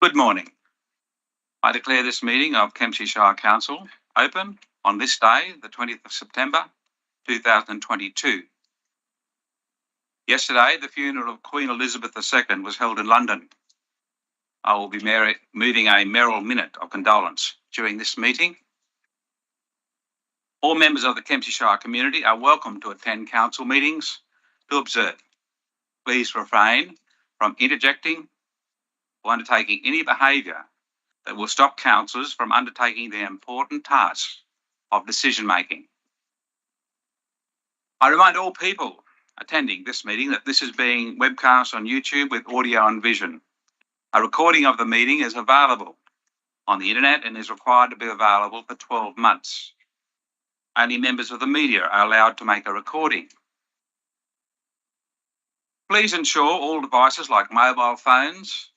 Good morning. I declare this meeting of Kempsey Shire Council open on this day, the 20th of September 2022. Yesterday, the funeral of Queen Elizabeth II was held in London. I will be moving a Mayoral minute of condolence during this meeting. All members of the Kempsey Shire community are welcome to attend council meetings to observe. Please refrain from interjecting or undertaking any behaviour that will stop councillors from undertaking their important tasks of decision making. I remind all people attending this meeting that this is being webcast on YouTube with audio and vision. A recording of the meeting is available on the internet and is required to be available for 12 months. Only members of the media are allowed to make a recording. Please ensure all devices like mobile phones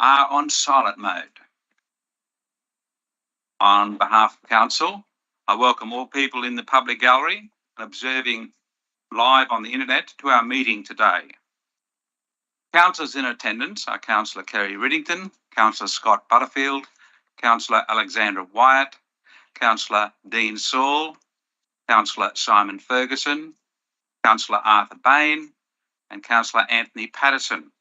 are on silent mode. On behalf of Council, I welcome all people in the public gallery and observing live on the internet to our meeting today. Councillors in attendance are Councillor Kerry Riddington, Councillor Scott Butterfield, Councillor Alexandra Wyatt, Councillor Dean Saul, Councillor Simon Ferguson, Councillor Arthur Bain, and Councillor Anthony Patterson.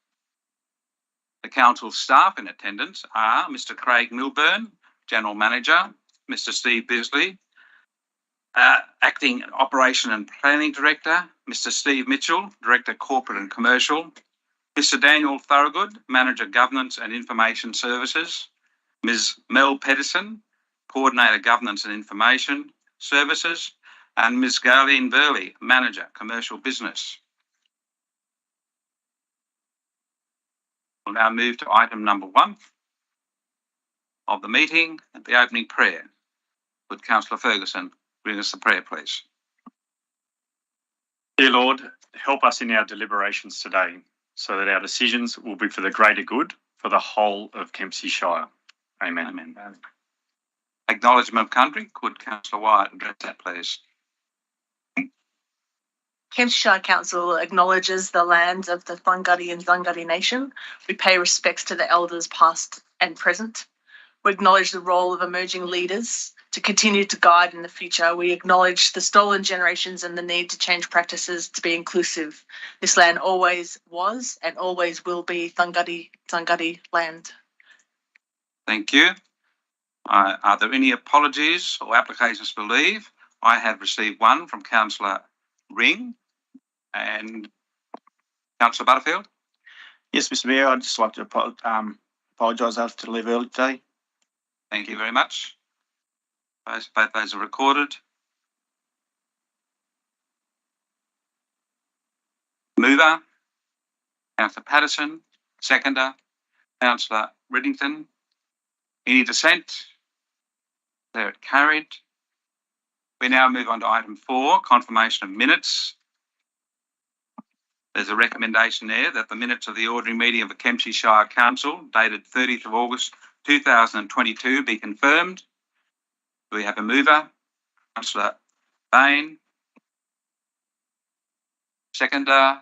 The Council staff in attendance are Mr. Craig Milburn, General Manager, Mr. Steve Bisley, Acting Operation and Planning Director, Mr. Steve Mitchell, Director Corporate and Commercial, Mr. Daniel Thorogood, Manager Governance and Information Services, Ms. Mel Pedersen, Coordinator Governance and Information Services, and Ms. Garlene Burley, Manager Commercial Business. We'll now move to item number 1 of the meeting, the opening prayer. Would Councillor Ferguson bring us the prayer, please? Dear Lord, help us in our deliberations today so that our decisions will be for the greater good for the whole of Kempsey Shire. Amen. Amen. Acknowledgement of country. Could Councillor Wyatt address that, please? Kempsey Shire Council acknowledges the lands of the Thungari and Zungari Nation. We pay respects to the elders past and present. We acknowledge the role of emerging leaders to continue to guide in the future. We acknowledge the stolen generations and the need to change practices to be inclusive. This land always was and always will be Thungari land. Thank you. Are there any apologies or applications for leave? I have received one from Councillor Ring and Councillor Butterfield. Yes, Mr. Mayor, I'd just like to apologise. I have to leave early today. Thank you very much. Both those are recorded. Mover, Councillor Patterson. Seconder, Councillor Riddington. Any dissent? Declare it carried. We now move on to item 4, confirmation of minutes. There's a recommendation there that the minutes of the ordinary meeting of the Kempsey Shire Council dated 30th of August 2022 be confirmed. Do we have a mover? Councillor Bain. Seconder,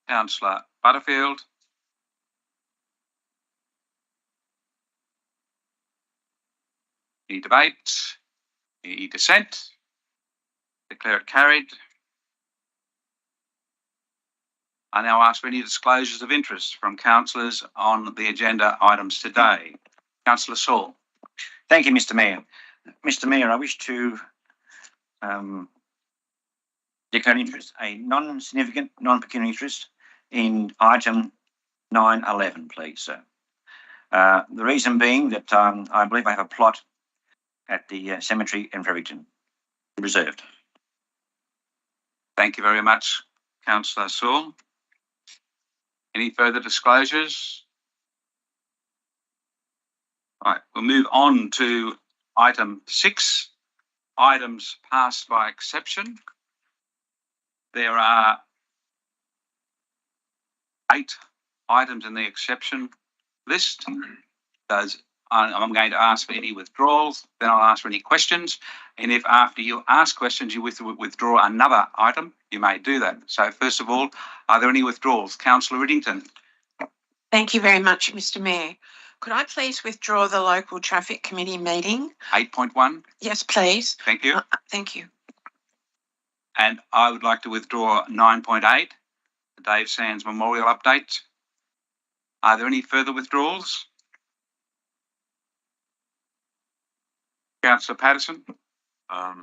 Councillor Butterfield. Any debate? Any dissent? Declare it carried. I now ask for any disclosures of interest from councillors on the agenda items today. Councillor Saul. Thank you, Mr. Mayor. Mr. Mayor, I wish to declare interest, a non-significant, non-pecuniary interest in item 9.11, please, sir. The reason being that I believe I have a plot at the cemetery in Reservation. Reserved. Thank you very much, Councillor Saul. Any further disclosures? All right, we'll move on to item 6, items passed by exception. There are 8 items in the exception list. I'm going to ask for any withdrawals, then I'll ask for any questions. And if after you ask questions you withdraw another item, you may do that. So first of all, are there any withdrawals? Councillor Riddington. Thank you very much, Mr. Mayor. Could I please withdraw the local traffic committee meeting? 8.1. Yes, please. Thank you. Thank you. And I would like to withdraw 9.8, the Dave Sands Memorial update. Are there any further withdrawals? Councillor Patterson? I'd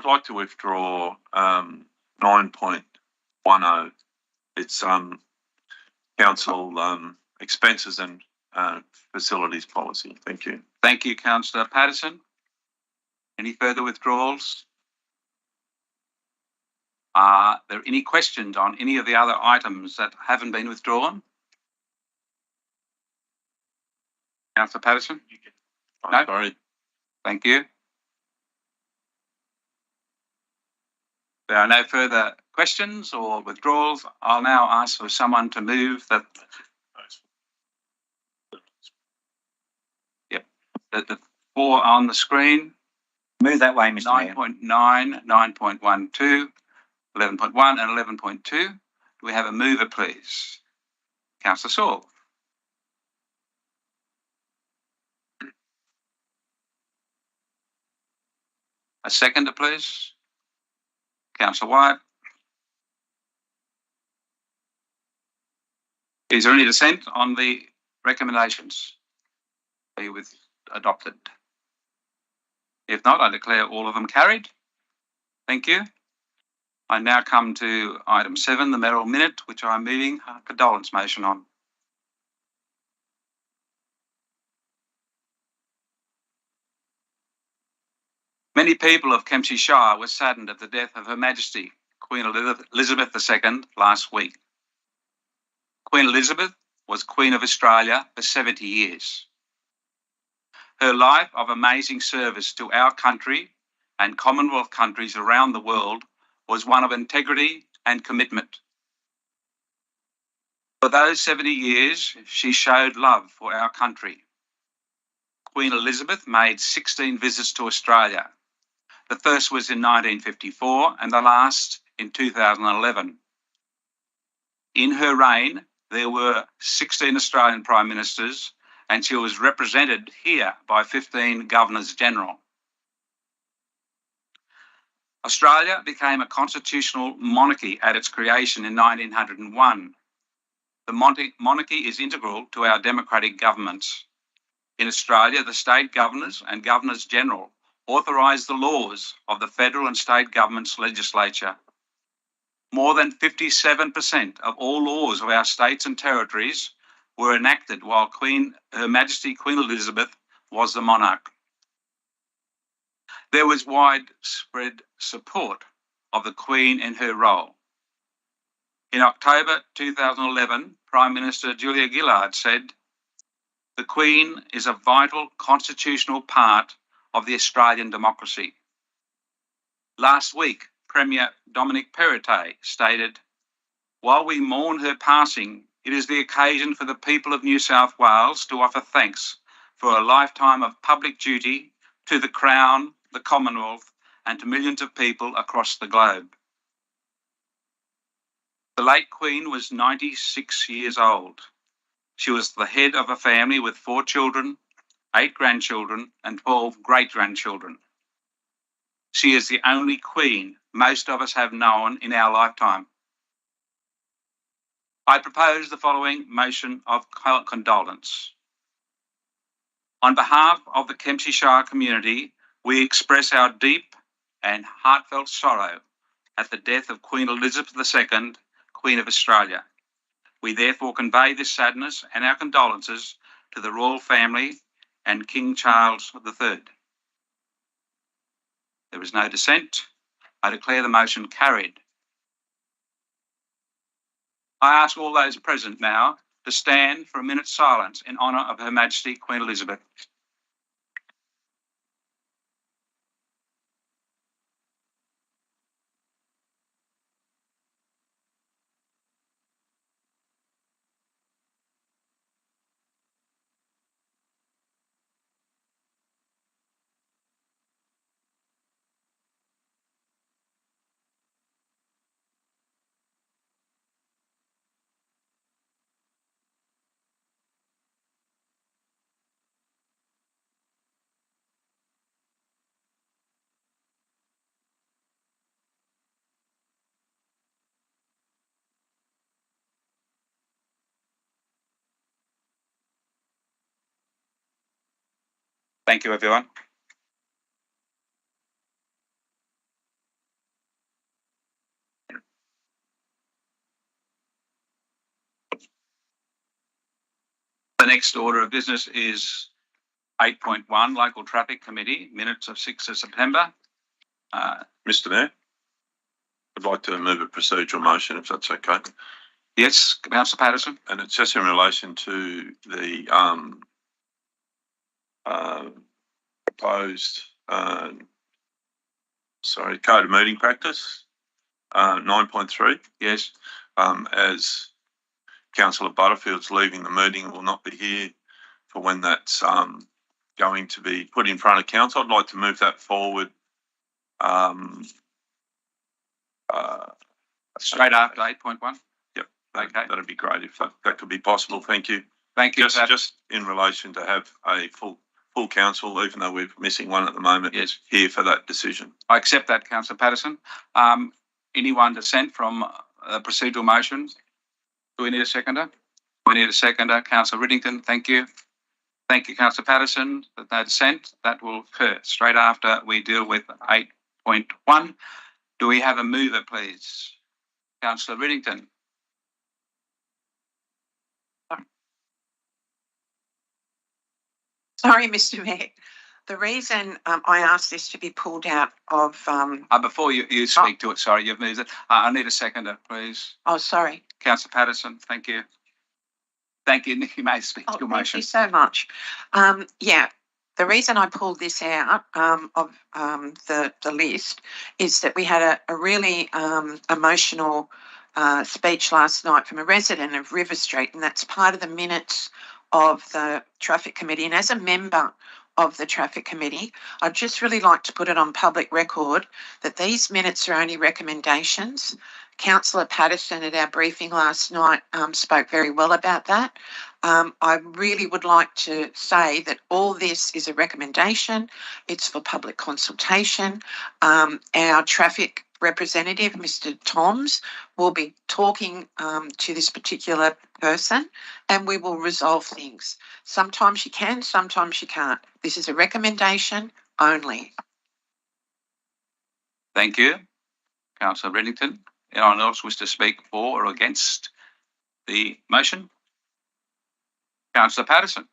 like to withdraw 9.10. It's council expenses and facilities policy. Thank you. Thank you, Councillor Patterson. Any further withdrawals? Are there any questions on any of the other items that haven't been withdrawn? Councillor Patterson? No? Sorry. Thank you. There are no further questions or withdrawals. I'll now ask for someone to move that. Yep, the four on the screen. Move that way, Mr. Mayor. 9.9, 9.12, 11.1 and 11.2. Do we have a mover, please? Councillor Saul. A seconder, please. Councillor White. Is there any dissent on the recommendations? Are you adopted? If not, I declare all of them carried. Thank you. I now come to item 7, the Mayoral minute, which I'm moving a condolence motion on. Many people of Kempsey Shire were saddened at the death of Her Majesty, Queen Elizabeth II, last week. Queen Elizabeth was Queen of Australia for 70 years. Her life of amazing service to our country and Commonwealth countries around the world was one of integrity and commitment. For those 70 years, she showed love for our country. Queen Elizabeth made 16 visits to Australia. The first was in 1954 and the last in 2011. In her reign, there were 16 Australian Prime Ministers and she was represented here by 15 Governors-General. Australia became a constitutional monarchy at its creation in 1901. The monarchy is integral to our democratic governments. In Australia, the state governors and Governors-General authorise the laws of the federal and state government's legislature. More than 57% of all laws of our states and territories were enacted while Her Majesty Queen Elizabeth was the monarch. There was widespread support of the Queen in her role. In October 2011, Prime Minister Julia Gillard said, "The Queen is a vital constitutional part of the Australian democracy." Last week, Premier Dominic Perrottet stated, "While we mourn her passing, it is the occasion for the people of New South Wales to offer thanks for a lifetime of public duty to the Crown, the Commonwealth, and to millions of people across the globe." The late Queen was 96 years old. She was the head of a family with 4 children, 8 grandchildren, and 12 great-grandchildren. She is the only Queen most of us have known in our lifetime. I propose the following motion of condolence. On behalf of the Kempsey Shire community, we express our deep and heartfelt sorrow at the death of Queen Elizabeth II, Queen of Australia. We therefore convey this sadness and our condolences to the royal family and King Charles III. There is no dissent. I declare the motion carried. I ask all those present now to stand for a minute's silence in honour of Her Majesty Queen Elizabeth. Thank you, everyone. The next order of business is 8.1, Local Traffic Committee, minutes of 6th of September. Mr Mayor, I'd like to move a procedural motion if that's okay. Yes, Councillor Patterson. And it's just in relation to the proposed code of meeting practice 9.3. Yes. As Councillor Butterfield's leaving the meeting, will not be here for when that's going to be put in front of council. I'd like to move that forward. Straight after 8.1. Yep. Okay. That'd be great if that could be possible. Thank you. Thank you. Just in relation to have a full council, even though we're missing one at the moment, yes, here for that decision. I accept that, Councillor Patterson. Anyone dissent from the procedural motion? Do we need a seconder? We need a seconder. Councillor Riddington, thank you. Thank you, Councillor Patterson. No dissent. That will occur straight after we deal with 8.1. Do we have a mover, please? Councillor Riddington. Sorry, Mr Mayor. The reason I asked this to be pulled out of... before you speak to it, sorry, you've moved it. I need a seconder, please. Oh, sorry. Councillor Patterson, thank you. Thank you. You may speak to your motion. Thank you so much. Yeah, the reason I pulled this out of the list is that we had a really emotional speech last night from a resident of River Street, and that's part of the minutes of the Traffic Committee. And as a member of the Traffic Committee, I'd just really like to put it on public record that these minutes are only recommendations. Councillor Patterson at our briefing last night spoke very well about that. I really would like to say that all this is a recommendation. It's for public consultation. Our traffic representative, Mr Toms, will be talking to this particular person, and we will resolve things. Sometimes you can, sometimes you can't. This is a recommendation only. Thank you, Councillor Riddington. Anyone else wish to speak for or against the motion? Councillor Patterson.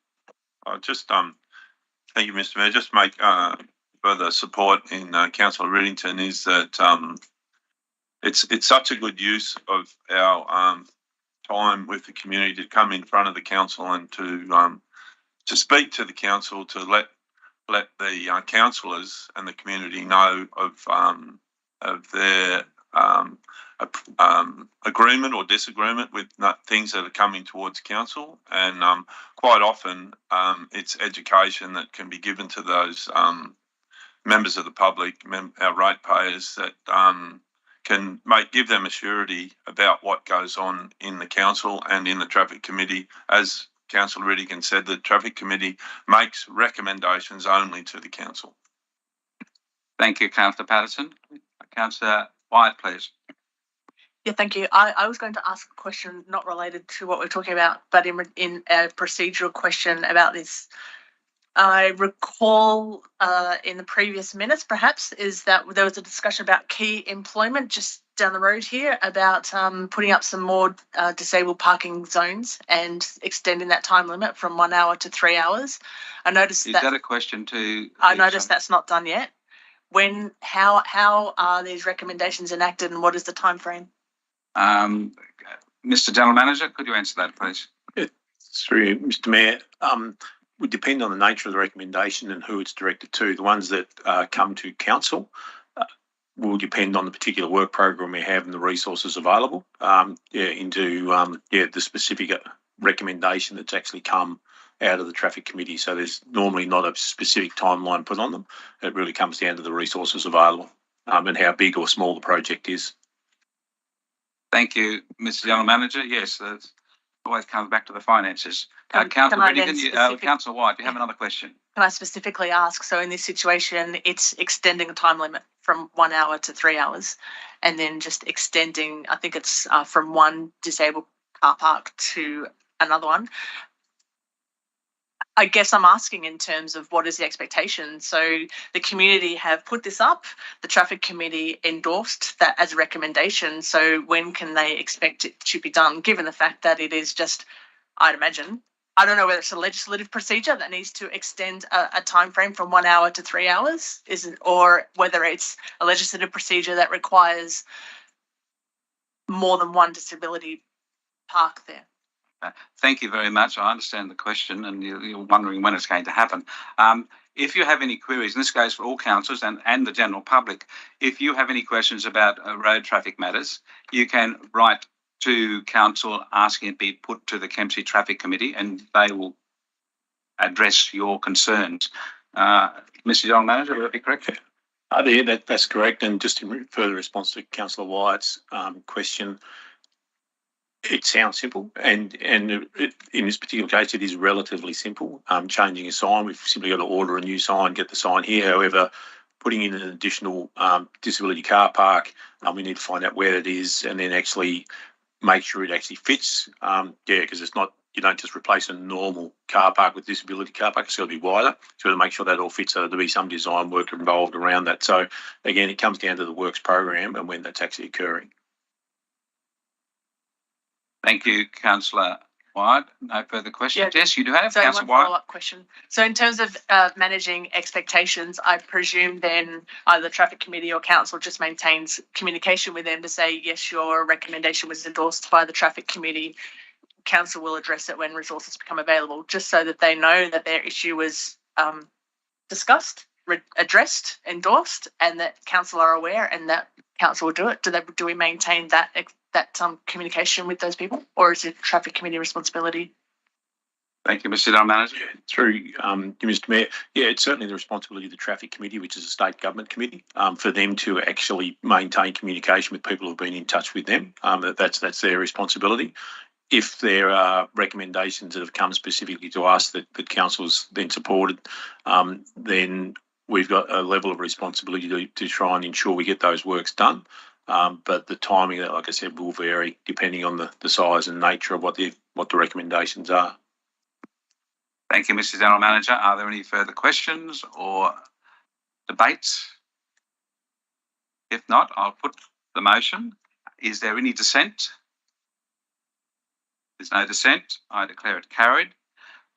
Just thank you, Mr Mayor. Just make further support in Councillor Riddington is that it's such a good use of our time with the community to come in front of the council and to speak to the council, to let the councillors and the community know of their agreement or disagreement with things that are coming towards council, and quite often it's education that can be given to those members of the public, our ratepayers, that can give them a surety about what goes on in the council and in the Traffic Committee. As Councillor Riddington said, the Traffic Committee makes recommendations only to the council. Thank you, Councillor Patterson. Councillor Wyatt, please. Yeah, thank you. I was going to ask a question not related to what we're talking about, but in a procedural question about this. I recall in the previous minutes, perhaps, is that there was a discussion about key employment just down the road here about putting up some more disabled parking zones and extending that time limit from 1 hour to 3 hours. I noticed is that a question to? I noticed that's not done yet. How are these recommendations enacted, and what is the time frame? Mr. General Manager, could you answer that, please? Through Mr. Mayor, would depend on the nature of the recommendation and who it's directed to. The ones that come to council will depend on the particular work program we have and the resources available. The specific recommendation that's actually come out of the Traffic Committee. So there's normally not a specific timeline put on them. It really comes down to the resources available and how big or small the project is. Thank you, Mr. General Manager. Yes, it always comes back to the finances. Councillor Riddington, Councillor White, do you have another question? Can I specifically ask, so in this situation, it's extending the time limit from 1 hour to 3 hours, and then just extending, I think it's from one disabled car park to another one. I guess I'm asking in terms of what is the expectation. So the community have put this up, the traffic committee endorsed that as a recommendation. So when can they expect it to be done, given the fact that it is just, I'd imagine, I don't know whether it's a legislative procedure that needs to extend a time frame from 1 hour to 3 hours, or whether it's a legislative procedure that requires more than one disability park there. Thank you very much. I understand the question, and you're wondering when it's going to happen. If you have any queries, and this goes for all councillors and the general public, if you have any questions about road traffic matters, you can write to council asking it be put to the Kempsey Traffic Committee, and they will address your concerns. Mr. General Manager, would that be correct? That's correct. And just in further response to Councillor Wyatt's question, it sounds simple, and in this particular case, it is relatively simple. Changing a sign, we've simply got to order a new sign, get the sign here. However, putting in an additional disability car park, we need to find out where it is, and then actually make sure it actually fits. Because it's not, you don't just replace a normal car park with disability car park. It's got to be wider. So to make sure that all fits, so there'll be some design work involved around that. So again, it comes down to the works program and when that's actually occurring. Thank you, Councillor Wyatt. No further questions. Yeah. Yes, you do have. So Councillor one Wyatt. follow-up question. So in terms of managing expectations, I presume then either the traffic committee or council just maintains communication with them to say, yes, your recommendation was endorsed by the traffic committee. Council will address it when resources become available, just so that they know that their issue was discussed, addressed, endorsed, and that council are aware and that council will do it. Do we maintain that communication with those people, or is it traffic committee responsibility? Thank you, Mr. General Manager. Through you, Mr. Mayor, it's certainly the responsibility of the Traffic Committee, which is a state government committee, for them to actually maintain communication with people who've been in touch with them. That's their responsibility. If there are recommendations that have come specifically to us that council's then supported, then we've got a level of responsibility to try and ensure we get those works done. But the timing of that, like I said, will vary depending on the size and nature of what the recommendations are. Thank you, Mr. General Manager. Are there any further questions or debates? If not, I'll put the motion. Is there any dissent? There's no dissent. I declare it carried.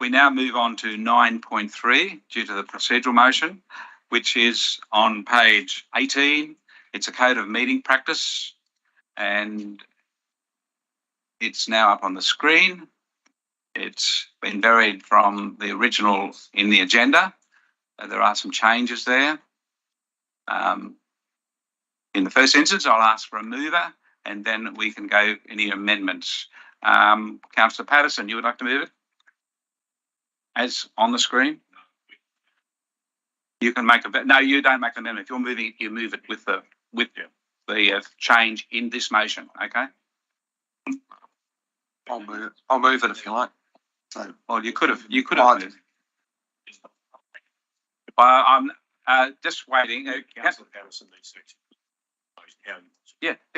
We now move on to 9.3 due to the procedural motion, which is on page 18. It's a code of meeting practice, and it's now up on the screen. It's been buried from the original in the agenda. There are some changes there. In the first instance, I'll ask for a mover, and then we can go any amendments. Councillor Patterson, you would like to move it? As on the screen? You can make no, you don't make an amendment. If you're moving it, you move it with the change in this motion, okay? I'll move it if you like. So, well, you could have moved. I'm just waiting. Councillor Patterson needs to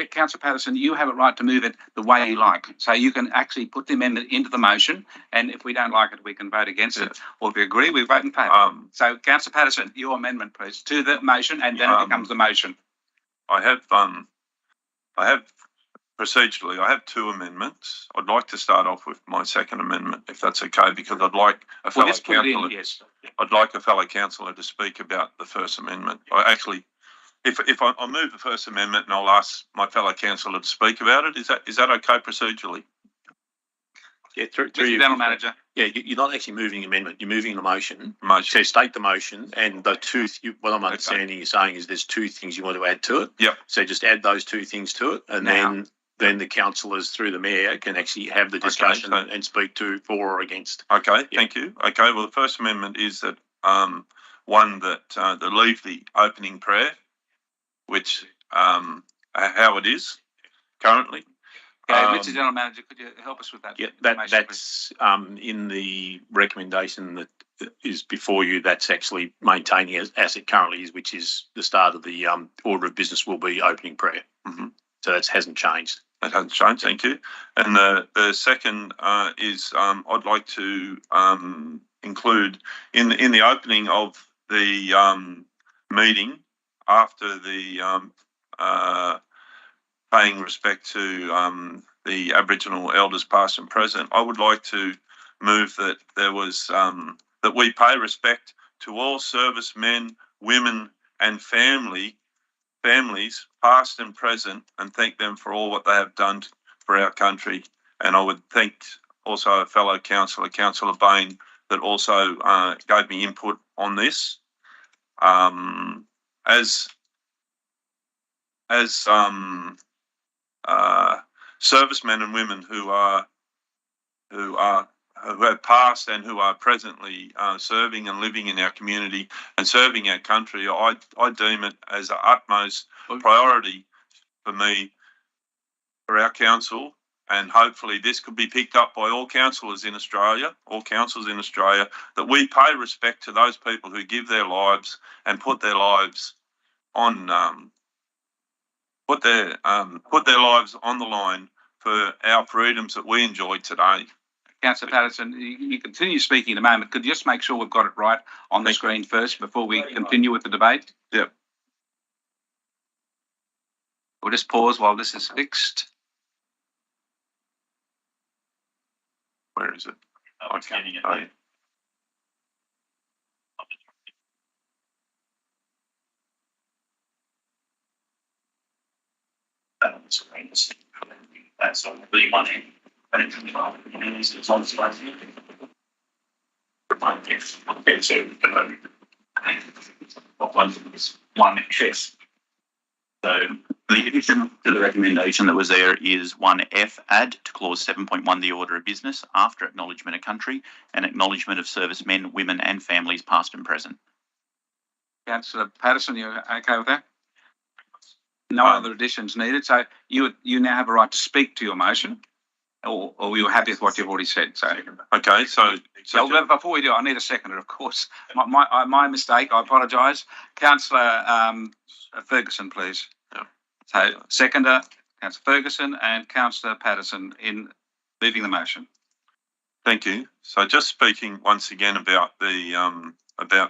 Councillor Patterson, you have a right to move it the way you like. So you can actually put the amendment into the motion, and if we don't like it, we can vote against it. Or if we agree, we vote in favour. So, Councillor Patterson, your amendment, please, to the motion, and then it becomes the motion. I have procedurally, I have two amendments. I'd like to start off with my second amendment, if that's okay, because I'd like a fellow councillor. Yes. I'd like a fellow councillor to speak about the first amendment. I actually, if I move the first amendment and I'll ask my fellow councillor to speak about it, is that okay procedurally? Yeah, through you, General Manager. Yeah, you're not actually moving an amendment. You're moving the motion. Motion. So state the motion, and the two. What I'm understanding you're saying is there's two things you want to add to it. Yep. So just add those two things to it, and then the councillors through the mayor can actually have the discussion and speak to for or against. Okay, thank you. Okay, well, the first amendment is that one that they leave the opening prayer, which how it is currently. Mr. General Manager, could you help us with that? Yeah, that's in the recommendation that is before you. That's actually maintaining as it currently is, which is the start of the order of business will be opening prayer. Mm-hmm. So that hasn't changed. That hasn't changed, thank you. And the second is I'd like to include in the opening of the meeting after the paying respect to the Aboriginal elders past and present. I would like to move that there was that we pay respect to all servicemen, women, and families, past and present, and thank them for all what they have done for our country. And I would thank also a fellow councillor, Councillor Bain, that also gave me input on this. As servicemen and women who have passed and who are presently serving and living in our community and serving our country, I deem it as an utmost priority for me, for our council, and hopefully this could be picked up by all councillors in Australia, that we pay respect to those people who give their lives and put their lives on put their lives on the line for our freedoms that we enjoy today. Councillor Patterson, you continue speaking in a moment. Could you just make sure we've got it right on the screen first before we continue with the debate? Yep. We'll just pause while this is fixed. Where is it? I'm getting it. Oh, That's really money. Okay, so one excess. So the addition to the recommendation that was there is 1F, add to clause 7.1 the order of business after acknowledgement of country and acknowledgement of servicemen, women and families past and present. Councillor Patterson, you okay with that? No other additions needed. So you now have a right to speak to your motion, or you're happy with what you've already said. So okay, so before we do, I need a seconder, of course. My mistake. I apologise. Councillor Ferguson, please. Yeah. So seconder, Councillor Ferguson and Councillor Patterson in moving the motion. Thank you. So just speaking once again about the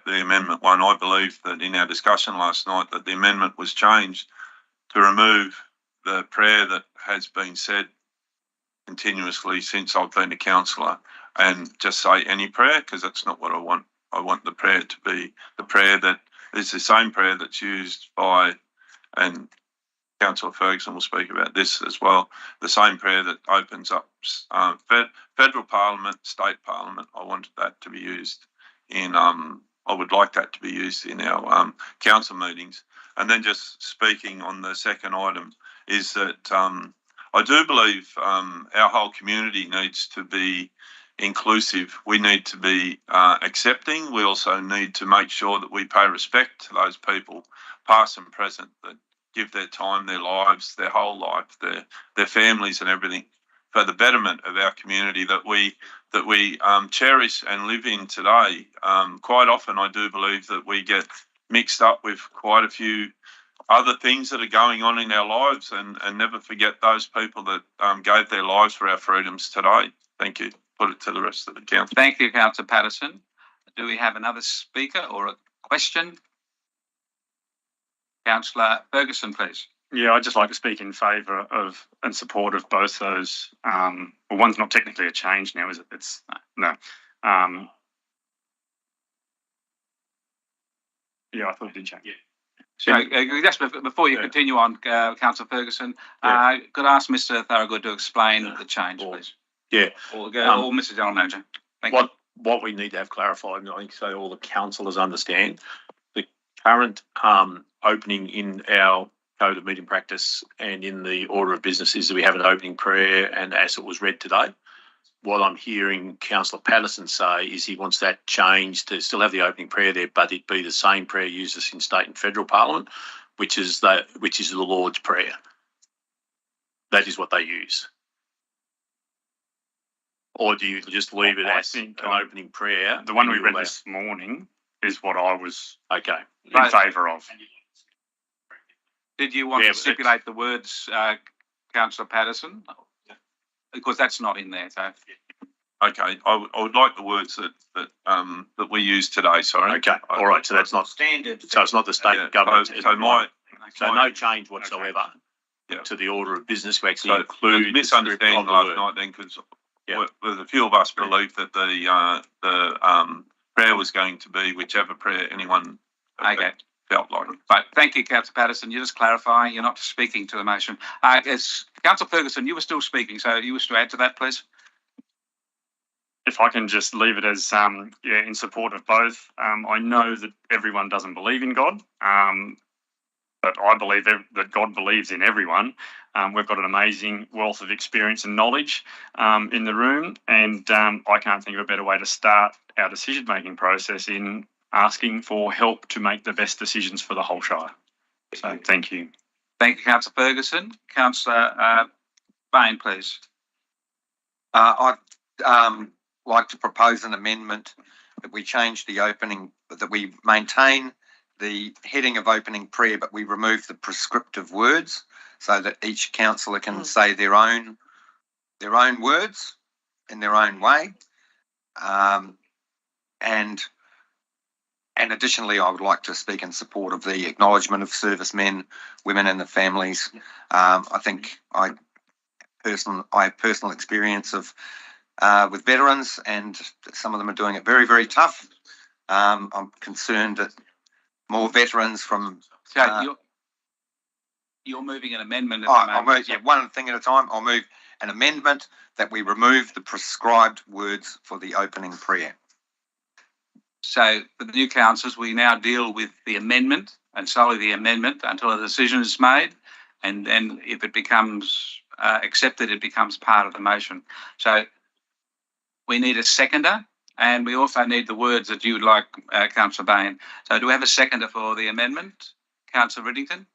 amendment one, I believe that in our discussion last night that the amendment was changed to remove the prayer that has been said continuously since I've been a councillor, and just say any prayer, because that's not what I want. I want the prayer to be the prayer that is the same prayer that's used by, and Councillor Ferguson will speak about this as well, the same prayer that opens up federal parliament, state parliament. I wanted that to be used in, I would like that to be used in our council meetings. And then just speaking on the second item is that I do believe our whole community needs to be inclusive. We need to be accepting. We also need to make sure that we pay respect to those people, past and present, that give their time, their lives, their whole life, their families and everything for the betterment of our community that we cherish and live in today. Quite often I do believe that we get mixed up with quite a few other things that are going on in our lives and never forget those people that gave their lives for our freedoms today. Thank you. Put it to the rest of the council. Thank you, Councillor Patterson. Do we have another speaker or a question? Councillor Ferguson, please. Yeah, I'd just like to speak in favour of and support of both those. Well, one's not technically a change now, is it? It's no. Yeah, I thought it did change. Yeah. So, just before you continue on, Councillor Ferguson, could I ask Mr. Thorogood to explain the change, please? Yeah. Or Mr. General Manager. Thank you. What we need to have clarified, and I think so all the councillors understand, the current opening in our code of meeting practice and in the order of business is that we have an opening prayer, and as it was read today, what I'm hearing Councillor Patterson say is he wants that changed to still have the opening prayer there, but it be the same prayer used in state and federal parliament, which is the Lord's Prayer. That is what they use. Or do you just leave it as an opening prayer? The one we read this morning is what I was okay in favour of. Did you want to stipulate the words, Councillor Patterson? Because that's not in there. So Okay, I would like the words that we use today, sorry. Okay, all right, so that's not, Standard. so it's not the state Yeah, government. so No change whatsoever Yeah. to the order of business to actually So include. there's a misunderstanding the last word. night then, because Yeah. there's a few of us believe that the prayer was going to be whichever prayer anyone Okay. felt like. But thank you, Councillor Patterson. You're just clarifying, you're not speaking to the motion. Councillor Ferguson, you were still speaking, so you wish to add to that, please? If I can just leave it as in support of both. I know that everyone doesn't believe in God, but I believe that God believes in everyone. We've got an amazing wealth of experience and knowledge in the room, and I can't think of a better way to start our decision-making process in asking for help to make the best decisions for the whole Shire. So thank you. Thank you, Councillor Ferguson. Councillor Bain, please. I'd like to propose an amendment that we change the opening, that we maintain the heading of opening prayer, but we remove the prescriptive words so that each councillor can say their own words in their own way. And additionally, I would like to speak in support of the acknowledgement of servicemen, women and their families. I think I have personal experience of with veterans, and some of them are doing it very, very tough. I'm concerned that more veterans from. So you're moving an amendment. I'll move, one thing at a time. I'll move an amendment that we remove the prescribed words for the opening prayer. So for the new councillors, we now deal with the amendment and solely the amendment until a decision is made, and then if it becomes accepted, it becomes part of the motion. So we need a seconder, and we also need the words that you would like, Councillor Bain. So do we have a seconder for the amendment? Councillor Riddington?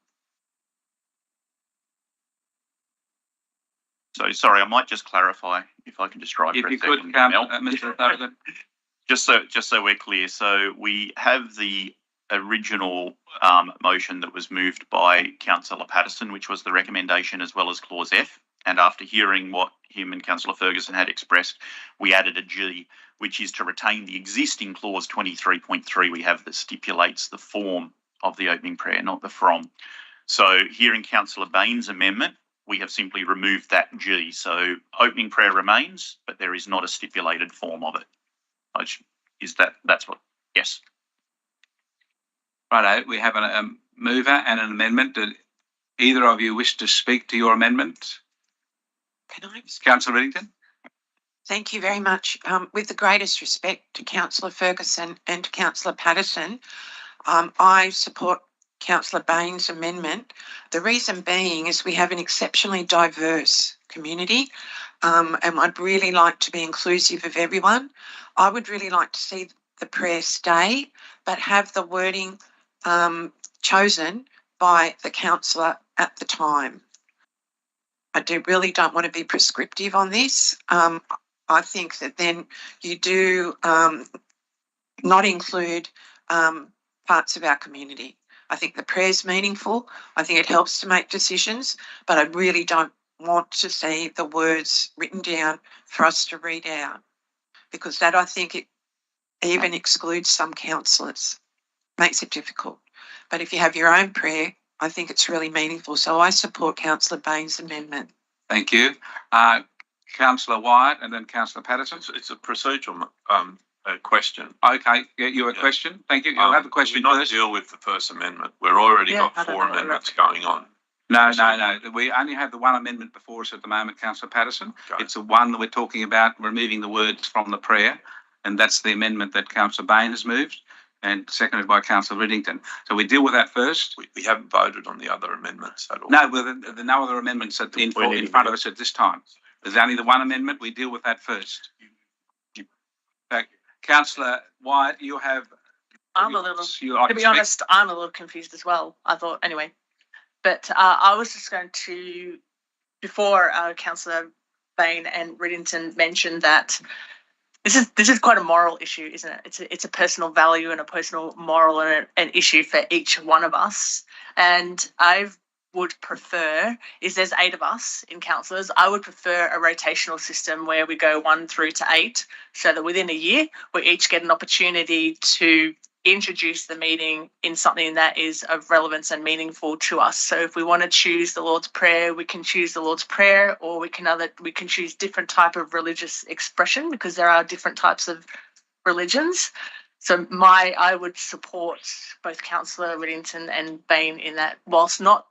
So sorry, I might just clarify if I can just drive If for a you second. could, Mel. Mr. Thompson. Just so we're clear, so we have the original motion that was moved by Councillor Patterson, which was the recommendation as well as clause F. And after hearing what him and Councillor Ferguson had expressed, we added a G, which is to retain the existing clause 23.3 we have that stipulates the form of the opening prayer, not the from. So here in Councillor Bain's amendment, we have simply removed that G. So opening prayer remains, but there is not a stipulated form of it. That's what, yes. Righto, we have a mover and an amendment. Did either of you wish to speak to your amendment? Can I? Councillor Riddington? Thank you very much. With the greatest respect to Councillor Ferguson and to Councillor Patterson, I support Councillor Bain's amendment. The reason being is we have an exceptionally diverse community, and I'd really like to be inclusive of everyone. I would really like to see the prayer stay, but have the wording chosen by the councillor at the time. I really don't want to be prescriptive on this. I think that then you do not include parts of our community. I think the prayer is meaningful. I think it helps to make decisions, but I really don't want to see the words written down for us to read out, because that, I think, it even excludes some councillors, makes it difficult. But if you have your own prayer, I think it's really meaningful. So I support Councillor Bain's amendment. Thank you. Councillor Wyatt and then Councillor Patterson. It's a procedural question. Okay, you a question? Thank you. You'll have a question we not first. deal with the First Amendment. We've already got 4 amendments going on. No. We only have the one amendment before us at the moment, Councillor Patterson. Okay. It's the one that we're talking about, removing the words from the prayer, and that's the amendment that Councillor Bain has moved and seconded by Councillor Riddington. So we deal with that first. We haven't voted on the other amendments at all. No, well, the no other amendments in front of us at this time. There's only the one amendment. We deal with that first. Councillor Wyatt, you have. I'm a little, to be honest, I'm a little confused as well. I thought, anyway. But I was just going to, before Councillor Bain and Riddington mentioned that this is quite a moral issue, isn't it? It's a personal value and a personal moral and an issue for each one of us. And I've would prefer is there's 8 of us in councillors. I would prefer a rotational system where we go 1 through to 8 so that within a year we each get an opportunity to introduce the meeting in something that is of relevance and meaningful to us. So if we want to choose the Lord's Prayer, we can choose the Lord's Prayer, or we can choose different type of religious expression, because there are different types of religions. So I would support both Councillor Whittington and Bain in that, whilst not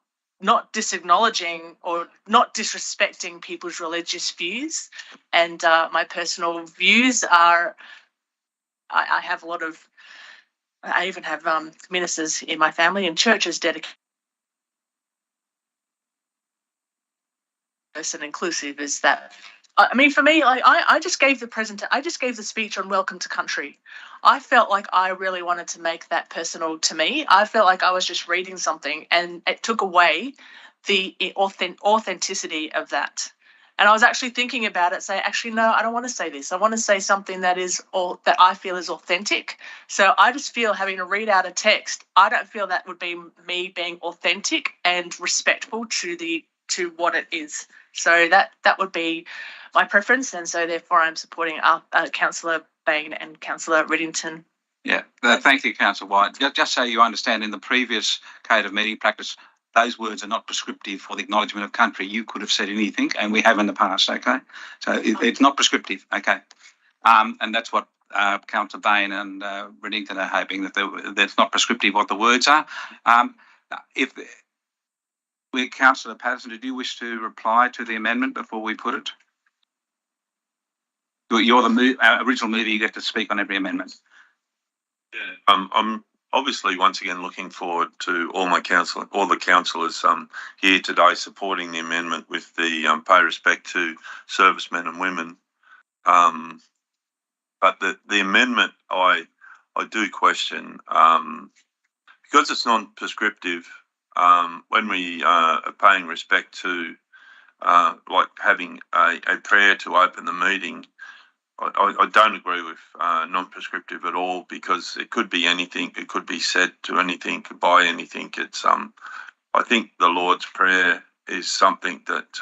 disacknowledging or not disrespecting people's religious views. And my personal views are, I even have ministers in my family and churches dedicated. And inclusive is that. I mean, for me, I just gave the speech on Welcome to Country. I felt like I really wanted to make that personal to me. I felt like I was just reading something, and it took away the authenticity of that. And I was actually thinking about it, say, actually, no, I don't want to say this. I want to say something that I feel is authentic. So I just feel having to read out a text, I don't feel that would be me being authentic and respectful to what it is. So that would be my preference, and so therefore I'm supporting Councillor Bain and Councillor Whittington. Yeah, thank you, Councillor White. Just so you understand, in the previous Code of Meeting Practice, those words are not prescriptive for the acknowledgement of country. You could have said anything, and we have in the past, okay? So it's not prescriptive, okay? And that's what Councillor Bain and Whittington are hoping, that that's not prescriptive what the words are. Councillor Patterson, did you wish to reply to the amendment before we put it? You're the original mover, you get to speak on every amendment. Yeah. I'm obviously once again looking forward to all the councillors here today supporting the amendment with the pay respect to servicemen and women. But the amendment I do question, because it's non-prescriptive. When we are paying respect to like having a prayer to open the meeting, I don't agree with non-prescriptive at all, because it could be anything. It could be said to anything, by anything. It's I think the Lord's Prayer is something that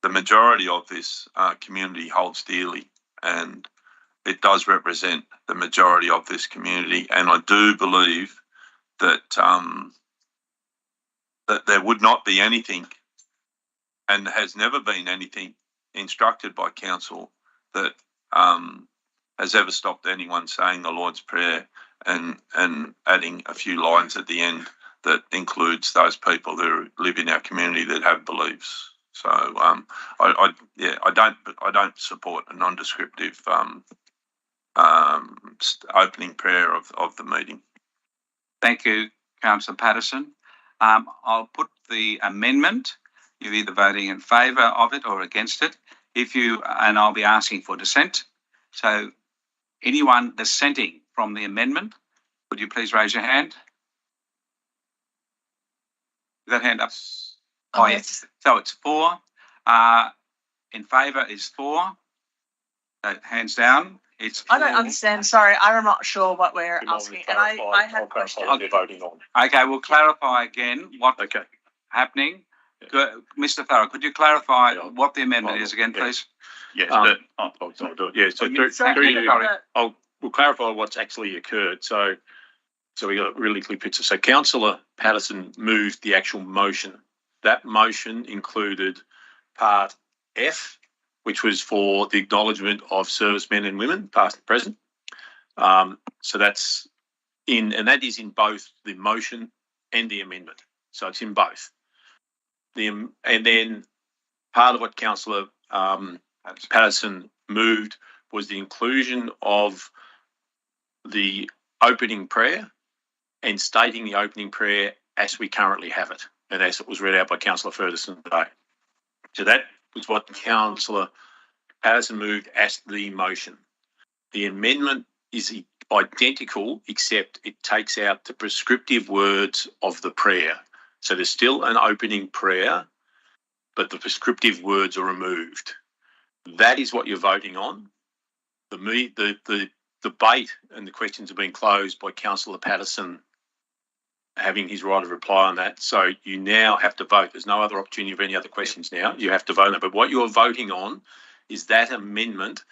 the majority of this community holds dearly, and it does represent the majority of this community. And I do believe that that there would not be anything, and has never been anything instructed by council that has ever stopped anyone saying the Lord's Prayer and adding a few lines at the end that includes those people that live in our community that have beliefs. So I don't support a non-descriptive opening prayer of the meeting. Thank you, Councillor Patterson. I'll put the amendment. You're either voting in favour of it or against it. And I'll be asking for dissent. So anyone dissenting from the amendment, would you please raise your hand? Is that hand up? Oh, yes. So it's 4. In favour is 4. Hands down. It's 4. I don't understand. Sorry, I'm not sure what we're asking. And I have questions. Voting on. Okay, we'll clarify again what's happening. Yeah. Mr. Farrell, could you clarify what the amendment is again, please? Yes. I'll do it. Yeah. So we'll clarify what's actually occurred. So we got a really clear picture. So Councillor Patterson moved the actual motion. That motion included part F, which was for the acknowledgement of servicemen and women, past and present. So that's and that is in both the motion and the amendment. So it's in both. And then part of what Councillor Patterson moved was the inclusion of the opening prayer and stating the opening prayer as we currently have it, and as it was read out by Councillor Ferguson today. So that was what Councillor Patterson moved as the motion. The amendment is identical, except it takes out the prescriptive words of the prayer. So there's still an opening prayer, but the prescriptive words are removed. That is what you're voting on. The debate and the questions have been closed by Councillor Patterson having his right of reply on that. So you now have to vote. There's no other opportunity for any other questions now. You have to vote on it. But what you're voting on is that amendment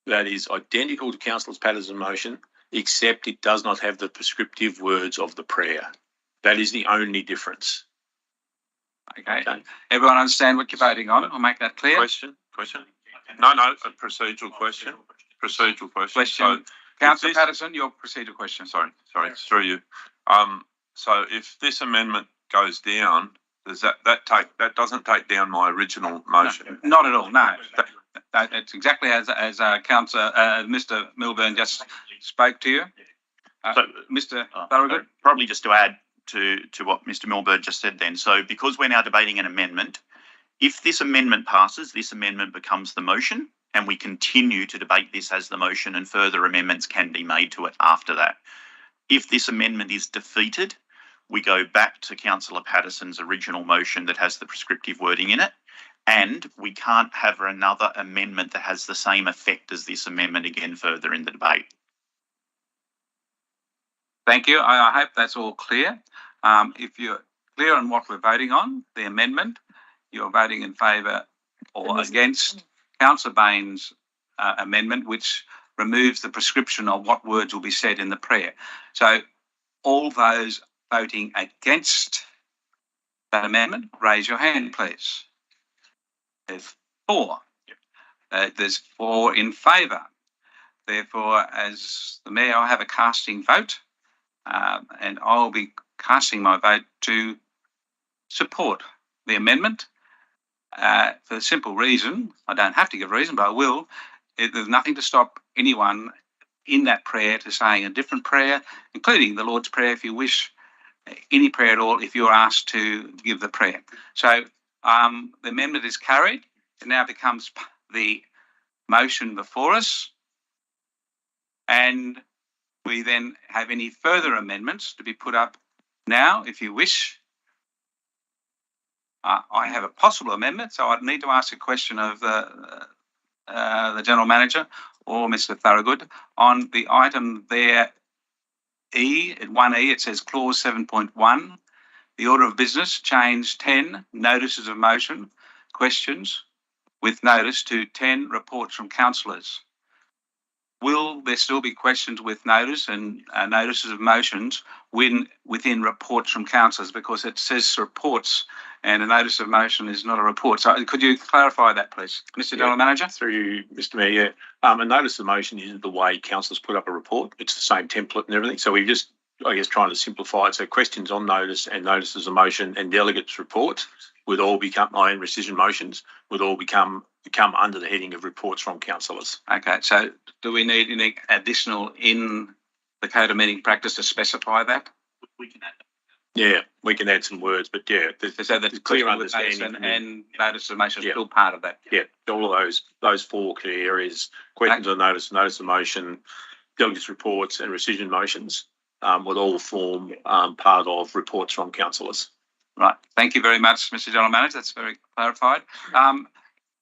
that is identical to Councillor Patterson's motion, except it does not have the prescriptive words of the prayer. That is the only difference. Okay. Everyone understand what you're voting on? I'll make that clear. Question? No, a procedural question. Procedural question. So, Councillor Patterson, your procedural question. Sorry, it's through you. So if this amendment goes down, does that doesn't take down my original motion? No, not at all. No, it's exactly as Councillor Mr. Milburn just spoke to you. So, Mr. Thorogood, probably just to add to what Mr. Milburn just said then. So because we're now debating an amendment, if this amendment passes, this amendment becomes the motion, and we continue to debate this as the motion, and further amendments can be made to it after that. If this amendment is defeated, we go back to Councillor Patterson's original motion that has the prescriptive wording in it, and we can't have another amendment that has the same effect as this amendment again further in the debate. thank you. I hope that's all clear. If you're clear on what we're voting on, the amendment, you're voting in favour or against Councillor Bain's amendment, which removes the prescription of what words will be said in the prayer. So all those voting against that amendment, raise your hand, please. There's 4. There's 4 in favour. Therefore, as the Mayor, I have a casting vote, and I'll be casting my vote to support the amendment for the simple reason, I don't have to give a reason, but I will, there's nothing to stop anyone in that prayer to saying a different prayer, including the Lord's Prayer if you wish, any prayer at all if you're asked to give the prayer. So the amendment is carried. It now becomes the motion before us, and we then have any further amendments to be put up now if you wish. I have a possible amendment, so I'd need to ask a question of the General Manager or Mr. Thorogood on the item there, E, at 1E, it says clause 7.1, the order of business, change 10 notices of motion, questions with notice to 10 reports from councillors. Will there still be questions with notice and notices of motions within reports from councillors? Because it says reports and a notice of motion is not a report. So could you clarify that, please? Mr. General Manager? Through you, Mr. Mayor. A notice of motion is the way councillors put up a report. It's the same template and everything. So we're just, I guess, trying to simplify it. So questions on notice and notices of motion and delegates reports would all become, and rescission motions would all come under the heading of reports from councillors. Okay, so do we need any additional in the Code of Meeting Practice to specify that? We can add that. Yeah, we can add some words, but yeah, So that's clear understanding and notice of motion is Yeah. still part of that. yeah, all of those 4 clear areas: questions on notice of motion, delegates reports, and rescission motions would all form part of reports from councillors. Right. Thank you very much, Mr. General Manager. That's very clarified.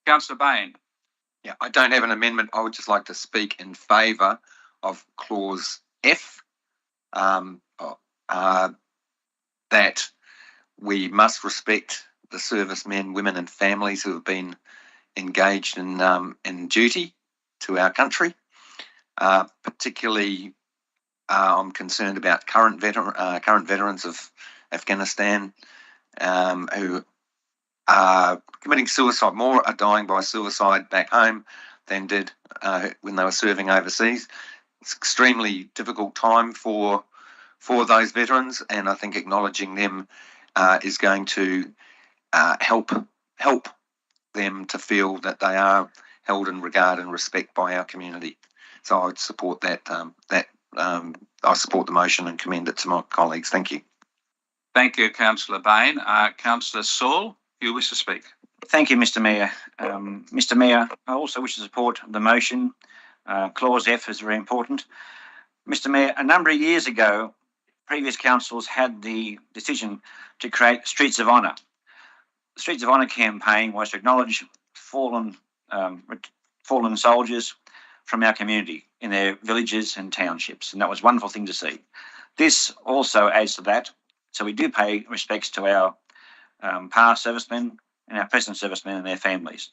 Councillor Bain. Yeah, I don't have an amendment. I would just like to speak in favour of clause F, that we must respect the servicemen, women and families who have been engaged in duty to our country. Particularly, I'm concerned about current veterans of Afghanistan who are committing suicide. More are dying by suicide back home than did when they were serving overseas. It's an extremely difficult time for those veterans, and I think acknowledging them is going to help them to feel that they are held in regard and respect by our community. So I would support that. I support the motion and commend it to my colleagues. Thank you. Thank you, Councillor Bain. Councillor Saul, you wish to speak. Thank you, Mr. Mayor. Mr. Mayor, I also wish to support the motion. Clause F is very important. Mr. Mayor, a number of years ago, previous councils had the decision to create Streets of Honour. The Streets of Honour campaign was to acknowledge fallen soldiers from our community in their villages and townships, and that was a wonderful thing to see. This also adds to that. So we do pay respects to our past servicemen and our present servicemen and their families.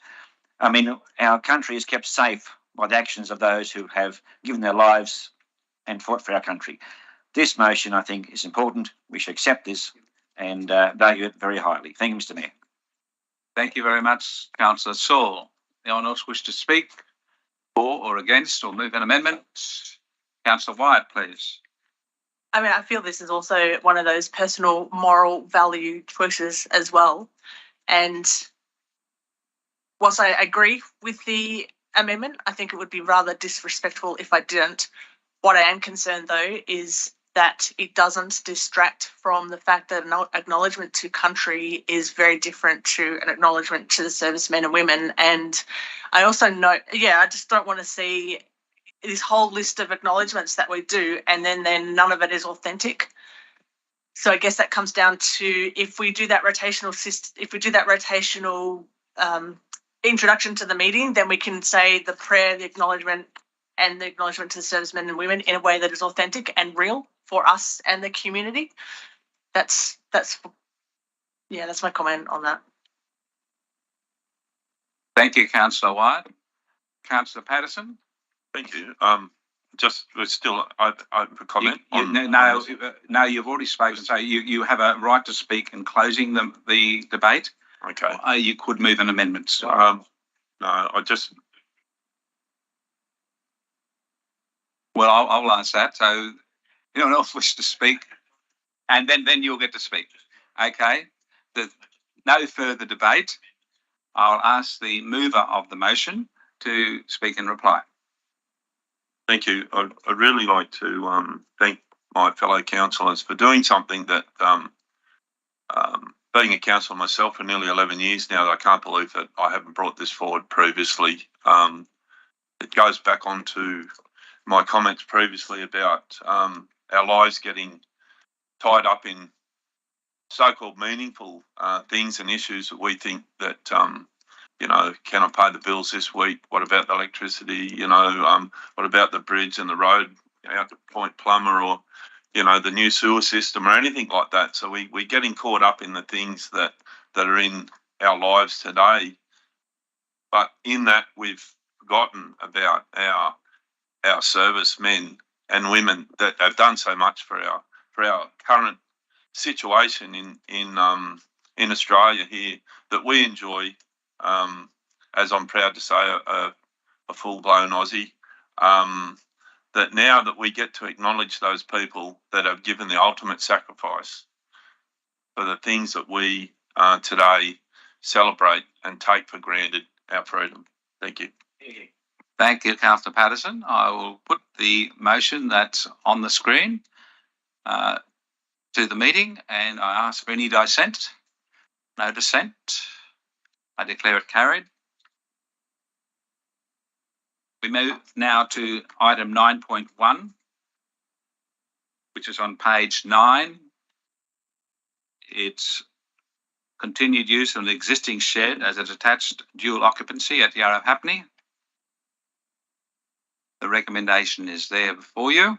I mean, our country is kept safe by the actions of those who have given their lives and fought for our country. This motion, I think, is important. We should accept this and value it very highly. Thank you, Mr. Mayor. Thank you very much, Councillor Saul. Anyone else wish to speak for or against or move an amendment? Councillor Wyatt, please. I mean, I feel this is also one of those personal moral value choices as well. And whilst I agree with the amendment, I think it would be rather disrespectful if I didn't. What I am concerned, though, is that it doesn't distract from the fact that an acknowledgement to country is very different to an acknowledgement to the servicemen and women. And I also note, I just don't want to see this whole list of acknowledgements that we do and then none of it is authentic. So I guess that comes down to if we do that rotational introduction to the meeting, then we can say the prayer, the acknowledgement, and the acknowledgement to the servicemen and women in a way that is authentic and real for us and the community. That's my comment on that. Thank you, Councillor Wyatt. Councillor Patterson. Thank you. Just we're still open for comment. No, you've already spoken. So you have a right to speak in closing the debate. Okay. You could move an amendment. So. No, I just. Well, I'll answer that. So anyone else wish to speak? And then you'll get to speak. Okay. No further debate. I'll ask the mover of the motion to speak and reply. Thank you. I'd really like to thank my fellow councillors for doing something that, being a councillor myself for nearly 11 years now, I can't believe that I haven't brought this forward previously. It goes back onto my comments previously about our lives getting tied up in so-called meaningful things and issues that we think that, can I pay the bills this week? What about the electricity? What about the bridge and the road out to Point Plumber or, the new sewer system or anything like that? So we're getting caught up in the things that are in our lives today. But in that, we've forgotten about our servicemen and women that have done so much for our current situation in Australia here that we enjoy. As I'm proud to say, a full-blown Aussie. That now that we get to acknowledge those people that have given the ultimate sacrifice for the things that we today celebrate and take for granted, our freedom. Thank you. Thank you, Councillor Patterson. I will put the motion that's on the screen to the meeting, and I ask for any dissent. No dissent. I declare it carried. We move now to item 9.1, which is on page 9. It's continued use of an existing shed as a detached dual occupancy at Yarrahapinni. The recommendation is there before you.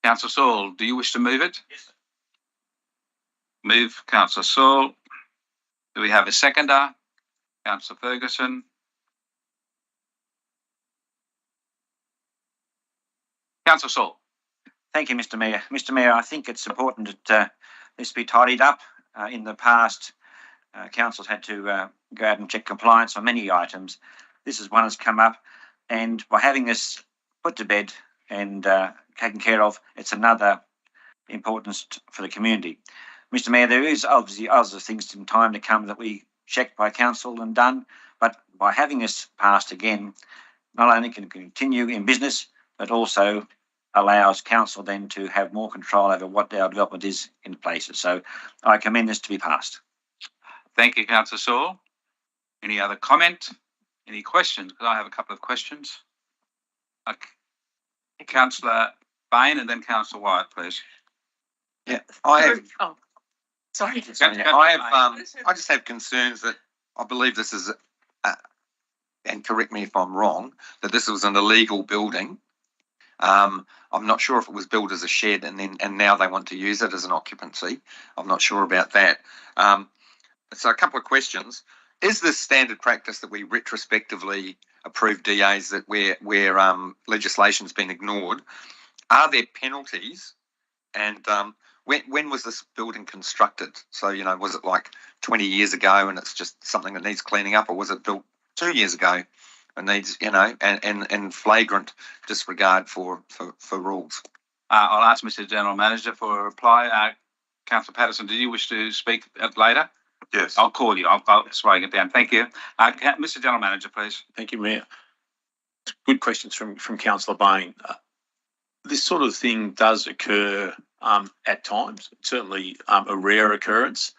Councillor Saul, do you wish to move it? Yes, sir. Move, Councillor Saul. Do we have a seconder? Councillor Ferguson. Councillor Saul. Thank you, Mr. Mayor. Mr. Mayor, I think it's important that this be tidied up. In the past, councils had to go out and check compliance on many items. This is one that's come up, and by having this put to bed and taken care of, it's another importance for the community. Mr. Mayor, there is obviously other things in time to come that we checked by council and done, but by having this passed again, not only can it continue in business, but also allows council then to have more control over what our development is in places. So I commend this to be passed. Thank you, Councillor Saul. Any other comment? Any questions? Because I have a couple of questions. Okay. Councillor Bain and then Councillor Wyatt, please. Yeah, I have. Oh, sorry. I just have concerns that I believe this is, and correct me if I'm wrong, that this was an illegal building I'm not sure if it was built as a shed and now they want to use it as an occupancy. I'm not sure about that. So a couple of questions. Is this standard practice that we retrospectively approve DAs that where legislation's been ignored? Are there penalties? And when was this building constructed? So, was it like 20 years ago and it's just something that needs cleaning up, or was it built 2 years ago and needs, and flagrant disregard for rules? I'll ask Mr. General Manager for a reply. Councillor Patterson, did you wish to speak later? Yes. I'll call you. I'll just write it down. Thank you. Mr. General Manager, please. Thank you, Mayor. Good questions from Councillor Bain. This sort of thing does occur at times. It's certainly a rare occurrence.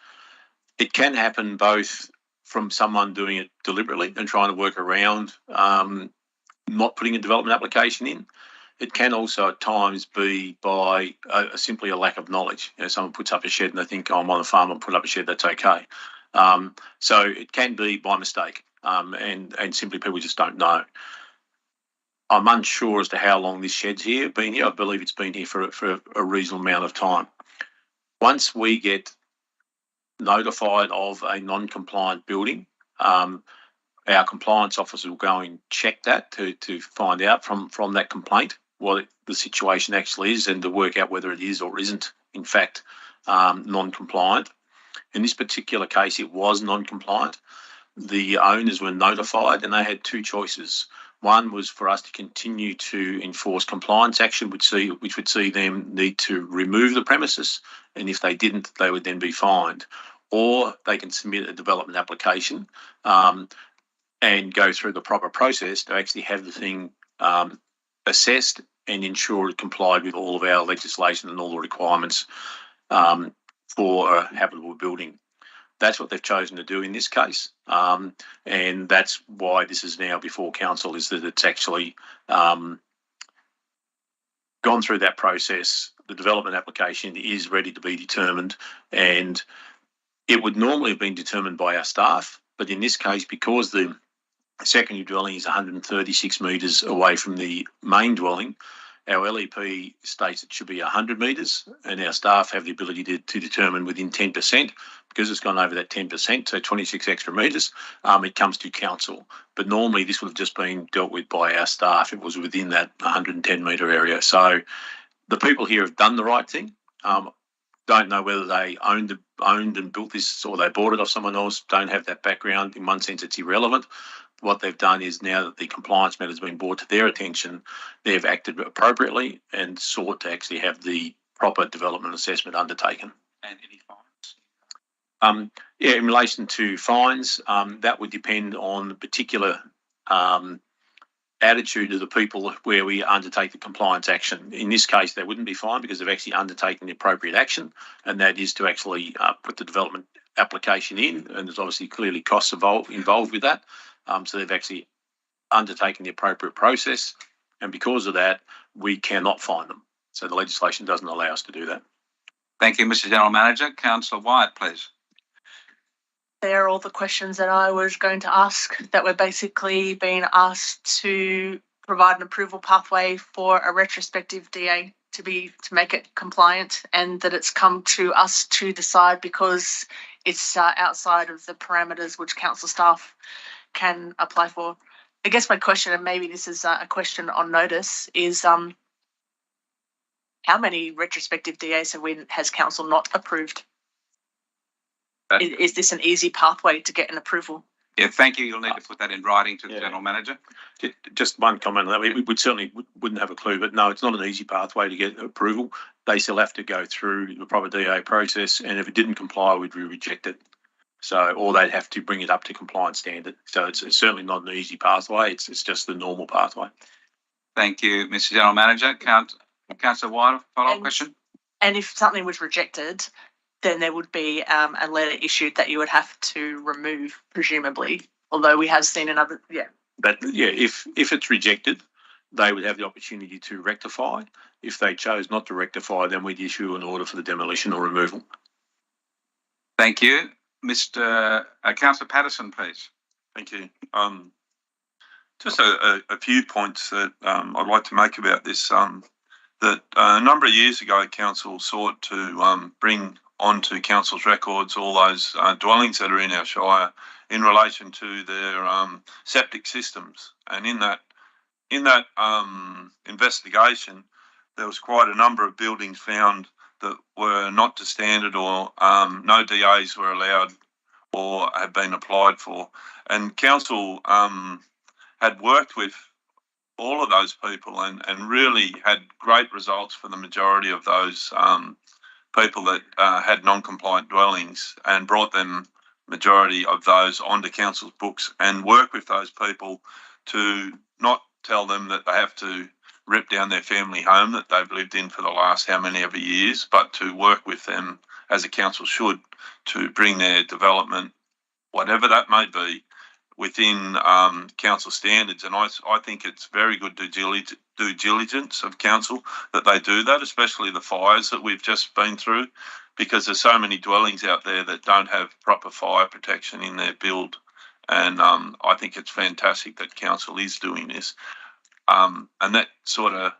It can happen both from someone doing it deliberately and trying to work around not putting a development application in. It can also at times be by simply a lack of knowledge. Someone puts up a shed and they think, oh, I'm on a farm, I'll put up a shed, that's okay. So it can be by mistake and simply people just don't know. I'm unsure as to how long this shed's been here. I believe it's been here for a reasonable amount of time. Once we get notified of a non-compliant building, our compliance officer will go and check that to find out from that complaint what the situation actually is and to work out whether it is or isn't, in fact, non-compliant. In this particular case, it was non-compliant. The owners were notified and they had two choices. One was for us to continue to enforce compliance action, which would see them need to remove the premises, and if they didn't, they would then be fined. Or they can submit a development application and go through the proper process to actually have the thing assessed and ensure it complied with all of our legislation and all the requirements for a habitable building. That's what they've chosen to do in this case, and that's why this is now before council, is that it's actually gone through that process. The development application is ready to be determined, and it would normally have been determined by our staff, but in this case, because the secondary dwelling is 136 metres away from the main dwelling, our LEP states it should be 100 metres, and our staff have the ability to determine within 10%. Because it's gone over that 10%, so 26 extra metres, it comes to council. But normally this would have just been dealt with by our staff. It was within that 110 metre area. So the people here have done the right thing. Don't know whether they owned and built this or they bought it off someone else. Don't have that background. In one sense, it's irrelevant. What they've done is, now that the compliance matter has been brought to their attention, they've acted appropriately and sought to actually have the proper development assessment undertaken. And any fines? In relation to fines, that would depend on the particular attitude of the people where we undertake the compliance action. In this case, they wouldn't be fined because they've actually undertaken the appropriate action, and that is to actually put the development application in, and there's obviously clearly costs involved with that. So they've actually undertaken the appropriate process, and because of that, we cannot fine them. So the legislation doesn't allow us to do that. Thank you, Mr. General Manager. Councillor Wyatt, please. They're all the questions that I was going to ask, that we're basically being asked to provide an approval pathway for a retrospective DA to make it compliant, and that it's come to us to decide because it's outside of the parameters which council staff can apply for. I guess my question, and maybe this is a question on notice, is how many retrospective DAs has council not approved? Is this an easy pathway to get an approval? Yeah, thank you. You'll need to put that in writing to the General Manager. Just one comment on that. We would certainly wouldn't have a clue, but no, it's not an easy pathway to get approval. They still have to go through the proper DA process, and if it didn't comply, we'd reject it. So, or they'd have to bring it up to compliance standard. So it's certainly not an easy pathway. It's just the normal pathway. Thank you, Mr. General Manager. Councillor Wyatt, follow-up question? And if something was rejected, then there would be a letter issued that you would have to remove, presumably, although we have seen another, if it's rejected, they would have the opportunity to rectify. If they chose not to rectify, then we'd issue an order for the demolition or removal. Thank you. Councillor Patterson, please. Thank you. Just a few points that I'd like to make about this. That a number of years ago, Council sought to bring onto Council's records all those dwellings that are in our Shire in relation to their septic systems. And in that investigation, there was quite a number of buildings found that were not to standard, or no DAs were allowed or had been applied for. And Council had worked with all of those people and really had great results for the majority of those people that had non-compliant dwellings, and brought them, majority of those, onto Council's books, and work with those people to not tell them that they have to rip down their family home that they've lived in for the last how many ever years, but to work with them, as a council should, to bring their development, whatever that may be, within council standards. And I think it's very good due diligence of council that they do that, especially the fires that we've just been through, because there's so many dwellings out there that don't have proper fire protection in their build. And I think it's fantastic that council is doing this. And that sort of,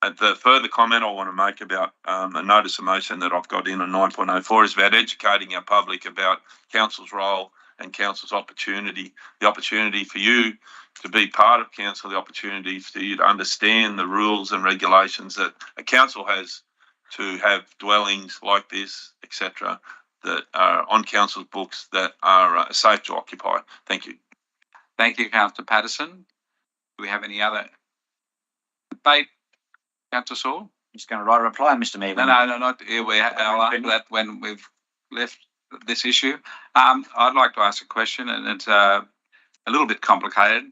the further comment I want to make about a notice of motion that I've got in on 9.04 is about educating our public about council's role and council's opportunity, the opportunity for you to be part of council, the opportunity for you to understand the rules and regulations that a council has to have dwellings like this, etc., that are on council's books that are safe to occupy. Thank you. Thank you, Councillor Patterson. Do we have any other debate, Councillor Saul? Just going to write a reply, Mr. Mayor. No, not here. I'll answer that when we've left this issue. I'd like to ask a question, and it's a little bit complicated.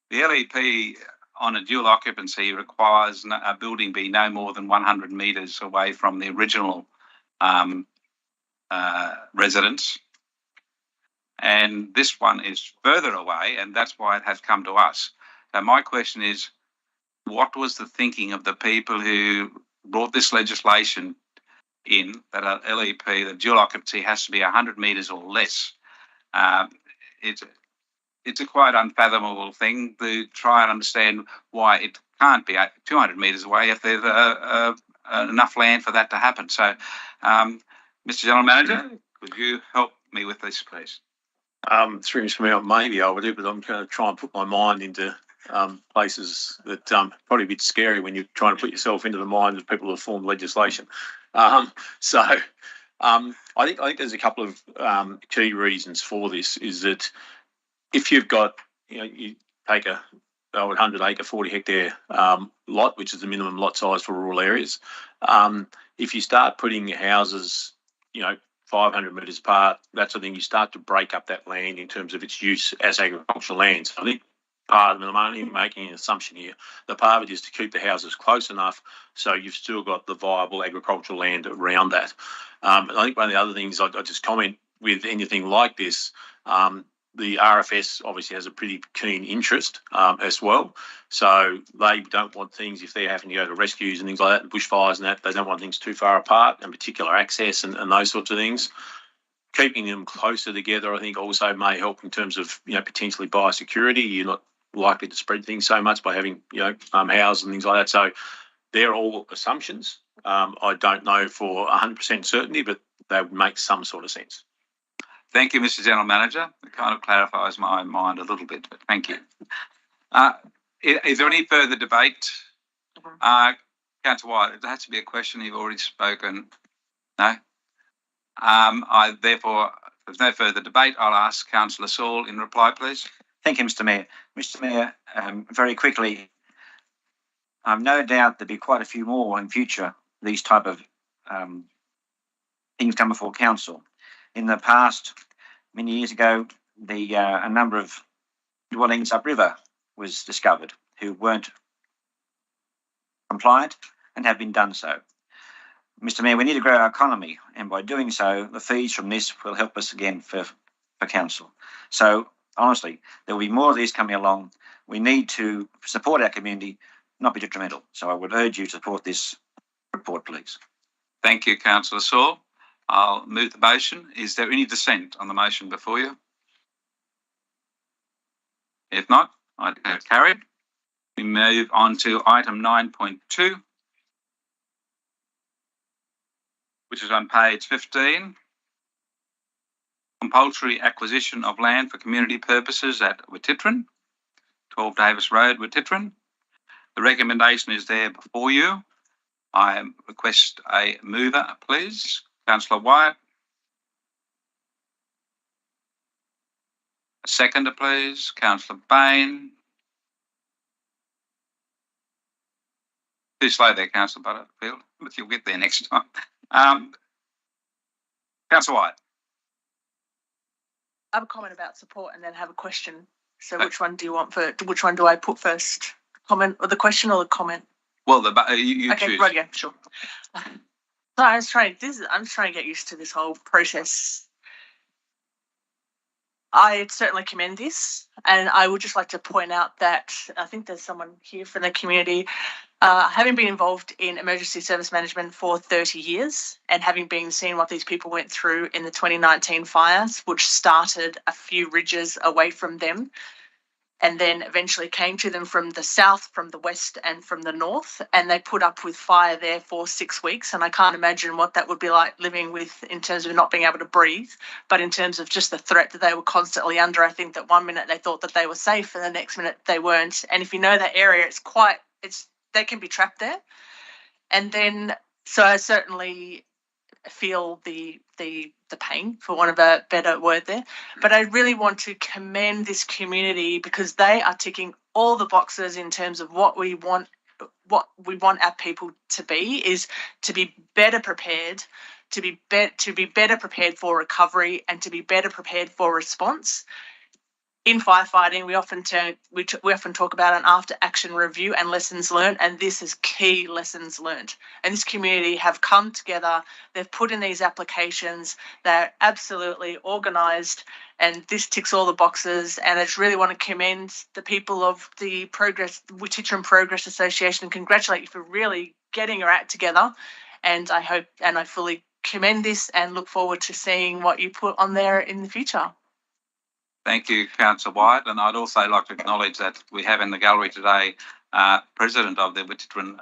The LEP on a dual occupancy requires a building be no more than 100 metres away from the original residence. And this one is further away, and that's why it has come to us. So my question is, what was the thinking of the people who brought this legislation in, that a LEP, the dual occupancy, has to be 100 metres or less? It's a quite unfathomable thing to try and understand why it can't be 200 metres away if there's enough land for that to happen. So, Mr. General Manager, could you help me with this, please? Through Mr. Mayor, maybe I would do, but I'm going to try and put my mind into places that probably a bit scary when you're trying to put yourself into the minds of people who have formed legislation. I think there's a couple of key reasons for this. Is that if you've got, you take a 100 acre, 40 hectare lot, which is the minimum lot size for rural areas, if you start putting your houses, 500 metres apart, that sort of thing, you start to break up that land in terms of its use as agricultural land. So I think part of it, I'm only making an assumption here, the part of it is to keep the houses close enough so you've still got the viable agricultural land around that. And I think one of the other things I just comment with anything like this, the RFS obviously has a pretty keen interest as well. So they don't want things, if they're having to go to rescues and things like that, and bushfires and that, they don't want things too far apart, and particular access and those sorts of things. Keeping them closer together, I think, also may help in terms of, potentially biosecurity. You're not likely to spread things so much by having, houses and things like that. So they're all assumptions. I don't know for 100% certainty, but they would make some sort of sense. Thank you, Mr. General Manager. It kind of clarifies my mind a little bit, but thank you. Is there any further debate? Councillor White, it has to be a question. You've already spoken. No? Therefore, if there's no further debate, I'll ask Councillor Saul in reply, please. Thank you, Mr. Mayor. Mr. Mayor, very quickly, I've no doubt there'll be quite a few more in future, these type of things come before council. In the past, many years ago, a number of dwellings upriver was discovered who weren't compliant and have been done so. Mr. Mayor, we need to grow our economy, and by doing so, the fees from this will help us again for council. So, honestly, there will be more of these coming along. We need to support our community, not be detrimental. So I would urge you to support this report, please. Thank you, Councillor Saul. I'll move the motion. Is there any dissent on the motion before you? If not, I declare carried. We move on to item 9.2, which is on page 15. Compulsory acquisition of land for community purposes at Wittitrin, 12 Davis Road, Wittitrin. The recommendation is there before you. I request a mover, please. Councillor Wyatt. A seconder, please. Councillor Bain. Too slow there, Councillor Butterfield, but you'll get there next time. Councillor Wyatt. I have a comment about support and then have a question. So which one do you want for? Which one do I put first? Comment or the question or the comment? Well, you okay, choose. right, yeah, sure. So I was trying. I'm just trying to get used to this whole process. I certainly commend this, and I would just like to point out that I think there's someone here from the community. Having been involved in emergency service management for 30 years and having seen what these people went through in the 2019 fires, which started a few ridges away from them and then eventually came to them from the south, from the west and from the north, and they put up with fire there for 6 weeks. And I can't imagine what that would be like living with in terms of not being able to breathe, but in terms of just the threat that they were constantly under. I think that one minute they thought that they were safe and the next minute they weren't. And if you know that area, they can be trapped there. And then, so I certainly feel the pain, for want of a better word there, but I really want to commend this community because they are ticking all the boxes in terms of what we want our people to be, is to be better prepared, to be better prepared for recovery and to be better prepared for response. In firefighting, we often talk about an after action review and lessons learned, and this is key lessons learned. And this community have come together, they've put in these applications, they're absolutely organised, and this ticks all the boxes. And I just really want to commend the people of the Wittitrin Progress Association and congratulate you for really getting your act together. And I fully commend this and look forward to seeing what you put on there in the future. Thank you, Councillor White. And I'd also like to acknowledge that we have in the gallery today President of the Wittitrin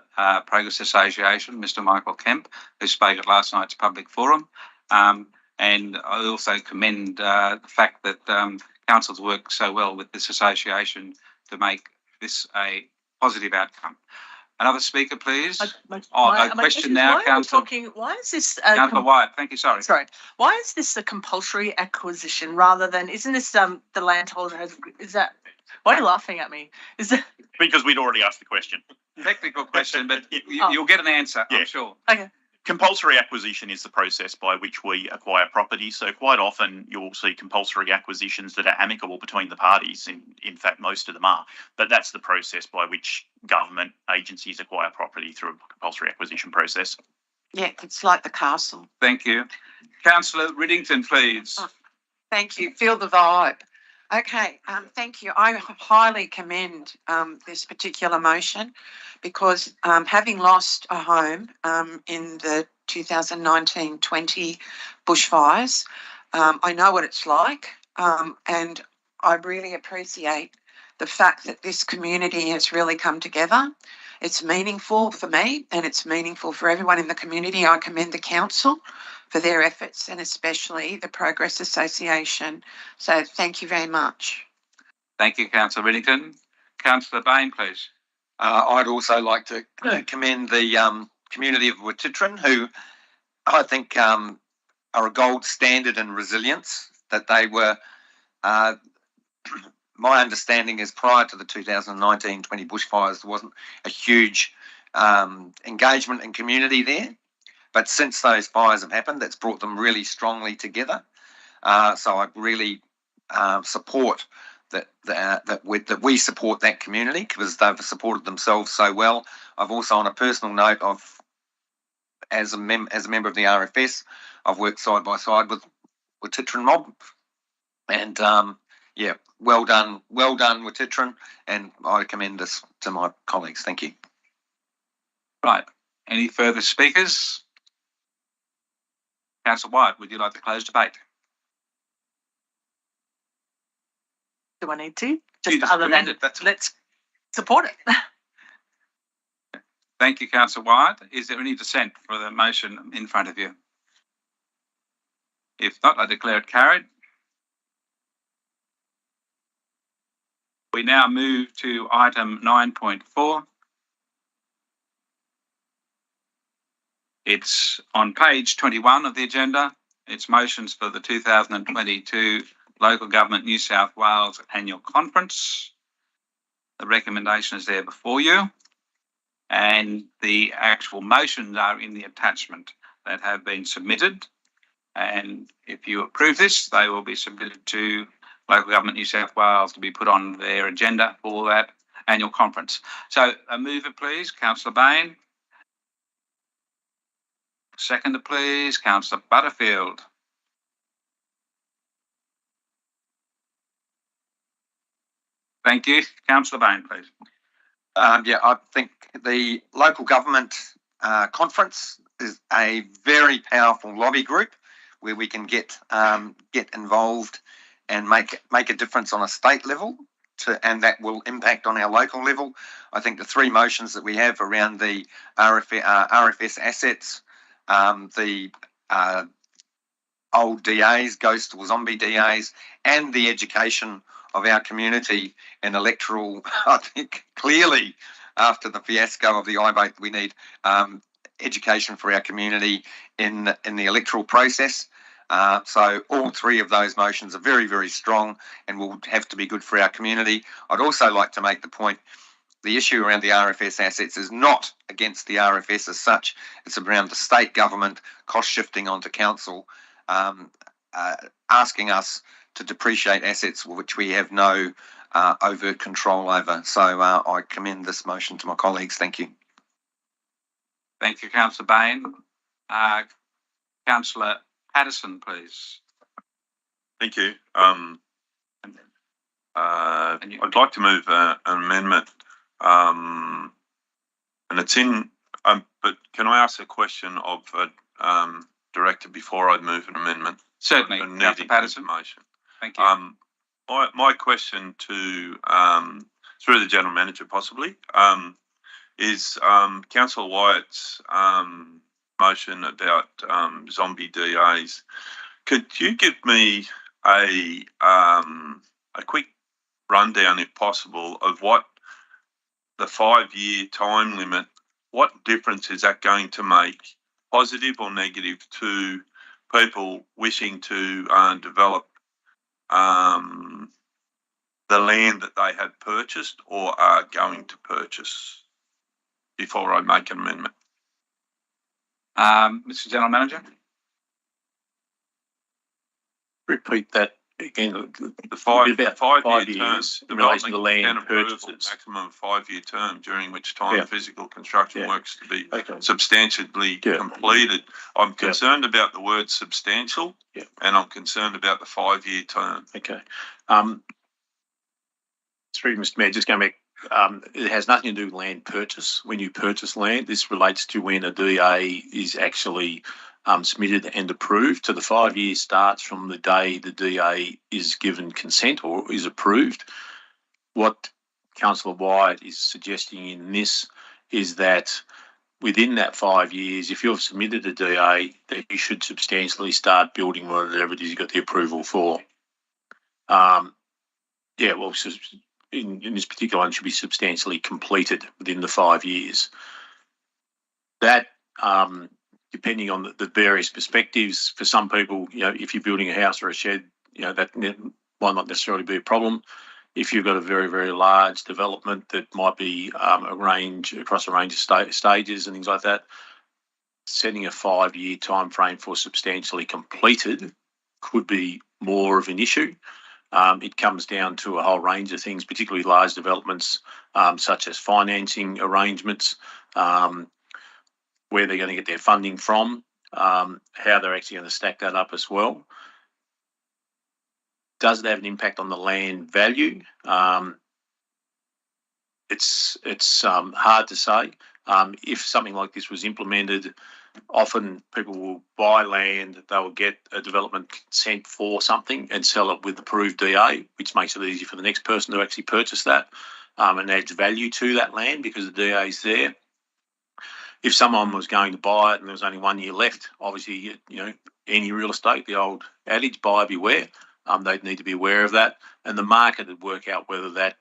Progress Association, Mr. Michael Kemp, who spoke at last night's public forum. And I also commend the fact that councils work so well with this association to make this a positive outcome. Another speaker, please. A question now, Councillor. Why is this? Councillor White, thank you. Sorry. Why is this a compulsory acquisition rather than? Isn't this the landholder has? Is that? Why are you laughing at me? Is that? Because we'd already asked the question. Technical question, but you'll get an answer, I'm sure. Okay. Compulsory acquisition is the process by which we acquire property. So quite often you'll see compulsory acquisitions that are amicable between the parties. In fact, most of them are. But that's the process by which government agencies acquire property through a compulsory acquisition process. Yeah, it's like the castle. Thank you. Councillor Riddington, please. Thank you. Feel the vibe. Okay, thank you. I highly commend this particular motion because having lost a home in the 2019-20 bushfires, I know what it's like, and I really appreciate the fact that this community has really come together. It's meaningful for me and it's meaningful for everyone in the community. I commend the council for their efforts and especially the Progress Association. So thank you very much. Thank you, Councillor Riddington. Councillor Bain, please. I'd also like to commend the community of Wittitrin, who I think are a gold standard in resilience, that they were, my understanding is prior to the 2019-20 bushfires, there wasn't a huge engagement in community there. But since those fires have happened, that's brought them really strongly together. So I really support that we support that community because they've supported themselves so well. I've also, on a personal note, as a member of the RFS, I've worked side by side with Wittitrin Mob, and well done, Wittitrin, and I commend this to my colleagues. Thank you. Right. Any further speakers? Councillor White, would you like to close debate? Do I need to? Just just other than commend it, that's all. let's support it. Thank you, Councillor Wyatt. Is there any dissent for the motion in front of you? If not, I declare it carried. We now move to item 9.4. It's on page 21 of the agenda. It's motions for the 2022 Local Government New South Wales Annual Conference. The recommendation is there before you, and the actual motions are in the attachment that have been submitted. And if you approve this, they will be submitted to Local Government New South Wales to be put on their agenda for that annual conference. So a mover, please, Councillor Bain. Seconder, please, Councillor Butterfield. Thank you. Councillor Bain, please. Yeah, I think the local government conference is a very powerful lobby group where we can get involved and make a difference on a state level, and that will impact on our local level. I think the three motions that we have around the RFS assets, the old DAs, ghost or zombie DAs, and the education of our community and electoral, I think clearly after the fiasco of the iVote, we need education for our community in the electoral process. So all three of those motions are very, very strong and will have to be good for our community. I'd also like to make the point, the issue around the RFS assets is not against the RFS as such. It's around the state government cost shifting onto council, asking us to depreciate assets which we have no overt control over. So I commend this motion to my colleagues. Thank you. Thank you, Councillor Bain. Councillor Patterson, please. Thank you. I'd like to move an amendment, and it's in. But can I ask a question of Director before I move an amendment? Certainly, Councillor Patterson. Thank you. My question to through the General Manager possibly is Councillor Wyatt's motion about zombie DAs. Could you give me a quick rundown, if possible, of what the 5-year time limit, what difference is that going to make, positive or negative, to people wishing to develop the land that they have purchased or are going to purchase, before I make an amendment? Mr. General Manager. Repeat that again. The five-year years term, in relation to development land can approve a purchases. maximum of 5-year term, during which time physical construction works to be Okay. substantially completed. I'm concerned about the word substantial, and I'm concerned about the 5-year term. Okay. Through Mr. Mayor, just going back, it has nothing to do with land purchase. When you purchase land, this relates to when a DA is actually submitted and approved. So the 5 years starts from the day the DA is given consent or is approved. What Councillor Wyatt is suggesting in this is that within that 5 years, if you've submitted a DA, that you should substantially start building whatever it is you got the approval for. In this particular one, should be substantially completed within the 5 years. That, depending on the various perspectives, for some people, if you're building a house or a shed, that might not necessarily be a problem. If you've got a very, very large development that might be across a range of stages and things like that, setting a 5-year time frame for substantially completed could be more of an issue. It comes down to a whole range of things, particularly large developments, such as financing arrangements, where they're going to get their funding from, how they're actually going to stack that up as well. Does it have an impact on the land value? It's hard to say. If something like this was implemented often people will buy land, they will get a development consent for something and sell it with approved DA, which makes it easy for the next person to actually purchase that and adds value to that land because the DA is there. If someone was going to buy it and there was only 1 year left, obviously, any real estate, the old adage, buyer beware, they'd need to be aware of that. And the market would work out whether that,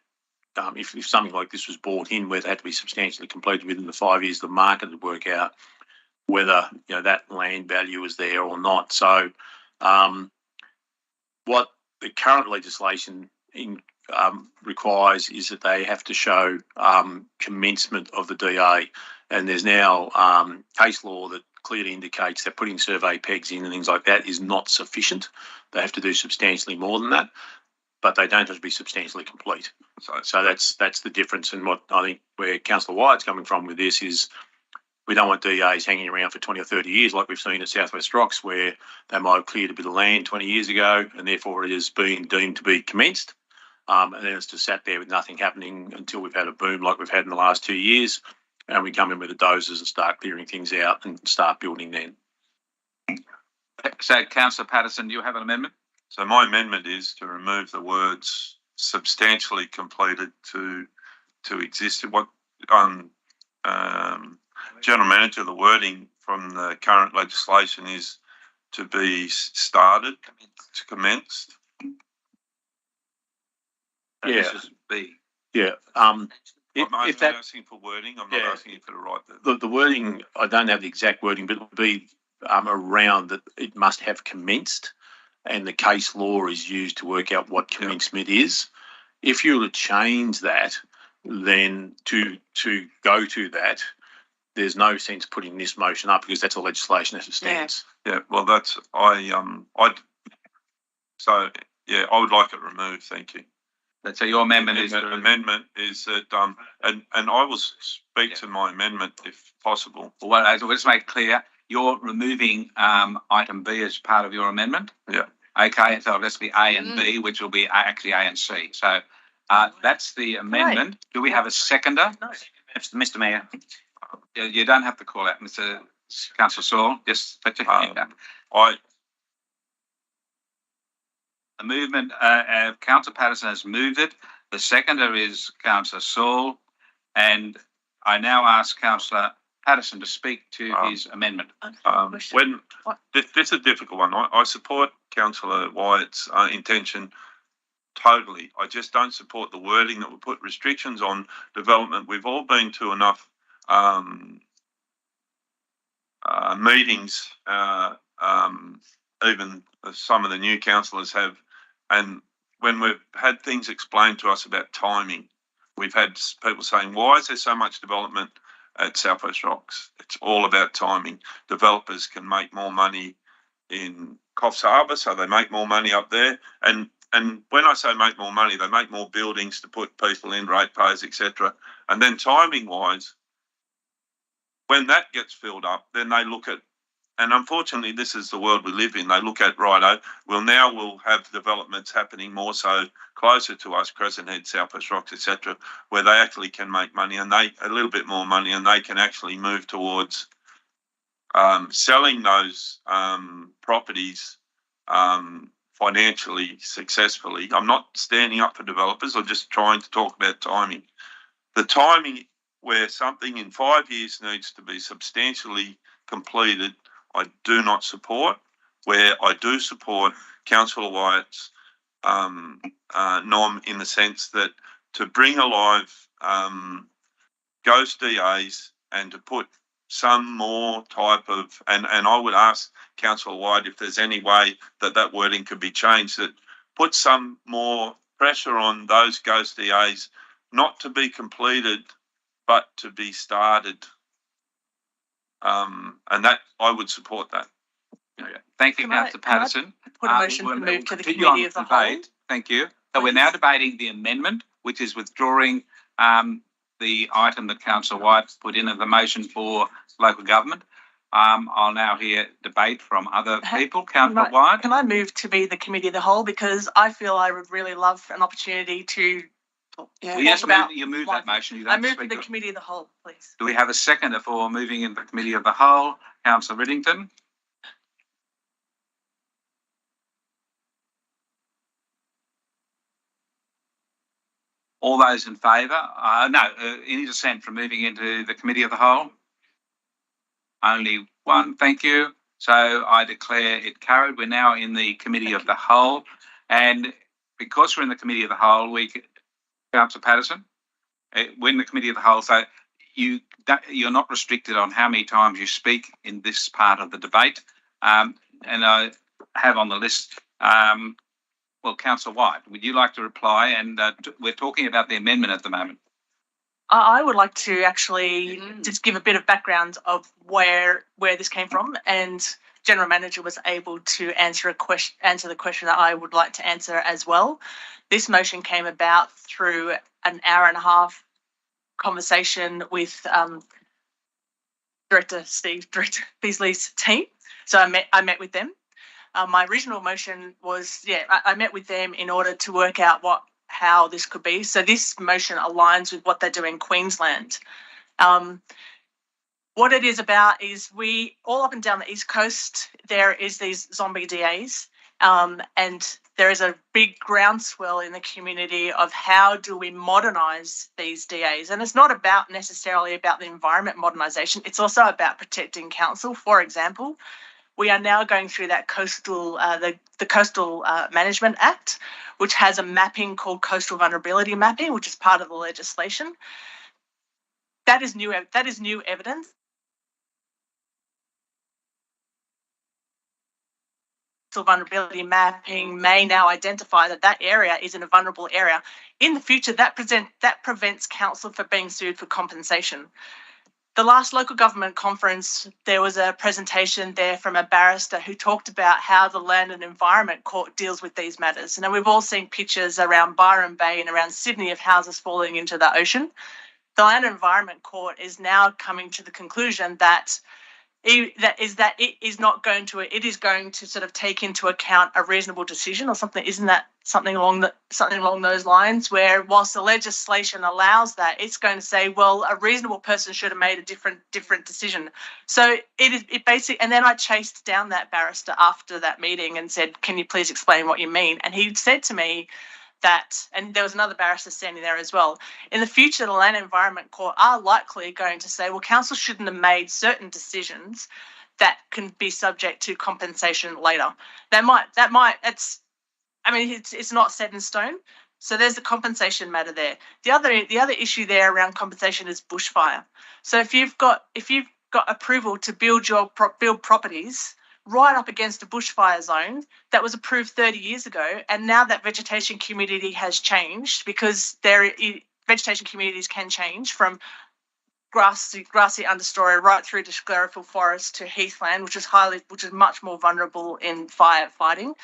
if something like this was bought in where it had to be substantially completed within the 5 years, the market would work out whether that land value is there or not. So what the current legislation requires is that they have to show commencement of the DA, and there's now case law that clearly indicates that putting survey pegs in and things like that is not sufficient. They have to do substantially more than that, but they don't have to be substantially complete. So that's the difference. And what I think where Councillor Wyatt's coming from with this is we don't want DAs hanging around for 20 or 30 years like we've seen at South West Rocks, where they might have cleared a bit of land 20 years ago and therefore it has been deemed to be commenced. And then it's just sat there with nothing happening until we've had a boom like we've had in the last 2 years. And we come in with the dozers and start clearing things out and start building then. So, Councillor Patterson, do you have an amendment? So my amendment is to remove the words substantially completed to exist. What General Manager, the wording from the current legislation is to be started, to commenced. Yeah. This is B. Yeah. I'm if that, asking for wording. I'm not asking you for the right. The wording, I don't have the exact wording, but it would be around that it must have commenced, and the case law is used to work out what commencement is. If you were to change that, then to go to that, there's no sense putting this motion up because that's a legislation as it stands. Yeah, well, that's I would like it removed. Thank you. So your amendment is amendment is that and I will speak to my amendment if possible. Well, let's make it clear. You're removing item B as part of your amendment. Yeah. Okay, so let's be A and B, which will be actually A and C. So that's the amendment. Right. Do we have a seconder? No. Mr. Mayor. You don't have to call out, Mr. Councillor Saul. Just put your hand up. The movement, Councillor Patterson has moved it. The seconder is Councillor Saul, and I now ask Councillor Patterson to speak to his amendment. When this is a difficult one. I support Councillor Wyatt's intention totally. I just don't support the wording that will put restrictions on development. We've all been to enough meetings, even some of the new councillors have, and when we've had things explained to us about timing, we've had people saying, why is there so much development at South West Rocks? It's all about timing. Developers can make more money in Coffs Harbour, so they make more money up there. And when I say make more money, they make more buildings to put people in, ratepayers, etc. And then timing-wise, when that gets filled up, then they look at, and unfortunately this is the world we live in, they look at, righto, we'll have developments happening more so closer to us, Crescent Head, South West Rocks, etc., where they actually can make money and a little bit more money, and they can actually move towards selling those properties financially successfully. I'm not standing up for developers, I'm just trying to talk about timing. The timing where something in 5 years needs to be substantially completed, I do not support. Where I do support Councillor Wyatt's norm in the sense that to bring alive ghost DAs and to put some more type of, and I would ask Councillor Wyatt if there's any way that wording could be changed, that put some more pressure on those ghost DAs not to be completed but to be started. And that I would support that. Thank you, Councillor Patterson. Put a motion to move to the committee of the whole. Thank you. So we're now debating the amendment, which is withdrawing the item that Councillor White put in as a motion for local government. I'll now hear debate from other people. Councillor White. Can I move to be the committee of the whole? Because I feel I would really love an opportunity to Yeah. Well, yes, about you move my- that motion. You I don't move speak to the to- committee of the whole, please. Do we have a seconder for moving into the committee of the whole? Councillor Riddington. All those in favour? Any dissent from moving into the committee of the whole? Only one, thank you. So I declare it carried. We're now in the committee of the whole. And because we're in the committee of the whole, Councillor Patterson, we're in the committee of the whole. So you're not restricted on how many times you speak in this part of the debate. And I have on the list, Councillor White, would you like to reply? And we're talking about the amendment at the moment. I would like to actually just give a bit of background of where this came from, and General Manager was able to answer the question that I would like to answer as well. This motion came about through an hour and a half conversation with Director Beasley's team. So I met with them. My original motion was, I met with them in order to work out how this could be. So this motion aligns with what they do in Queensland. What it is about is we, all up and down the East Coast, there is these zombie DAs, and there is a big groundswell in the community of how do we modernise these DAs. And it's not necessarily about the environment modernisation, it's also about protecting council. For example, we are now going through that the Coastal Management Act, which has a mapping called Coastal Vulnerability Mapping, which is part of the legislation. That is new evidence. Coastal vulnerability mapping may now identify that area is in a vulnerable area. In the future, that prevents council from being sued for compensation. The last local government conference, there was a presentation there from a barrister who talked about how the Land and Environment Court deals with these matters. And we've all seen pictures around Byron Bay and around Sydney of houses falling into the ocean. The Land and Environment Court is now coming to the conclusion that it is going to sort of take into account a reasonable decision or something. Isn't that something along those lines, where whilst the legislation allows that, it's going to say, well, a reasonable person should have made a different decision. So it basically, and then I chased down that barrister after that meeting and said, can you please explain what you mean? And he said to me that, and there was another barrister standing there as well, in the future, the Land and Environment Court are likely going to say, well, council shouldn't have made certain decisions that can be subject to compensation later. It's not set in stone. So there's the compensation matter there. The other issue there around compensation is bushfire. So if you've got approval to build properties right up against a bushfire zone that was approved 30 years ago, and now that vegetation community has changed, because vegetation communities can change from grassy understory right through to sclerophyll forest to heathland, which is much more vulnerable in firefighting.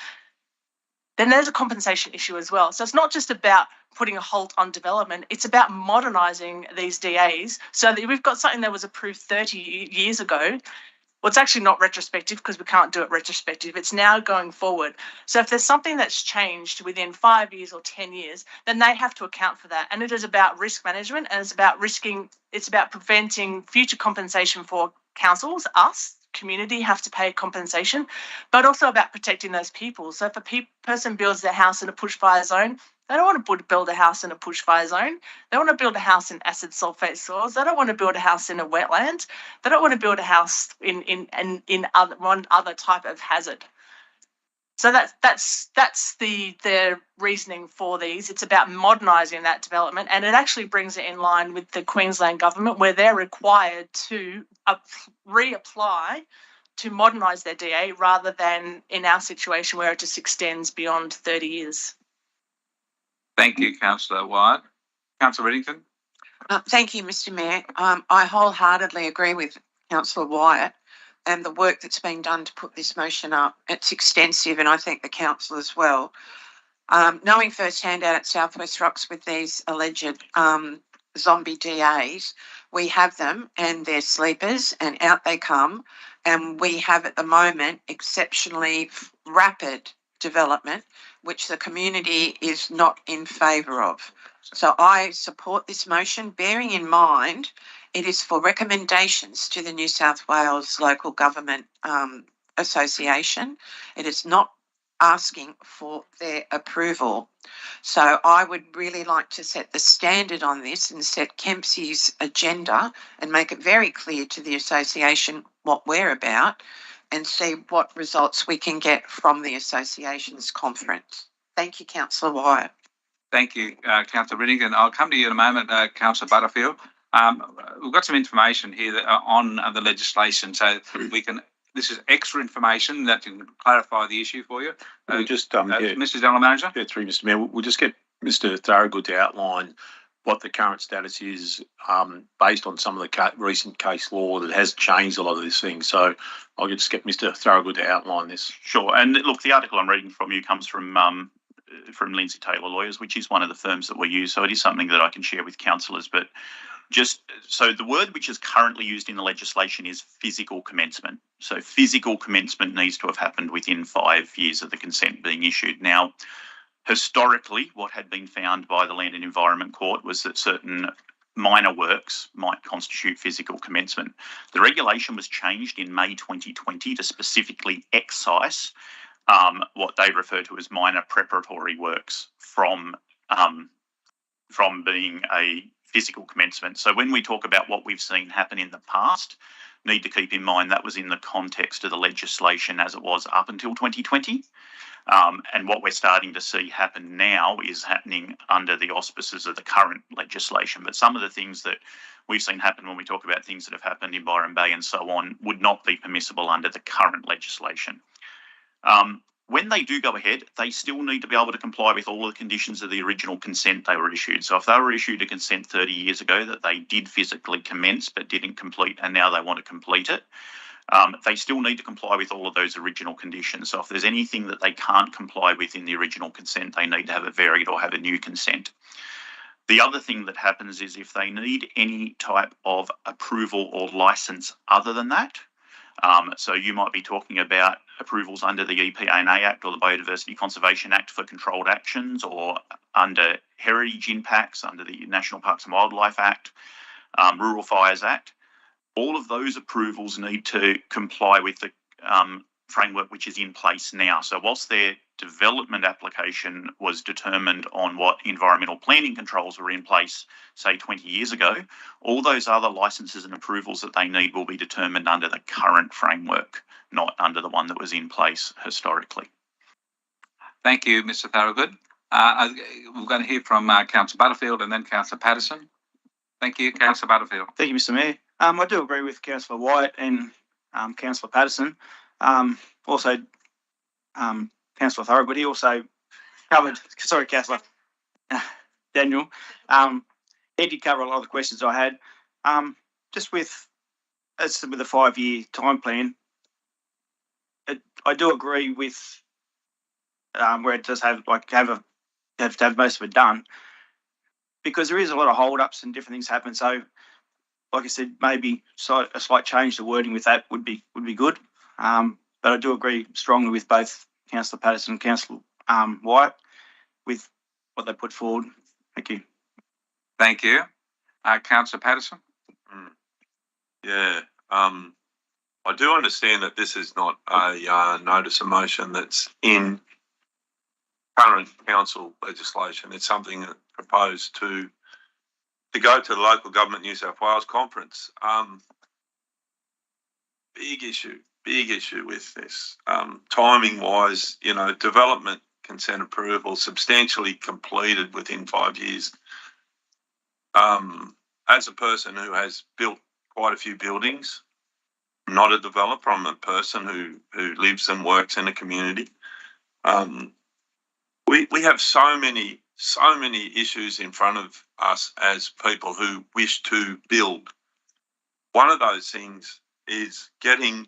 Then there's a compensation issue as well. So it's not just about putting a halt on development, it's about modernising these DAs so that we've got something that was approved 30 years ago. Well, it's actually not retrospective because we can't do it retrospective. It's now going forward. So if there's something that's changed within 5 years or 10 years, then they have to account for that. And it is about risk management, and it's about preventing future compensation for councils, us, community have to pay compensation, but also about protecting those people. So if a person builds their house in a bushfire zone, they don't want to build a house in a bushfire zone. They want to build a house in acid sulfate soils. They don't want to build a house in a wetland. They don't want to build a house in one other type of hazard. So that's the reasoning for these. It's about modernising that development, and it actually brings it in line with the Queensland government, where they're required to reapply to modernise their DA rather than in our situation where it just extends beyond 30 years. Thank you, Councillor Wyatt. Councillor Riddington. Thank you, Mr. Mayor. I wholeheartedly agree with Councillor Wyatt and the work that's been done to put this motion up. It's extensive, and I think the council as well. Knowing firsthand out at South West Rocks with these alleged zombie DAs, we have them and they're sleepers, and out they come. And we have at the moment exceptionally rapid development, which the community is not in favour of. So I support this motion, bearing in mind it is for recommendations to the New South Wales Local Government Association. It is not asking for their approval. So I would really like to set the standard on this and set Kempsey's agenda and make it very clear to the association what we're about and see what results we can get from the association's conference. Thank you, Councillor Wyatt. Thank you, Councillor Riddington. I'll come to you in a moment, Councillor Butterfield. We've got some information here that, on the legislation, so we can. This is extra information that can clarify the issue for you. We'll just, Mr. General Manager. Yeah, through Mr. Mayor, we'll just get Mr. Thorogood to outline what the current status is based on some of the recent case law that has changed a lot of these things. So I'll just get Mr. Thorogood to outline this. Sure. And look, the article I'm reading from you comes from Lindsay Taylor Lawyers, which is one of the firms that we use. So it is something that I can share with councillors. But just so the word which is currently used in the legislation is physical commencement. So physical commencement needs to have happened within 5 years of the consent being issued. Now, historically, what had been found by the Land and Environment Court was that certain minor works might constitute physical commencement. The regulation was changed in May 2020 to specifically excise what they refer to as minor preparatory works from being a physical commencement. So when we talk about what we've seen happen in the past, need to keep in mind that was in the context of the legislation as it was up until 2020. And what we're starting to see happen now is happening under the auspices of the current legislation. But some of the things that we've seen happen when we talk about things that have happened in Byron Bay and so on would not be permissible under the current legislation. When they do go ahead, they still need to be able to comply with all of the conditions of the original consent they were issued. So if they were issued a consent 30 years ago that they did physically commence but didn't complete and now they want to complete it, they still need to comply with all of those original conditions. So if there's anything that they can't comply with in the original consent, they need to have it varied or have a new consent. The other thing that happens is if they need any type of approval or licence other than that, so you might be talking about approvals under the EPA&A Act or the Biodiversity Conservation Act for controlled actions, or under heritage impacts under the National Parks and Wildlife Act, Rural Fires Act. All of those approvals need to comply with the framework which is in place now. So whilst their development application was determined on what environmental planning controls were in place, say 20 years ago, all those other licenses and approvals that they need will be determined under the current framework, not under the one that was in place historically. Thank you, Mr. Thorogood. We're going to hear from Councillor Butterfield and then Councillor Patterson. Thank you, Councillor Butterfield. Thank you, Mr. Mayor. I do agree with Councillor Wyatt and Councillor Patterson. Also, Councillor Thorogood, he also covered, sorry, Councillor Daniel, he did cover a lot of the questions I had. Just with the 5-year time plan, I do agree with where it does have to have most of it done, because there is a lot of hold-ups and different things happen. So, like I said, maybe a slight change to wording with that would be good. But I do agree strongly with both Councillor Patterson and Councillor Wyatt with what they put forward. Thank you. Thank you. Councillor Patterson. Yeah, I do understand that this is not a notice of motion that's in current council legislation. It's something that proposed to go to the Local Government New South Wales Conference. Big issue with this. Timing wise, development consent approval substantially completed within 5 years. As a person who has built quite a few buildings, I'm not a developer, I'm a person who lives and works in a community. We have so many issues in front of us as people who wish to build. One of those things is getting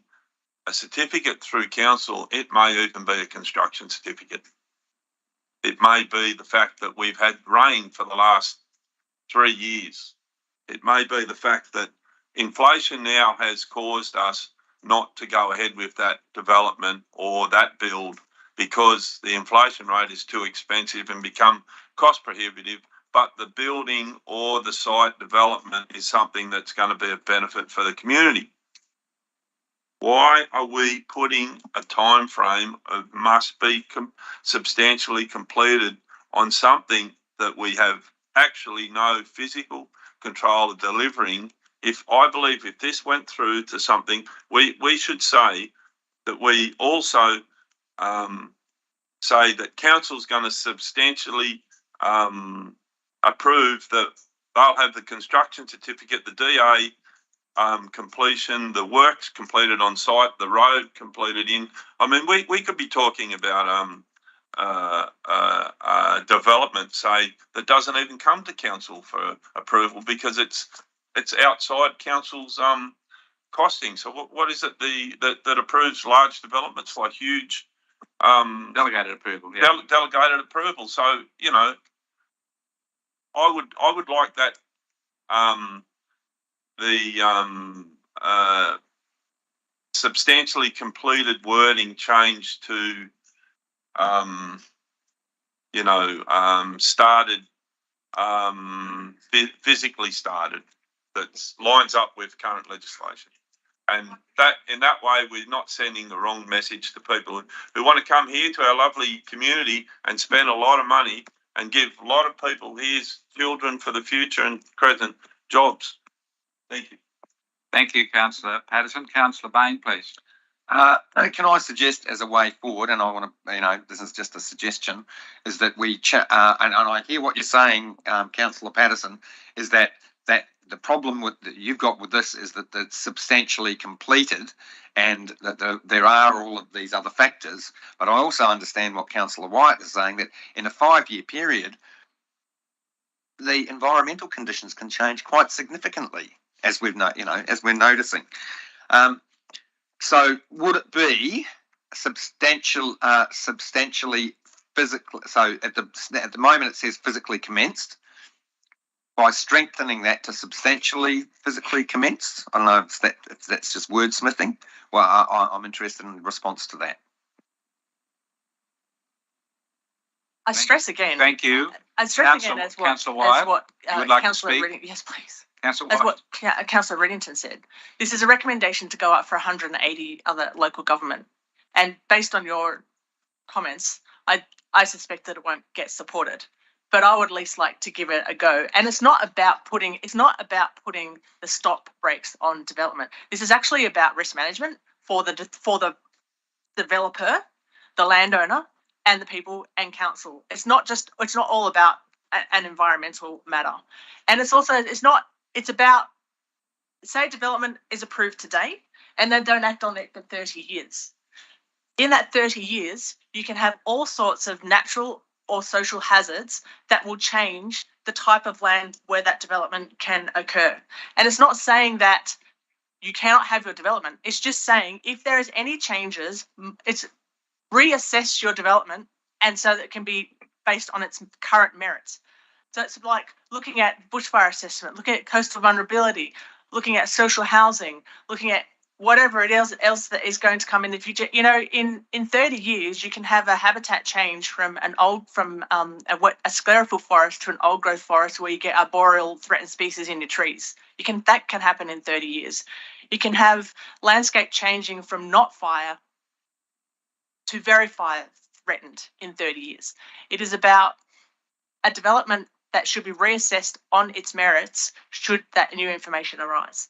a certificate through council. It may even be a construction certificate. It may be the fact that we've had rain for the last 3 years. It may be the fact that inflation now has caused us not to go ahead with that development or that build because the inflation rate is too expensive and become cost prohibitive, but the building or the site development is something that's going to be of benefit for the community. Why are we putting a time frame of must be substantially completed on something that we have actually no physical control of delivering? If I believe if this went through to something, we should say that we also say that council's going to substantially approve that they'll have the construction certificate, the DA completion, the works completed on site, the road completed in. I mean, we could be talking about development, say, that doesn't even come to council for approval because it's outside council's costing. So what is it that approves large developments like huge Delegated approval. Yeah. Delegated approval? So you know, I would like that substantially completed wording changed to started, physically started, that lines up with current legislation. And that in that way, we're not sending the wrong message to people who want to come here to our lovely community and spend a lot of money and give a lot of people here's children for the future and present jobs. Thank you. Thank you, Councillor Patterson. Councillor Bain, please. Can I suggest as a way forward, and I want to, this is just a suggestion, is that we and I hear what you're saying, Councillor Patterson, is that the problem that you've got with this is that it's substantially completed and that there are all of these other factors. But I also understand what Councillor White is saying, that in a 5-year period, the environmental conditions can change quite significantly, as we're noticing. So would it be substantially physical? So at the moment it says physically commenced. By strengthening that to substantially physically commenced, I don't know if that's just wordsmithing. Well, I'm interested in response to that. I stress again. Thank you. I stress again as what Councillor Reddington. Yes, please. Councillor As what Councillor Reddington said, this is a recommendation to go up for 180 other local government, and based on your comments, I suspect that it won't get supported. But I would at least like to give it a go. And it's not about putting the stop brakes on development. This is actually about risk management for the developer, the landowner, and the people and council. It's not all about an environmental matter. And it's about, say development is approved today and then don't act on it for 30 years. In that 30 years, you can have all sorts of natural or social hazards that will change the type of land where that development can occur. And it's not saying that you cannot have your development. It's just saying if there is any changes, it's reassess your development, and so that it can be based on its current merits. So it's like looking at bushfire assessment, looking at coastal vulnerability, looking at social housing, looking at whatever it is else that is going to come in the future. You know, in 30 years, you can have a habitat change from a sclerophyll forest to an old growth forest where you get arboreal threatened species in your trees. That can happen in 30 years. You can have landscape changing from not fire to very fire threatened in 30 years. It is about a development that should be reassessed on its merits should that new information arise.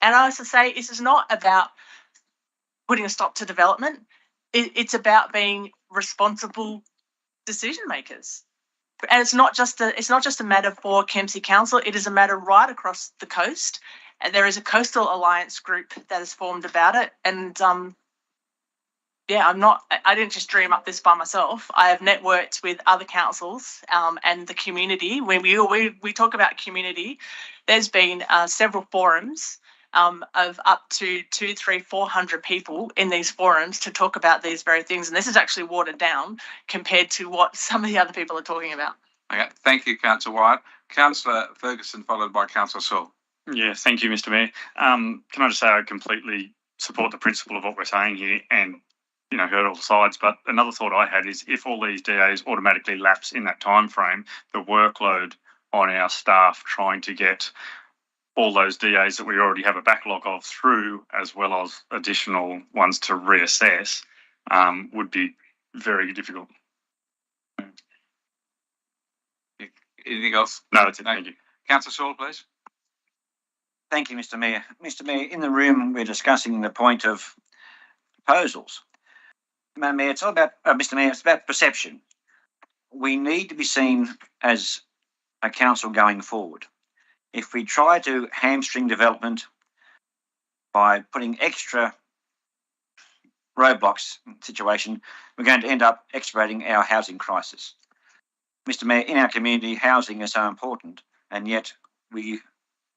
And I also say this is not about putting a stop to development. It's about being responsible decision makers. And it's not just a matter for Kempsey Council. It is a matter right across the coast. And there is a coastal alliance group that is formed about it. And I didn't just dream up this by myself. I have networked with other councils and the community. When we talk about community, there's been several forums of up to 200, 300, 400 people in these forums to talk about these very things. And this is actually watered down compared to what some of the other people are talking about. Okay, thank you, Councillor White. Councillor Ferguson, followed by Councillor Saul. Yeah, thank you, Mr. Mayor. Can I just say I completely support the principle of what we're saying here and, heard all the sides. But another thought I had is if all these DAs automatically lapse in that time frame, the workload on our staff trying to get all those DAs that we already have a backlog of through, as well as additional ones to reassess, would be very difficult. Anything else? No, that's it. Thank you. Councillor Saul, please. Thank you, Mr. Mayor. Mr. Mayor, in the room, we're discussing the point of proposals. Madam Mayor, it's all about, Mr. Mayor, it's about perception. We need to be seen as a council going forward. If we try to hamstring development by putting extra roadblocks in the situation, we're going to end up exacerbating our housing crisis. Mr. Mayor, in our community, housing is so important, and yet we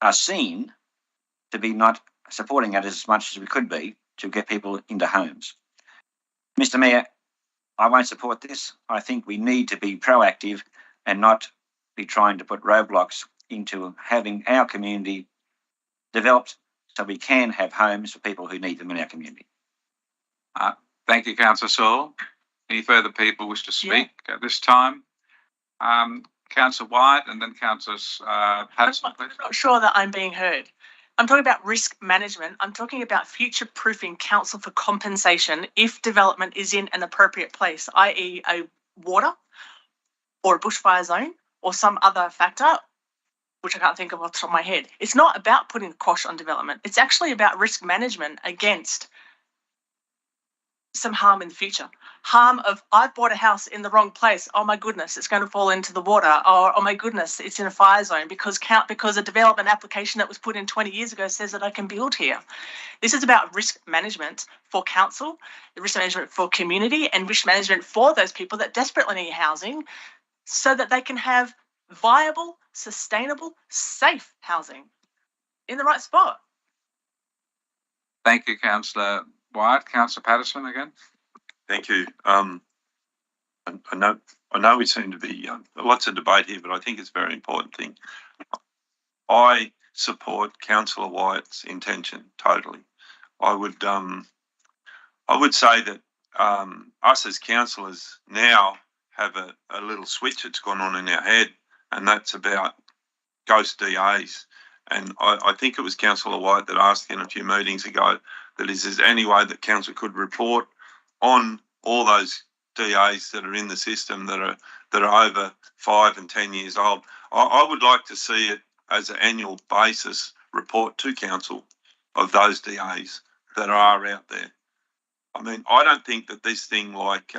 are seen to be not supporting it as much as we could be to get people into homes. Mr. Mayor, I won't support this. I think we need to be proactive and not be trying to put roadblocks into having our community developed so we can have homes for people who need them in our community. Thank you, Councillor Saul. Any further people wish to speak at this time? Councillor White and then Councillor Patterson, please. I'm not sure that I'm being heard. I'm talking about risk management. I'm talking about future-proofing council for compensation if development is in an appropriate place, i.e. a water or a bushfire zone or some other factor, which I can't think of off the top of my head. It's not about putting a quash on development. It's actually about risk management against some harm in the future. Harm of, I've bought a house in the wrong place. Oh my goodness, it's going to fall into the water. Or, oh my goodness, it's in a fire zone because a development application that was put in 20 years ago says that I can build here. This is about risk management for council, risk management for community, and risk management for those people that desperately need housing so that they can have viable, sustainable, safe housing in the right spot. Thank you, Councillor White. Councillor Patterson again. Thank you. I know we seem to be lots of debate here, but I think it's a very important thing. I support Councillor White's intention totally. I would say that us as councillors now have a little switch that's gone on in our head, and that's about ghost DAs. And I think it was Councillor White that asked in a few meetings ago that is there any way that council could report on all those DAs that are in the system that are over 5 and 10 years old. I would like to see it as an annual basis report to council of those DAs that are out there. I mean, I don't think that this thing like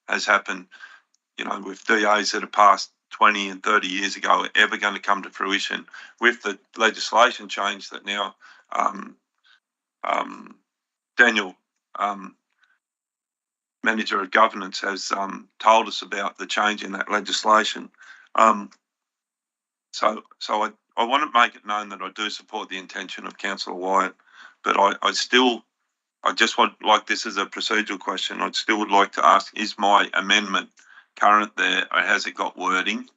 has happened, you know, with DAs that have passed 20 and 30 years ago are ever going to come to fruition with the legislation change that now Daniel, Manager of Governance, has told us about the change in that legislation. So I want to make it known that I do support the intention of Councillor Wyatt, but I just want, like this is a procedural question, I still would like to ask, is my amendment current there, or has it got wording?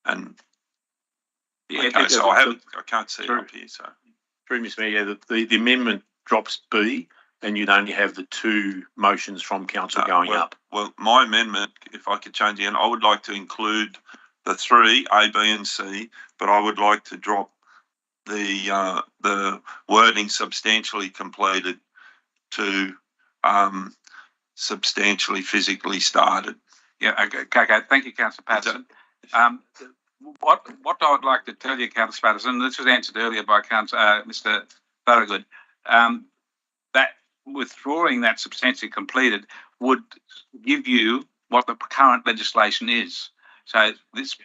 And yeah, okay, so I can't see it up here. So through Mr. Mayor, the amendment drops B, and you'd only have the 2 motions from council going up. Well, my amendment, if I could change again, I would like to include the 3 A, B, and C, but I would like to drop the wording substantially completed to substantially physically started. Yeah, okay. Thank you, Councillor Patterson. What I would like to tell you, Councillor Patterson, this was answered earlier by Mr. Thorogood, that withdrawing that substantially completed would give you what the current legislation is. So this.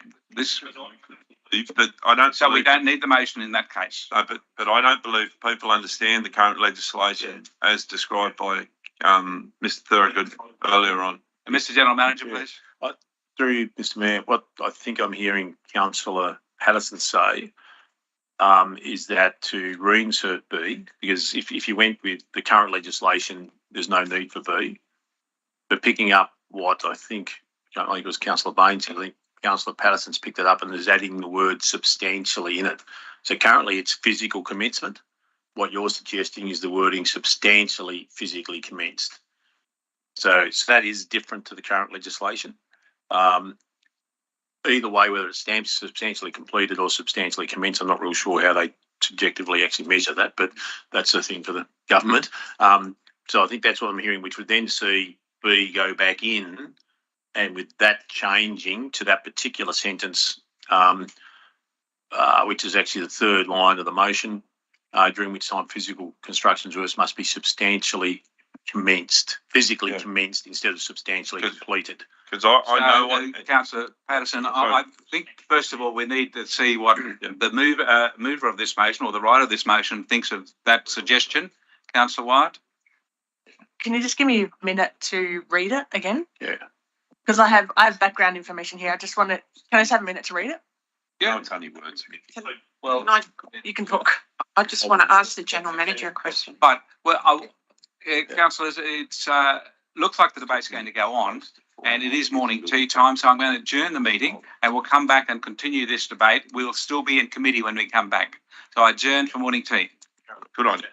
But I don't. So we don't need the motion in that case. No, but I don't believe people understand the current legislation as described by Mr. Thorogood earlier on. Mr. General Manager, please. Through Mr. Mayor, what I think I'm hearing Councillor Patterson say is that to reinsert B, because if you went with the current legislation, there's no need for B. But picking up what I think it was Councillor Baines, I think Councillor Patterson's picked it up and is adding the word substantially in it. So currently it's physical commencement. What you're suggesting is the wording substantially physically commenced. So that is different to the current legislation. either way, whether it's stamped substantially completed or substantially commenced, I'm not real sure how they subjectively actually measure that, but that's a thing for the government. So I think that's what I'm hearing, which would then see B go back in, and with that changing to that particular sentence, which is actually the third line of the motion, during which time physical construction works must be substantially commenced, physically commenced instead of substantially completed. Because I know what Councillor Patterson, I think first of all we need to see what the mover of this motion or the writer of this motion thinks of that suggestion. Councillor White. Can you just give me a minute to read it again? Yeah. Because I have background information here. I just want to. Can I just have a minute to read it? Yeah, it's only words. Well, You can talk. I just want to ask the general manager a question. but councillors, it's looks like the debate's going to go on, and it is morning tea time, so I'm going to adjourn the meeting, and we'll come back and continue this debate. We'll still be in committee when we come back. So I adjourn for morning tea. Good on you.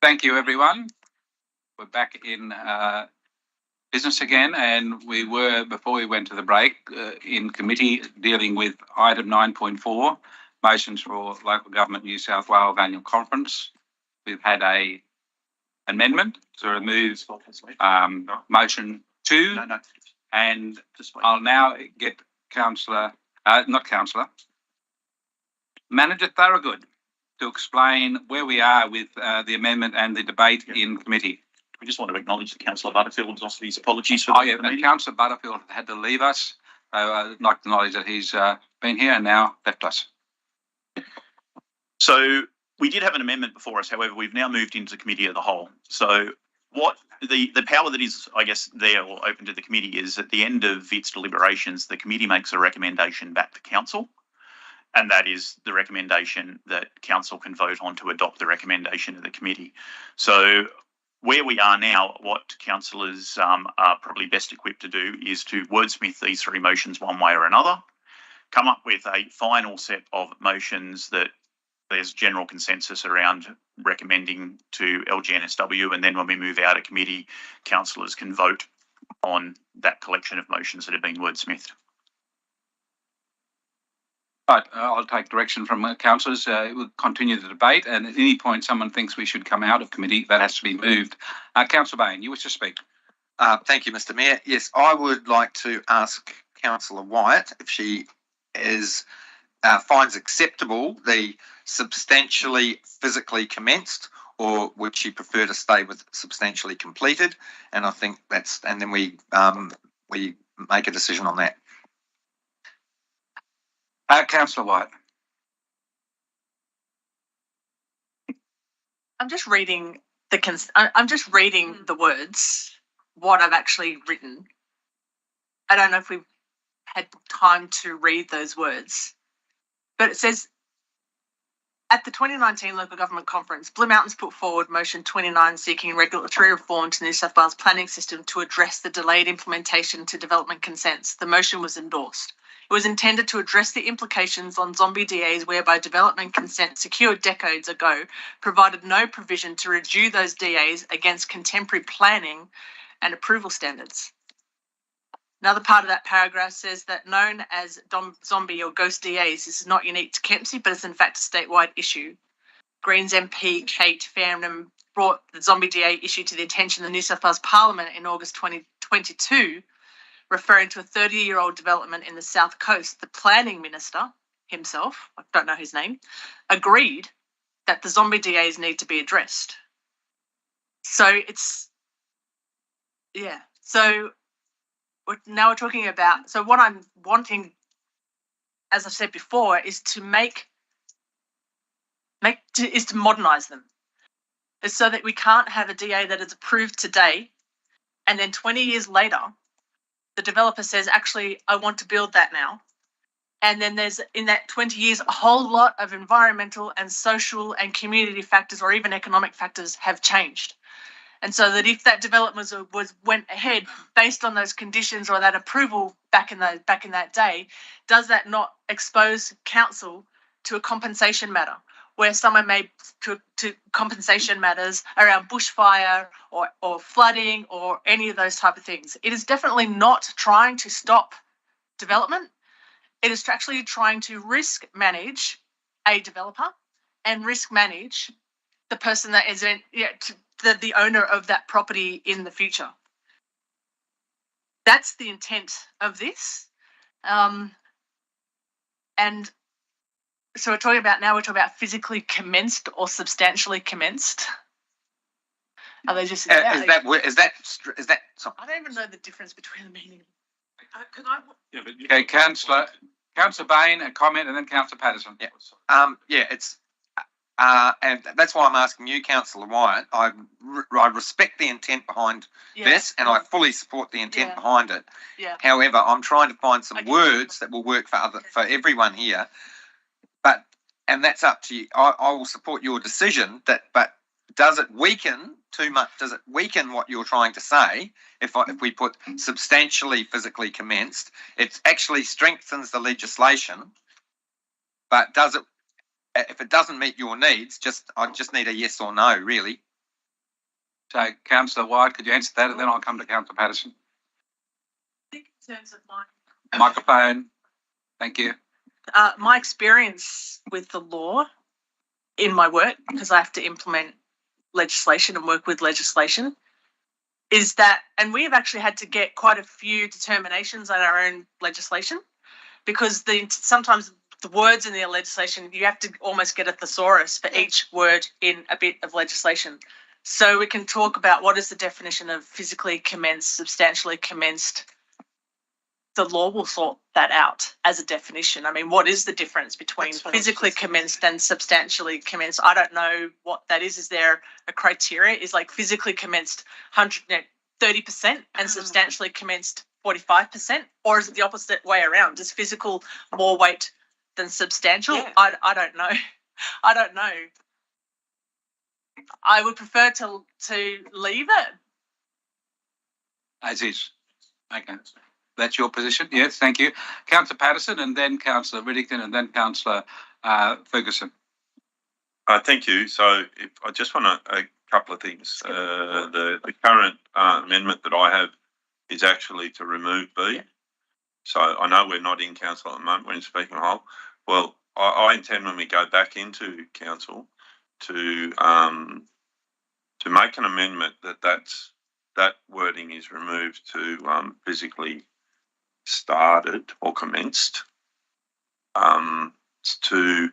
Thank you, everyone. We're back in business again, and we were, before we went to the break, in committee dealing with item 9.4, motions for Local Government New South Wales Annual Conference. We've had a amendment to remove motion 2, and I'll now get Manager Thorogood to explain where we are with the amendment and the debate in committee. We just want to acknowledge that Councillor Butterfield offers his apologies for the meeting. Councillor Butterfield had to leave us. So I'd like to acknowledge that he's been here and now left us. So we did have an amendment before us. However, we've now moved into committee of the whole. So what the power that is, I guess, there or open to the committee is at the end of its deliberations, the committee makes a recommendation back to council. And that is the recommendation that council can vote on to adopt the recommendation of the committee. So where we are now, what councillors are probably best equipped to do is to wordsmith these 3 motions one way or another, come up with a final set of motions that there's general consensus around recommending to LGNSW, and then when we move out of committee, councillors can vote on that collection of motions that have been wordsmithed. Right, I'll take direction from councillors. We'll continue the debate, and at any point someone thinks we should come out of committee, that has to be moved. Councillor Bain, you wish to speak? Thank you, Mr. Mayor. Yes, I would like to ask Councillor Wyatt if she finds acceptable the substantially physically commenced, or would she prefer to stay with substantially completed? And I think and then we make a decision on that. Councillor Wyatt. I'm just reading the words, what I've actually written. I don't know if we've had time to read those words, but it says, at the 2019 Local Government Conference, Blue Mountains put forward motion 29 seeking regulatory reform to the New South Wales planning system to address the delayed implementation to development consents. The motion was endorsed. It was intended to address the implications on zombie DAs whereby development consent secured decades ago provided no provision to review those DAs against contemporary planning and approval standards. Another part of that paragraph says that known as zombie or ghost DAs, this is not unique to Kempsey, but it's in fact a statewide issue. Greens MP Kate Farnham brought the zombie DA issue to the attention of the New South Wales Parliament in August 2022, referring to a 30-year-old development in the South Coast. The planning minister himself, I don't know his name, agreed that the zombie DAs need to be addressed. So so now we're talking about, so what I'm wanting, as I've said before, is to to modernise them. It's so that we can't have a DA that is approved today and then 20 years later, the developer says, actually, I want to build that now. And then there's, in that 20 years, a whole lot of environmental and social and community factors or even economic factors have changed. And so that if that development went ahead based on those conditions or that approval back in that day, does that not expose council to a compensation matter where someone may to compensation matters around bushfire or flooding or any of those type of things? It is definitely not trying to stop development. It is actually trying to risk manage a developer and risk manage the person that is the owner of that property in the future. That's the intent of this. And so we're talking about physically commenced or substantially commenced. Are they just? Is that? I don't even know the difference between the meaning. Okay, Councillor Bain, a comment, and then Councillor Patterson. And that's why I'm asking you, Councillor Wyatt. I respect the intent behind this, and I fully support the intent behind it. Yeah. However, I'm trying to find some words that will work for everyone here. And that's up to you. I will support your decision. But does it weaken too much? Does it weaken what you're trying to say? If we put substantially physically commenced, it actually strengthens the legislation. But does it? If it doesn't meet your needs, I just need a yes or no, really. So, Councillor White, could you answer that, and then I'll come to Councillor Patterson. I think in terms of my Microphone. Thank you. my experience with the law in my work, because I have to implement legislation and work with legislation, is that, and we have actually had to get quite a few determinations on our own legislation, because sometimes the words in the legislation, you have to almost get a thesaurus for each word in a bit of legislation. So we can talk about what is the definition of physically commenced, substantially commenced. The law will sort that out as a definition. I mean, what is the difference between physically commenced and substantially commenced? I don't know what that is. Is there a criteria? Is like physically commenced 30% and substantially commenced 45%? Or is it the opposite way around? Is physical more weight than substantial? Yeah. I don't know. I don't know. I would prefer to leave it. As is. Okay. That's your position? Yes, thank you. Councillor Patterson, and then Councillor Wittitrin, and then Councillor Ferguson. Thank you. So I just want a couple of things. The current amendment that I have is actually to remove B. Yeah. So I know we're not in council at the moment, we're in speaking hole. Well, I intend when we go back into council to make an amendment that wording is removed to physically started or commenced, to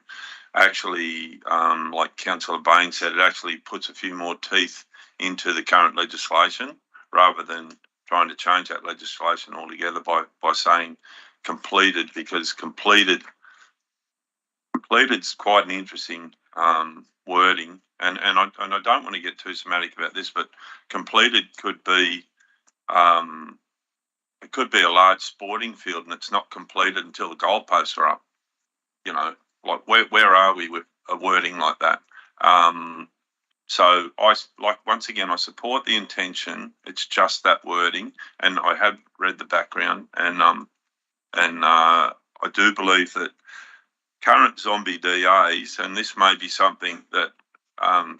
actually, like Councillor Bain said, it actually puts a few more teeth into the current legislation rather than trying to change that legislation altogether by saying completed, because completed's quite an interesting wording, and I don't want to get too semantic about this, but completed could be it could be a large sporting field and it's not completed until the goalposts are up. You know, like where are we with a wording like that? So once again, I support the intention. It's just that wording, and I have read the background, and I do believe that current zombie DAs, and this may be something that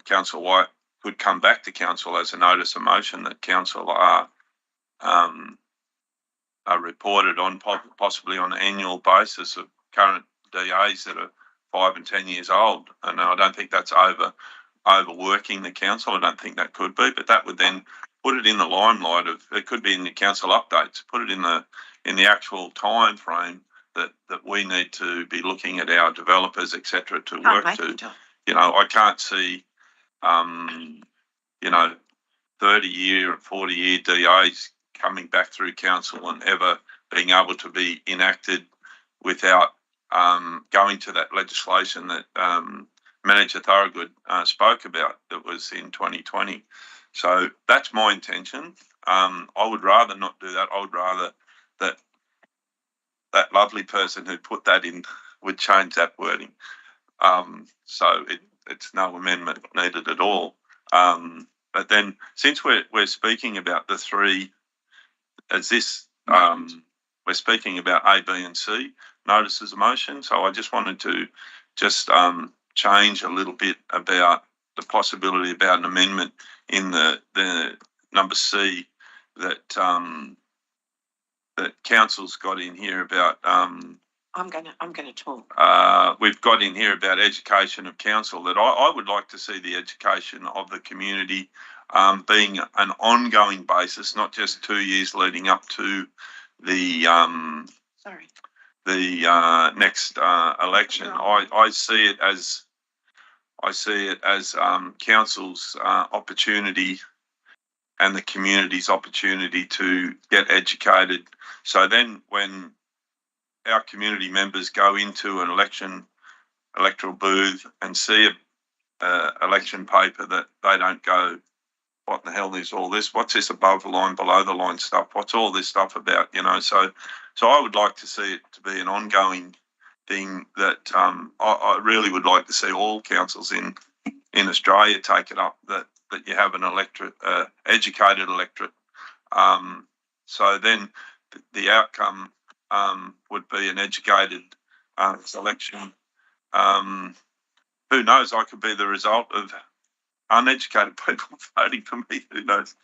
Councillor White could come back to council as a notice of motion that council are reported on, possibly on an annual basis, of current DAs that are 5 and 10 years old. And I don't think that's overworking the council. I don't think that could be, but that would then put it in the limelight of, it could be in the council updates, put it in the actual time frame that we need to be looking at our developers, etc., to work to. You know, I can't see 30-year and 40-year DAs coming back through council and ever being able to be enacted without going to that legislation that Manager Thorogood spoke about that was in 2020. So that's my intention. I would rather not do that. I would rather that lovely person who put that in would change that wording. So it's no amendment needed at all. But then, since we're speaking about the three, we're speaking about A, B, and C notices of motion. So I just wanted to change a little bit about the possibility about an amendment in the number C that council's got in here about. I'm gonna talk. We've got in here about education of council, that I would like to see the education of the community being an ongoing basis, not just 2 years leading up to the next election. I see it as council's opportunity and the community's opportunity to get educated. So then when our community members go into an electoral booth and see a election paper, that they don't go, what the hell is all this? What's this above the line, below the line stuff? What's all this stuff about? You know, so I would like to see it to be an ongoing thing that I really would like to see all councils in Australia take it up, that you have an educated electorate. So then the outcome would be an educated selection. Who knows? I could be the result of uneducated people voting for me. Who knows?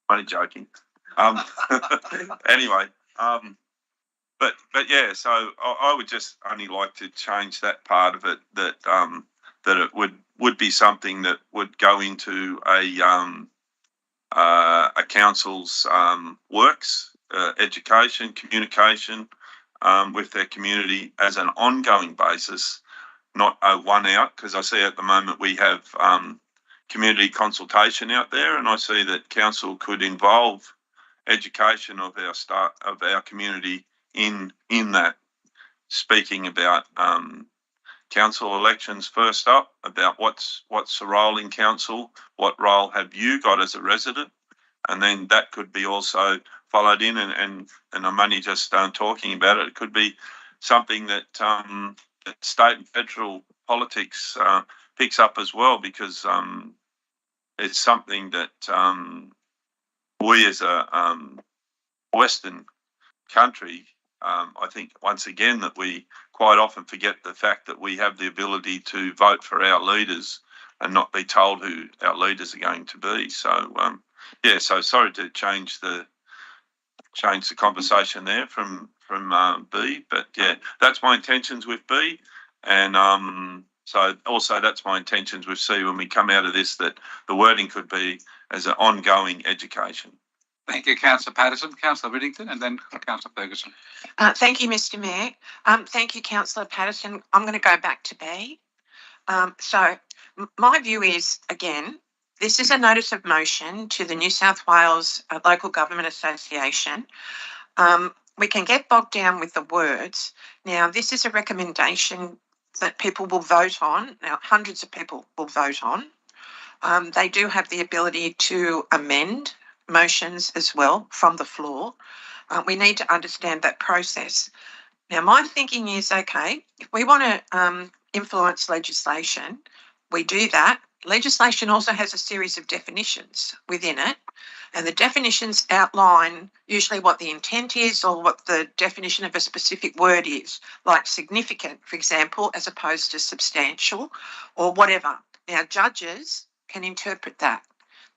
Only joking. Anyway, but yeah. So I would just only like to change that part of it, that that it would be something that would go into a council's works, education, communication with their community as an ongoing basis, not a one out, because I see at the moment we have community consultation out there, and I see that council could involve education of our community in that, speaking about council elections first up, about what's the role in council, what role have you got as a resident, and then that could be also followed in, and I'm only just talking about it. It could be something that state and federal politics picks up as well, because it's something that we as a Western country, I think once again that we quite often forget the fact that we have the ability to vote for our leaders and not be told who our leaders are going to be. So yeah, so sorry to change the conversation there from B, but yeah, that's my intentions with B, and so also that's my intentions with C when we come out of this, that the wording could be as an ongoing education. Thank you, Councillor Patterson. Councillor Whittington, and then Councillor Ferguson. Thank you, Mr. Mayor. Thank you, Councillor Patterson. I'm going to go back to B. So my view is, again, this is a notice of motion to the New South Wales Local Government Association. We can get bogged down with the words. Now, this is a recommendation that people will vote on. Now, hundreds of people will vote on. They do have the ability to amend motions as well from the floor. We need to understand that process. Now, my thinking is, okay, if we want to influence legislation, we do that. Legislation also has a series of definitions within it, and the definitions outline usually what the intent is or what the definition of a specific word is, like significant, for example, as opposed to substantial or whatever. Now, judges can interpret that.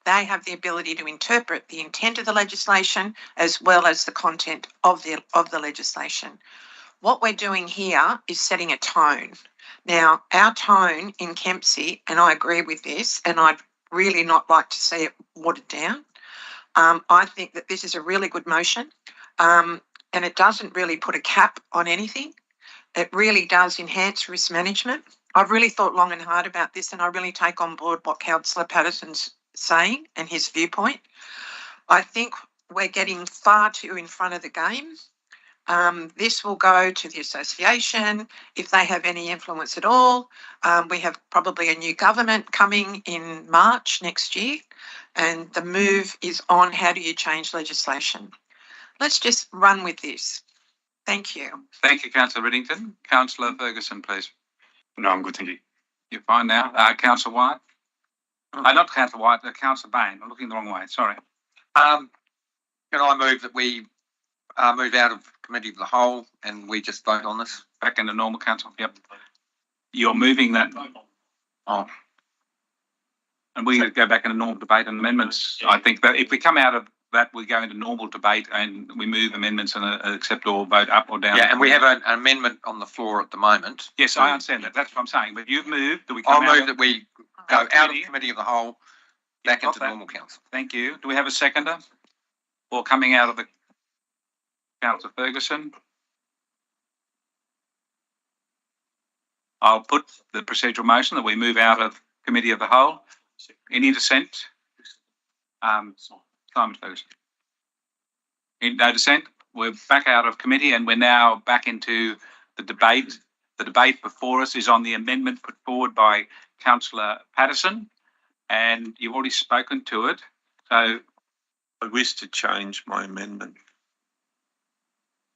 They have the ability to interpret the intent of the legislation as well as the content of the legislation. What we're doing here is setting a tone. Now, our tone in Kempsey, and I agree with this, and I'd really not like to see it watered down. I think that this is a really good motion, and it doesn't really put a cap on anything. It really does enhance risk management. I've really thought long and hard about this, and I really take on board what Councillor Patterson's saying and his viewpoint. I think we're getting far too in front of the game. This will go to the association if they have any influence at all. We have probably a new government coming in March next year, and the move is on how do you change legislation. Let's just run with this. Thank you. Thank you, Councillor Whittington. Councillor Ferguson, please. No, I'm good, thank you. You're fine now. Councillor White. Not Councillor White, Councillor Bain. I'm looking the wrong way. Sorry. Can I move that we move out of committee of the whole and we just vote on this? Back into normal, council. Yep. You're moving that. Oh. And we're going to go back into normal debate and amendments. I think that if we come out of that, we go into normal debate and we move amendments and accept or vote up or down. Yeah, and we have an amendment on the floor at the moment. Yes, I understand that. That's what I'm saying. But you've moved. Do we I'll come out move that we go out of committee of the whole, back into normal council. Thank you. Do we have a seconder? Or coming out of the Councillor Ferguson? I'll put the procedural motion that we move out of committee of the whole. Any dissent? Simon Ferguson. No dissent. We're back out of committee and we're now back into the debate. The debate before us is on the amendment put forward by Councillor Patterson, and you've already spoken to it. So I wish to change my amendment.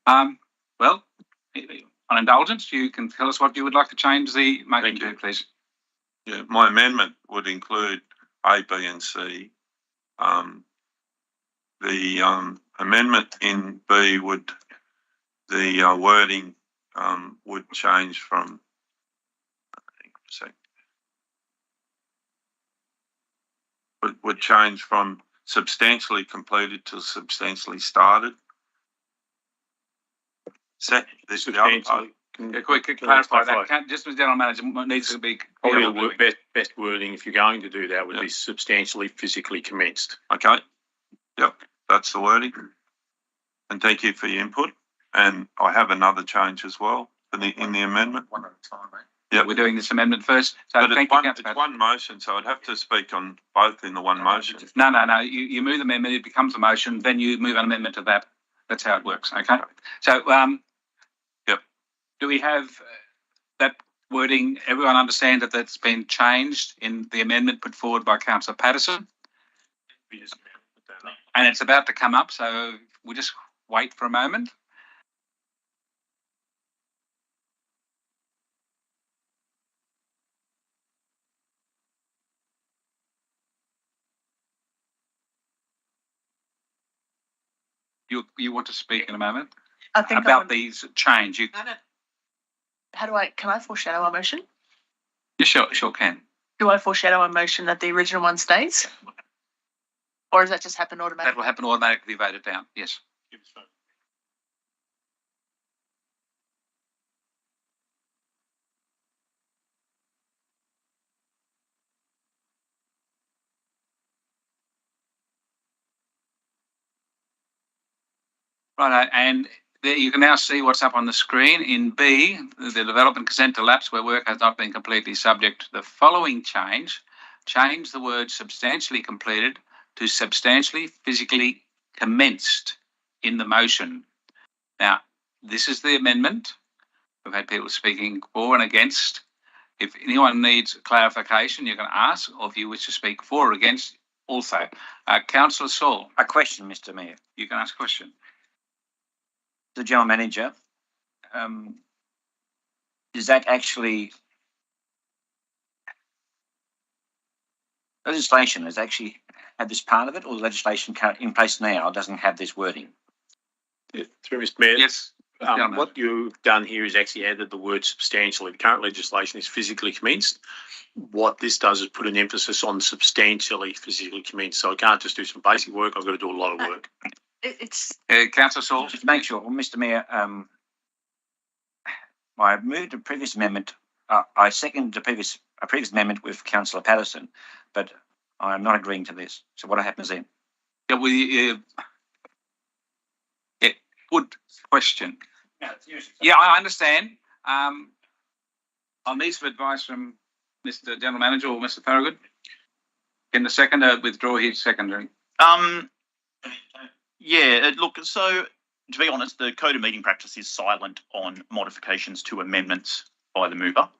Well, on indulgence, you can tell us what you would like to change the motion to, please. Yeah, my amendment would include A, B, and C. The amendment in B would, the wording would change from, would change from substantially completed to substantially started. This is the other part. Quick clarify that. Just as General Manager needs to be. Probably the best wording, if you're going to do that, would be substantially physically commenced. Okay. Yep, that's the wording. And thank you for your input. And I have another change as well in the amendment. One at a time, mate. Yeah, we're doing this amendment first. So But it's one motion, so I'd have to speak on both in the one motion. No. You move the amendment, it becomes a motion, then you move an amendment to that. That's how it works. Okay. So, Yep. Do we have that wording? Everyone understand that that's been changed in the amendment put forward by Councillor Patterson? And it's about to come up, so we'll just wait for a moment. You want to speak in a moment I think about these change? Can I foreshadow a motion? You sure can. Do I foreshadow a motion that the original one stays? Or does that just happen That automatically? will happen automatically, voted down. Yes. Right, and there you can now see what's up on the screen. In B, the development consent to lapse where work has not been completely subject to the following change. Change the word substantially completed to substantially physically commenced in the motion. Now, this is the amendment. We've had people speaking for and against. If anyone needs clarification, you can ask, or if you wish to speak for or against, also. Councillor Saul. A question, Mr. Mayor. You can ask a question. The General Manager, is that actually legislation has actually had this part of it, or the legislation in place now doesn't have this wording? Through Mr. Mayor. Yes. What you've done here is actually added the word substantially. The current legislation is physically commenced. What this does is put an emphasis on substantially physically commenced. So I can't just do some basic work. I've got to do a lot of work. It's Councillor Saul. Just to make sure, well, Mr. Mayor, I moved a previous amendment. I seconded a previous amendment with Councillor Patterson, but I'm not agreeing to this. So what happens then? Yeah, good question. Yeah, I understand. I'll need some advice from Mr. General Manager or Mr. Farragut. Can the seconder withdraw his secondary? Yeah, look, so to be honest, the Code of Meeting Practice is silent on modifications to amendments by the mover.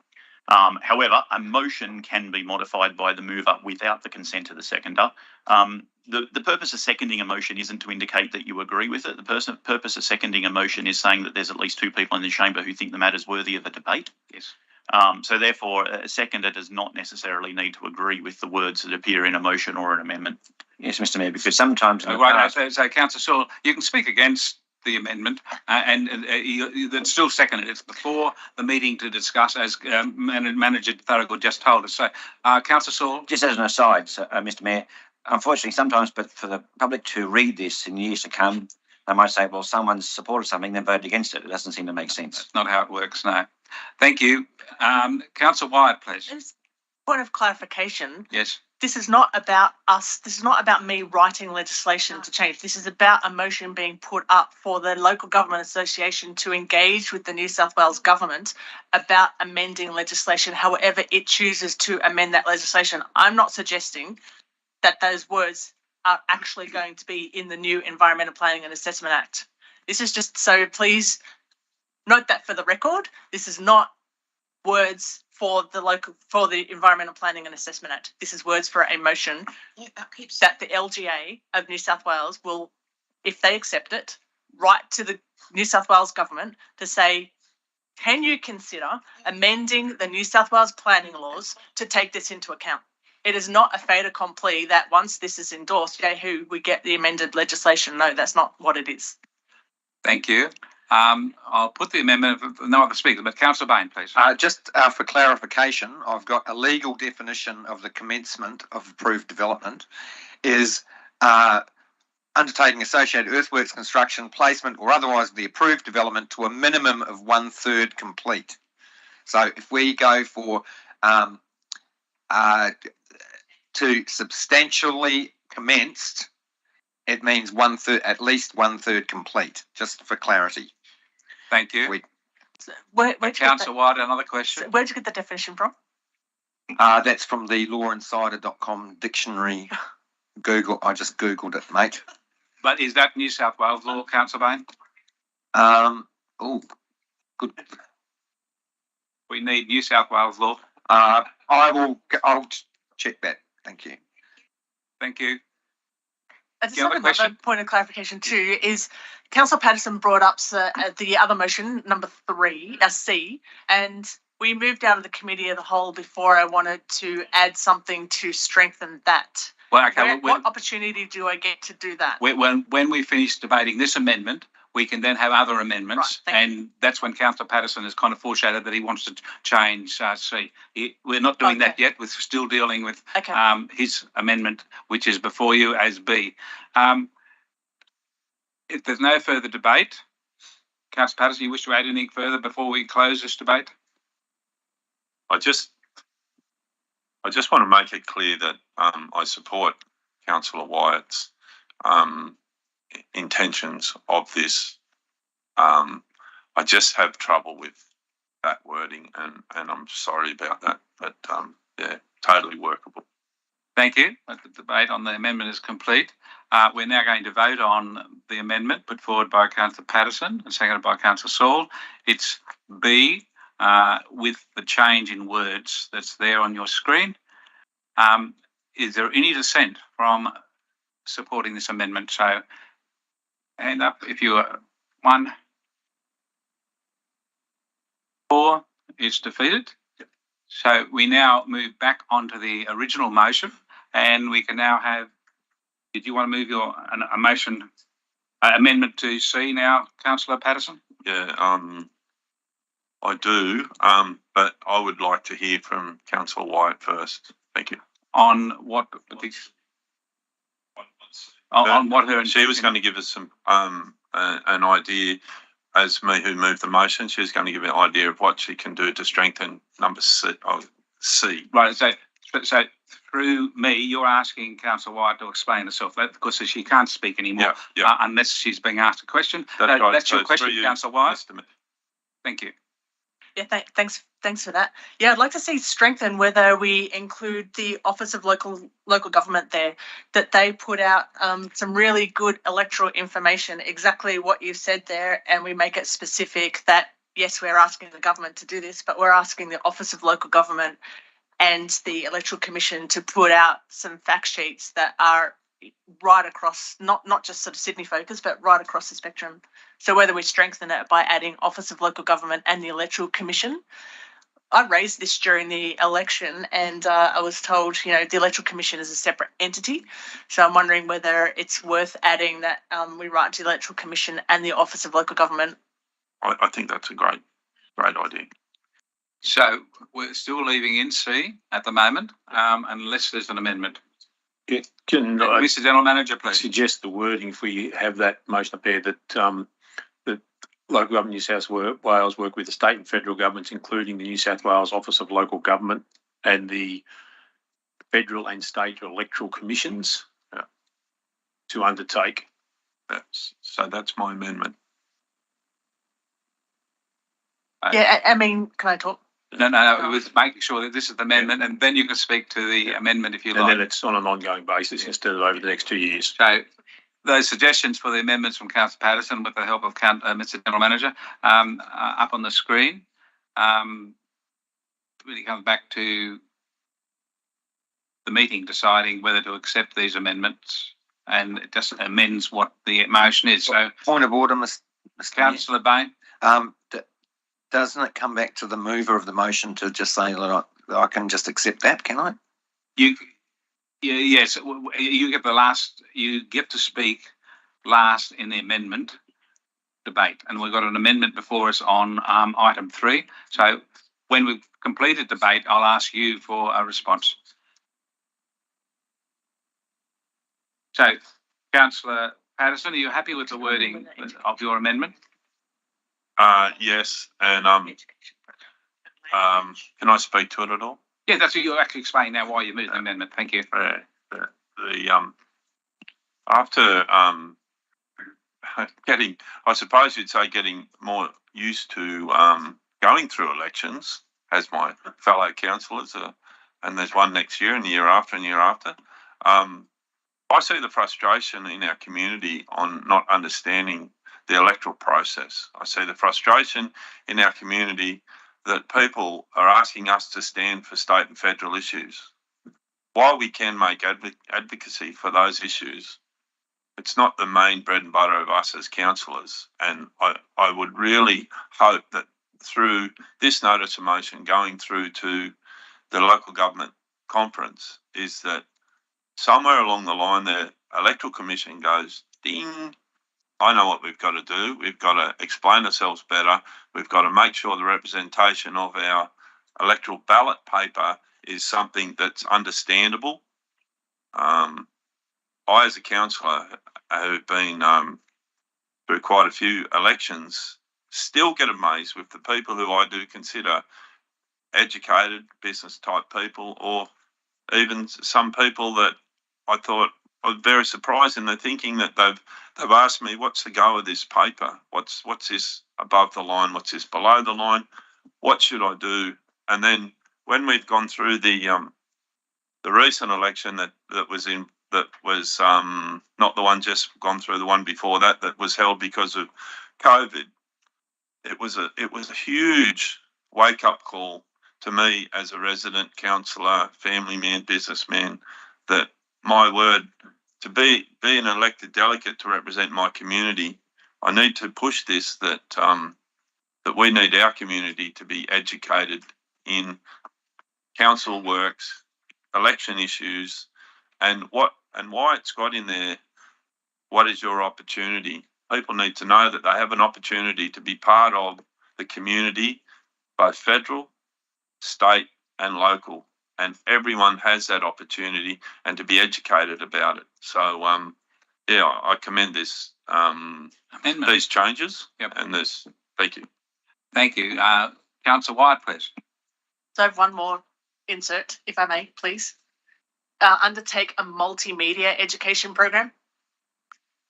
However, a motion can be modified by the mover without the consent of the seconder. The purpose of seconding a motion isn't to indicate that you agree with it. The purpose of seconding a motion is saying that there's at least two people in the chamber who think the matter's worthy of a debate. Yes. So therefore, a seconder does not necessarily need to agree with the words that appear in a motion or an amendment. Yes, Mr. Mayor, because sometimes in the Right, past, so Councillor Saul, you can speak against the amendment and that's still seconded. It's before the meeting to discuss, as Manager Thorogood just told us. So, Councillor Saul. just as an aside, Mr. Mayor, unfortunately, sometimes, but for the public to read this in years to come, they might say, well, someone's supported something, then voted against it. It doesn't seem to make sense. That's not how it works, no. Thank you. Councillor Wyatt, please. just point of clarification. Yes. This is not about us. This is not about me writing legislation to change. This is about a motion being put up for the Local Government Association to engage with the New South Wales Government about amending legislation, however it chooses to amend that legislation. I'm not suggesting that those words are actually going to be in the new Environmental Planning and Assessment Act. This is just, so please note that for the record, this is not words for the Environmental Planning and Assessment Act. This is words for a motion that the LGA of New South Wales will, if they accept it, write to the New South Wales government to say, can you consider amending the New South Wales planning laws to take this into account? It is not a fait accompli that once this is endorsed, we get the amended legislation. No, that's not what it is. Thank you. I'll put the amendment, no other speaker, but Councillor Bain, please. Just for clarification, I've got a legal definition of the commencement of approved development is undertaking associated earthworks, construction, placement, or otherwise the approved development to a minimum of 1/3 complete. So if we go for to substantially commenced, it means 1/3, at least 1/3 complete, just for clarity. Thank you. Councillor White, another question. Where'd you get the definition from? That's from the lawinsider.com dictionary. Google, I just Googled it, mate. But is that New South Wales law, Councillor Bain? Oh, good. We need New South Wales law. I'll check that. Thank you. Thank you. I just have another point of clarification too, is Councillor Patterson brought up the other motion, number 3, C, and we moved out of the committee of the whole before I wanted to add something to strengthen that. Well, okay. What opportunity do I get to do that? When we finish debating this amendment, we can then have other amendments, right, and that's when Councillor Patterson has kind of foreshadowed that he wants to change C. We're not doing that yet. We're still dealing with his amendment, which is before you as B. If there's no further debate, Councillor Patterson, you wish to add anything further before we close this debate? I just want to make it clear that I support Councillor Wyatt's intentions of this. I just have trouble with that wording, and I'm sorry about that, but yeah, totally workable. Thank you. The debate on the amendment is complete. We're now going to vote on the amendment put forward by Councillor Patterson and seconded by Councillor Saul. It's B, with the change in words that's there on your screen. Is there any dissent from supporting this amendment? So hand up if you are 1. 4 is defeated. So we now move back onto the original motion, and we can now have. Did you want to move your a motion amendment to C now, Councillor Patterson? Yeah, I do, but I would like to hear from Councillor Wyatt first. Thank you. On what? On what her? She was going to give us some an idea. As me who moved the motion, she was going to give an idea of what she can do to strengthen number C. Right. So through me, you're asking Councillor Wyatt to explain herself, because she can't speak anymore unless she's being asked a question. That's your question, Councillor Wyatt. Thank you. Yeah, thanks for that. Yeah, I'd like to see strengthen whether we include the Office of Local Government there, that they put out some really good electoral information, exactly what you said there, and we make it specific that, yes, we're asking the government to do this, but we're asking the Office of Local Government and the Electoral Commission to put out some fact sheets that are right across, not just sort of Sydney focused, but right across the spectrum. So whether we strengthen it by adding Office of Local Government and the Electoral Commission. I raised this during the election, and I was told, the Electoral Commission is a separate entity. So I'm wondering whether it's worth adding that we write to the Electoral Commission and the Office of Local Government. I think that's a great idea. So we're still leaving in C at the moment, unless there's an amendment. Yeah, can Mr. General Manager, please suggest the wording, if we have that motion up there, that that local government New South Wales work with the state and federal governments, including the New South Wales Office of Local Government and the federal and state electoral commissions to undertake. That's my amendment. Yeah, I mean, can I talk? No, it was making sure that this is the amendment, and then you can speak to the amendment if you like. And then it's on an ongoing basis instead of over the next 2 years. So those suggestions for the amendments from Councillor Patterson, with the help of Mr. General Manager, up on the screen. Really comes back to the meeting deciding whether to accept these amendments, and it just amends what the motion is. So, point of order, Mr. Councillor Bain. Doesn't it come back to the mover of the motion to just say that I can just accept that? Can I? Yes. You get the last. You get to speak last in the amendment, debate, and we've got an amendment before us on item 3. So when we've completed debate, I'll ask you for a response. So, Councillor Patterson, are you happy with the wording of your amendment? Yes, and can I speak to it at all? Yeah, that's what you're actually explaining now why you moved the amendment. Thank you. After getting, I suppose you'd say, getting more used to going through elections as my fellow councillors, and there's one next year and the year after and year after. I see the frustration in our community on not understanding the electoral process. I see the frustration in our community that people are asking us to stand for state and federal issues. While we can make advocacy for those issues, it's not the main bread and butter of us as councillors. And I would really hope that through this notice of motion going through to the local government conference is that somewhere along the line the electoral commission goes, ding, I know what we've got to do. We've got to explain ourselves better. We've got to make sure the representation of our electoral ballot paper is something that's understandable. I, as a councillor who've been through quite a few elections, still get amazed with the people who I do consider educated, business type people, or even some people that I thought I was very surprised in their thinking that they've asked me, what's the go of this paper? What's this above the line? What's this below the line? What should I do? And then when we've gone through the recent election that was not the one just gone through, the one before that was held because of COVID, it was a huge wake up call to me as a resident councillor, family man, businessman, that my word, to be an elected delegate to represent my community, I need to push this, that we need our community to be educated in council works, election issues, and why it's got in there, what is your opportunity? People need to know that they have an opportunity to be part of the community, both federal, state and local, and everyone has that opportunity, and to be educated about it. So yeah, I commend this these changes. Yep. And this. Thank you. Thank you. Councillor White, please. So I have one more insert, if I may, please. Undertake a multimedia education program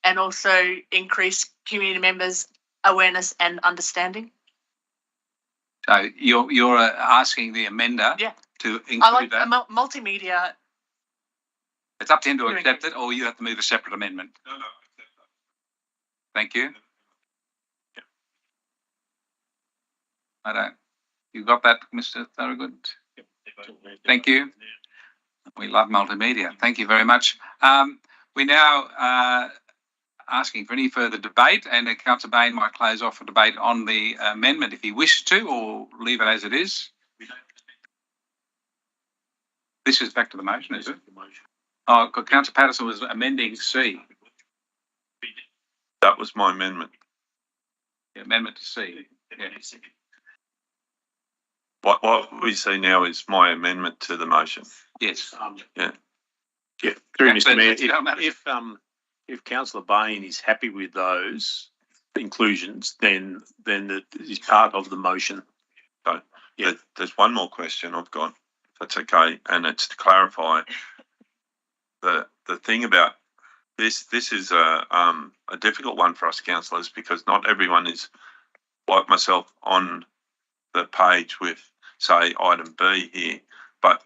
and also increase community members' awareness and understanding. So you're asking the amender to include I like that. Multimedia. It's up to him to accept it, or you have to move a separate amendment. No, accept that. Thank you. I don't. You got that, Mr. Thorogood? Yep. Thank you. We love multimedia. Thank you very much. We now asking for any further debate, and Councillor Bain might close off a debate on the amendment if he wishes to, or leave it as it is. This is back to the motion, is it? Oh, Councillor Patterson was amending C. That was my amendment. The amendment to C. Yeah. What we see now is my amendment to the motion. Yes. Yeah. Yeah. Through Yeah, Mr. Mayor, but- if Councillor Bain is happy with those inclusions, then it is part of the motion. So Yeah. there's one more question I've got, if that's okay, and it's to clarify the thing about this. This is a difficult one for us councillors, because not everyone is like myself on the page with, say, item B here, but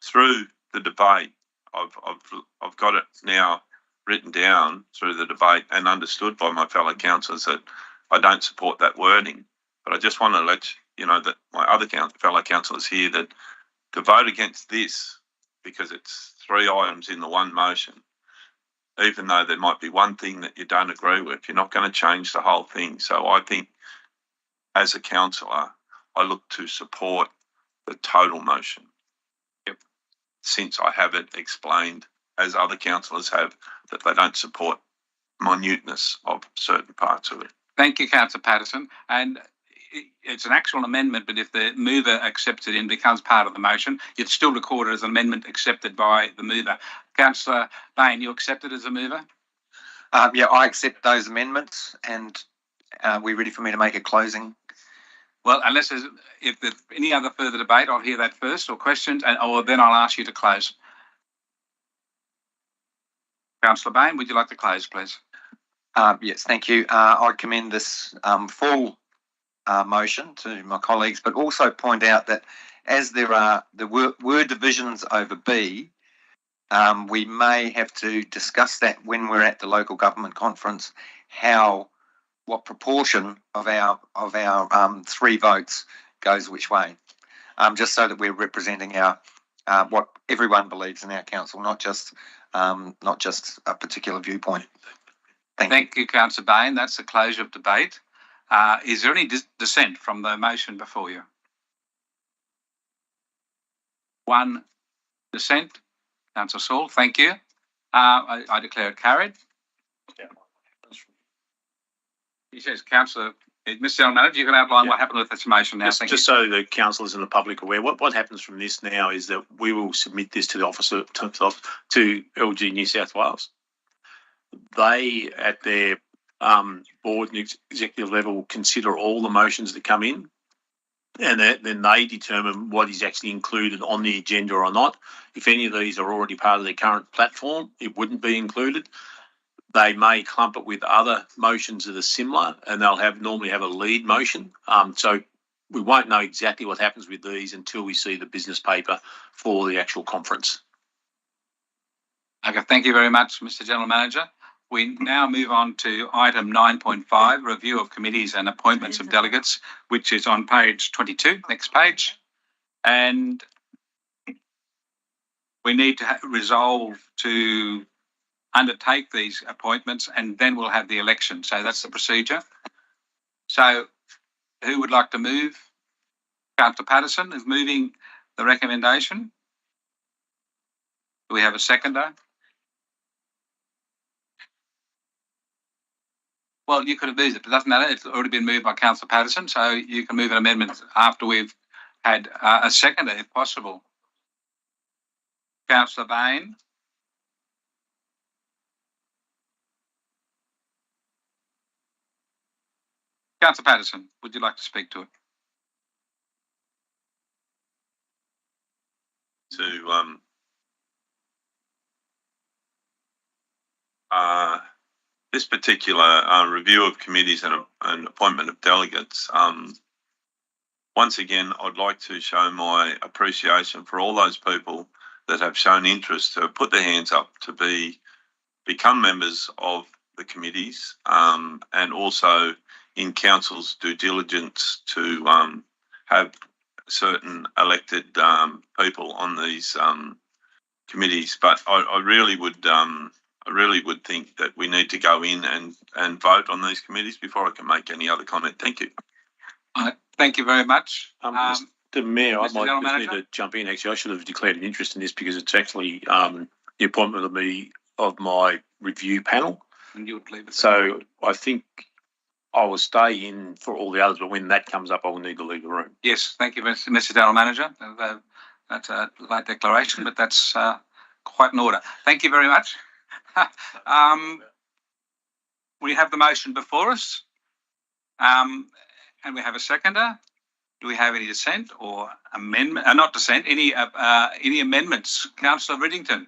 through the debate, I've got it now written down through the debate and understood by my fellow councillors that I don't support that wording. But I just want to let you know that my other fellow councillors here, that to vote against this, because it's 3 items in the one motion, even though there might be one thing that you don't agree with, you're not going to change the whole thing. So I think as a councillor, I look to support the total motion. Yep. Since I have it explained, as other councillors have, that they don't support minuteness of certain parts of it. Thank you, Councillor Patterson. And it's an actual amendment, but if the mover accepts it and becomes part of the motion, it's still recorded as an amendment accepted by the mover. Councillor Bain, you accept it as a mover? Yeah, I accept those amendments, and we're ready for me to make a closing. Well, if there's any other further debate, I'll hear that first, or questions, or then I'll ask you to close. Councillor Bain, would you like to close, please? Yes, thank you. I commend this full motion to my colleagues, but also point out that as there were divisions over B, we may have to discuss that when we're at the local government conference, what proportion of our 3 votes goes which way, just so that we're representing our what everyone believes in our council, not just a particular viewpoint. Thank you, Councillor Bain. That's the closure of debate. Is there any dissent from the motion before you? One dissent. Councillor Saul, thank you. I declare it carried. He says, Councillor, Mr. General Manager, you can outline what happened with this motion now. Just so the councillors and the public are aware, what happens from this now is that we will submit this to the officer to LG New South Wales. They, at their board and executive level, consider all the motions that come in, and then they determine what is actually included on the agenda or not. If any of these are already part of their current platform, it wouldn't be included. They may clump it with other motions that are similar, and they'll normally have a lead motion. So we won't know exactly what happens with these until we see the business paper for the actual conference. Okay, thank you very much, Mr. General Manager. We now move on to item 9.5, review of committees and appointments of delegates, which is on page 22, next page. And we need to resolve to undertake these appointments, and then we'll have the election. So that's the procedure. So who would like to move? Councillor Patterson is moving the recommendation. Do we have a seconder? Well, you could have moved it, but it doesn't matter. It's already been moved by Councillor Patterson, so you can move an amendment after we've had a seconder, if possible. Councillor Bain. Councillor Patterson, would you like to speak to it? This particular review of committees and appointment of delegates, once again, I'd like to show my appreciation for all those people that have shown interest, to put their hands up to become members of the committees, and also in council's due diligence to have certain elected people on these committees. But I really would think that we need to go in and vote on these committees before I can make any other comment. Thank you. Thank you very much. Mr. Mayor, I Mr. might just need to jump in. Actually, I should have declared an interest in this because it's actually the appointment of my review panel. And you would leave it. So I think I will stay in for all the others, but when that comes up, I will need to leave the room. Yes, thank you, Mr. General Manager. That's a late declaration, but that's quite an order. Thank you very much. We have the motion before us, and we have a seconder. Do we have any dissent or amendment? Not dissent. Any amendments? Councillor Riddington.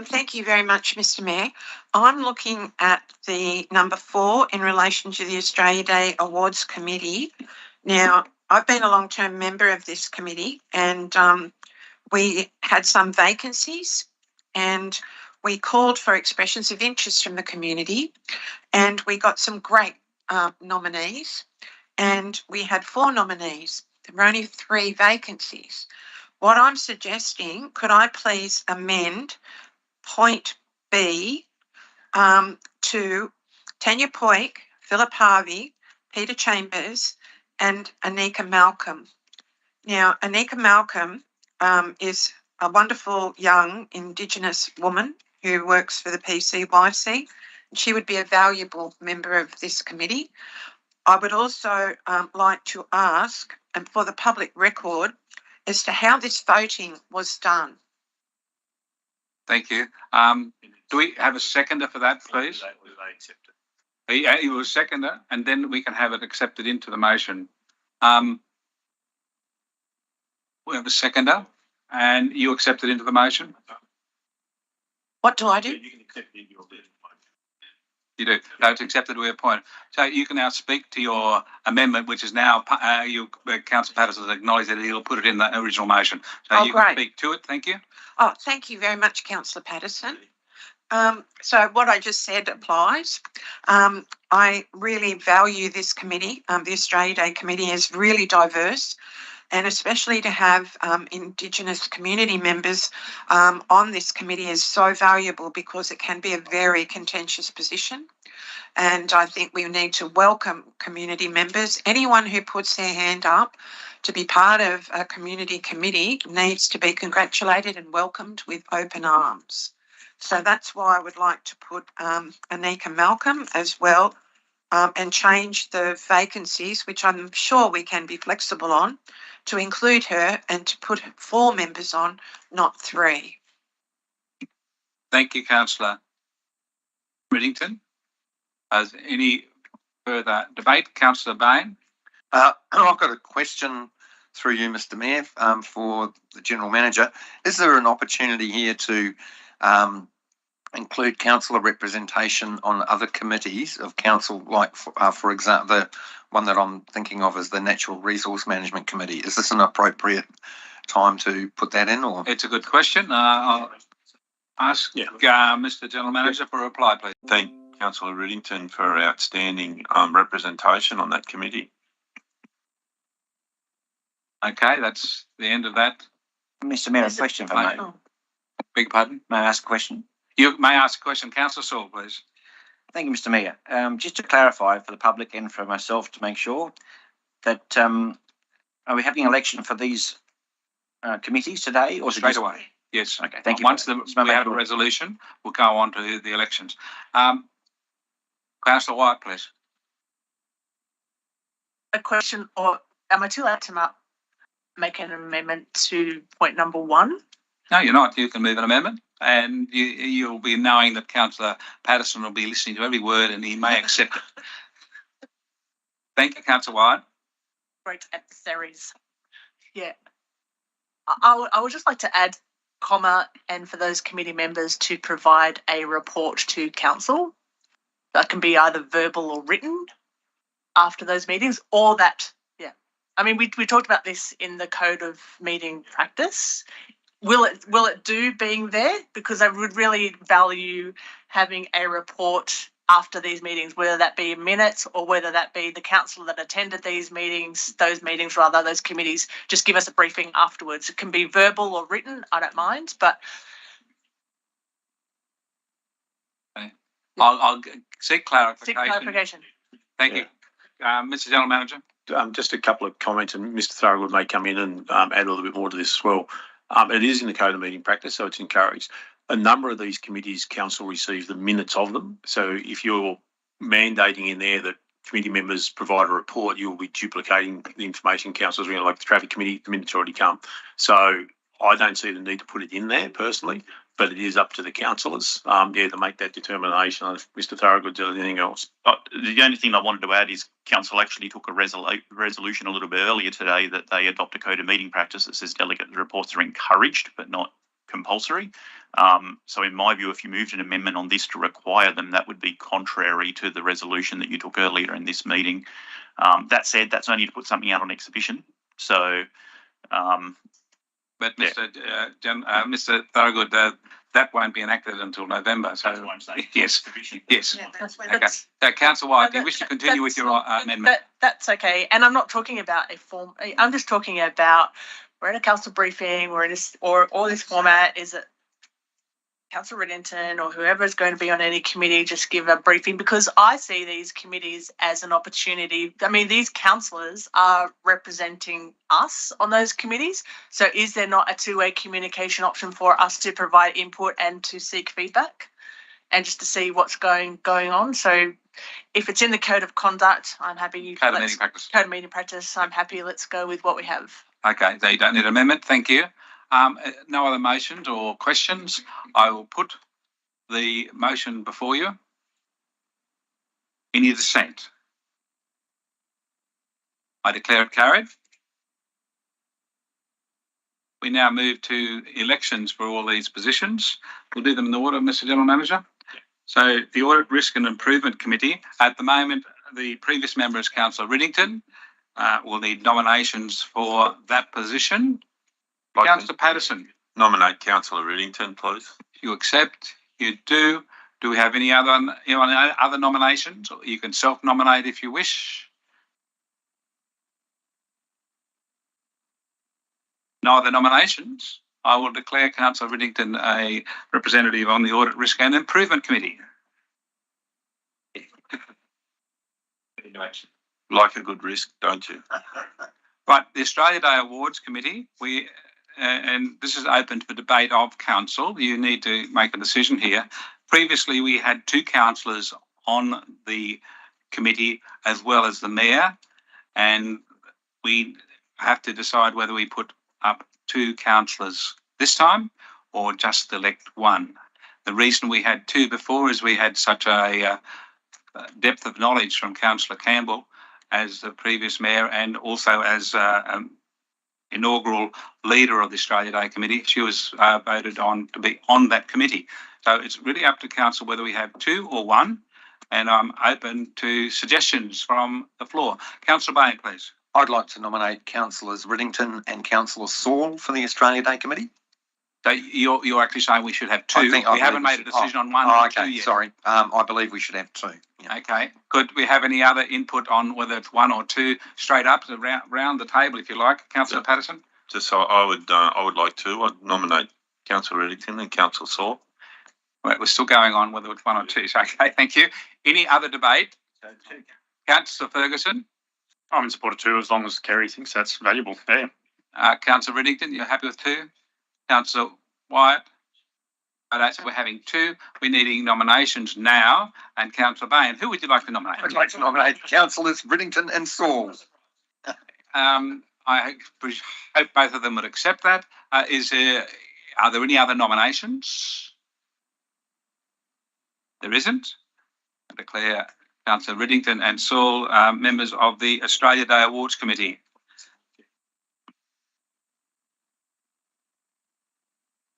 Thank you very much, Mr. Mayor. I'm looking at the number 4 in relation to the Australia Day Awards Committee. Now, I've been a long-term member of this committee, and we had some vacancies, and we called for expressions of interest from the community, and we got some great nominees, and we had 4 nominees. There were only 3 vacancies. What I'm suggesting, could I please amend point B to Tanya Poik, Philip Harvey, Peter Chambers, and Anika Malcolm. Now, Anika Malcolm is a wonderful young Indigenous woman who works for the PCYC, She would be a valuable member of this committee. I would also like to ask, and for the public record, as to how this voting was done. Thank you. Do we have a seconder for that, please? He was seconder, and then we can have it accepted into the motion. We have a seconder, and you accept it into the motion? What do I do? You can accept it in your motion. You do. No, it's accepted. We appoint. So you can now speak to your amendment, which is now Councillor Patterson has acknowledged that he'll put it in the original motion. So you can speak to it. Thank you. Oh, thank you very much, Councillor Patterson. So what I just said applies. I really value this committee. The Australia Day committee is really diverse, and especially to have Indigenous community members on this committee is so valuable because it can be a very contentious position. And I think we need to welcome community members. Anyone who puts their hand up to be part of a community committee needs to be congratulated and welcomed with open arms. So that's why I would like to put Anika Malcolm as well and change the vacancies, which I'm sure we can be flexible on, to include her and to put 4 members on, not 3. Thank you, Councillor Riddington. Is any further debate? Councillor Bain. I've got a question through you, Mr. Mayor, for the General Manager. Is there an opportunity here to include councillor representation on other committees of council, like, for example, the one that I'm thinking of is the Natural Resource Management Committee? Is this an appropriate time to put that in? Or It's a good question. I'll ask Mr. General Manager for a reply, please. Thank Councillor Riddington for outstanding representation on that committee. Okay, that's the end of that. Mr. Mayor, a question for me. Beg pardon? May I ask a question? You may ask a question. Councillor Saul, please. Thank you, Mr. Mayor. Just to clarify for the public and for myself to make sure that are we having an election for these committees today or Straight away? Yes. Okay, thank you. Once we have a resolution, we'll go on to the elections. Councillor White, please. A question, or am I too late to make an amendment to point number 1? No, you're not. You can move an amendment, and you'll be knowing that Councillor Patterson will be listening to every word, and he may accept it. Thank you, Councillor White. Great adversaries. Yeah. I would just like to add, and for those committee members to provide a report to council. That can be either verbal or written after those meetings, or that, I mean, we talked about this in the code of meeting practice. Will it do being there? Because I would really value having a report after these meetings, whether that be minutes or whether that be the council that attended those committees, just give us a briefing afterwards. It can be verbal or written, I don't mind, but I'll seek clarification. Thank you. Mr. General Manager. Just a couple of comments, and Mr. Thorogood may come in and add a little bit more to this as well. It is in the code of meeting practice, so it's encouraged. A number of these committees, council receives the minutes of them. So if you're mandating in there that committee members provide a report, you'll be duplicating the information councils, like the traffic committee, the minutes already come. So I don't see the need to put it in there personally, but it is up to the councillors, to make that determination. If Mr. Thorogood does anything else. The only thing I wanted to add is council actually took a resolution a little bit earlier today that they adopt a code of meeting practice that says delegate reports are encouraged but not compulsory. So in my view, if you moved an amendment on this to require them, that would be contrary to the resolution that you took earlier in this meeting. That said, that's only to put something out on exhibition. So, but Mr. Thorogood, that won't be enacted until November. So that's what I'm saying. Yes. Yeah, Okay. So, Councillor White, do you wish to continue with your amendment? That's okay. And I'm not talking about a form. I'm just talking about we're in a council briefing. We're in or this format. Is it Councillor Riddington or whoever is going to be on any committee just give a briefing, because I see these committees as an opportunity. I mean, these councillors are representing us on those committees. So is there not a two-way communication option for us to provide input and to seek feedback? and just to see what's going on. So if it's in the code of conduct, I'm happy. Code of meeting practice. Code of meeting practice, I'm happy. Let's go with what we have. Okay, so you don't need an amendment. Thank you. No other motions or questions. I will put the motion before you. Any dissent? I declare it carried. We now move to elections for all these positions. We'll do them in the order, Mr. General Manager. So the Audit, Risk and Improvement Committee, at the moment, the previous member is Councillor Riddington. We'll need nominations for that position. Councillor Patterson. Nominate Councillor Riddington, please. You accept? You do. Do we have any other nominations? Or you can self-nominate if you wish. No other nominations. I will declare Councillor Riddington a representative on the Audit, Risk and Improvement Committee. Like a good risk, don't you? Right, the Australia Day Awards Committee, and this is open for debate of council. You need to make a decision here. Previously, we had 2 councillors on the committee as well as the mayor, and we have to decide whether we put up 2 councillors this time or just elect 1. The reason we had 2 before is we had such a depth of knowledge from Councillor Campbell as the previous mayor and also as inaugural leader of the Australia Day Committee. She was voted on to be on that committee. So it's really up to council whether we have 2 or 1, and I'm open to suggestions from the floor. Councillor Bain, please. I'd like to nominate Councillors Riddington and Councillor Saul for the Australia Day Committee. So you're actually saying we should have 2. We haven't made a decision on 1 or 2 yet. Sorry. I believe we should have 2. Yeah. Okay. Could we have any other input on whether it's 1 or 2 straight up round the table, if you like, Councillor Patterson? Just so I would like to. I'd nominate Councillor Riddington and Councillor Saul. Well, we're still going on whether it's 1 or 2. So, okay, thank you. Any other debate? Councillor Ferguson? I'm in support of 2 as long as Kerry thinks that's valuable. Yeah. Councillor Riddington, you're happy with 2? Councillor Wyatt? Okay, so we're having 2. We're needing nominations now. And Councillor Bain, who would you like to nominate? I'd like to nominate Councillors Riddington and Saul. I hope both of them would accept that. Are there any other nominations? There isn't. I declare Councillor Riddington and Saul members of the Australia Day Awards Committee.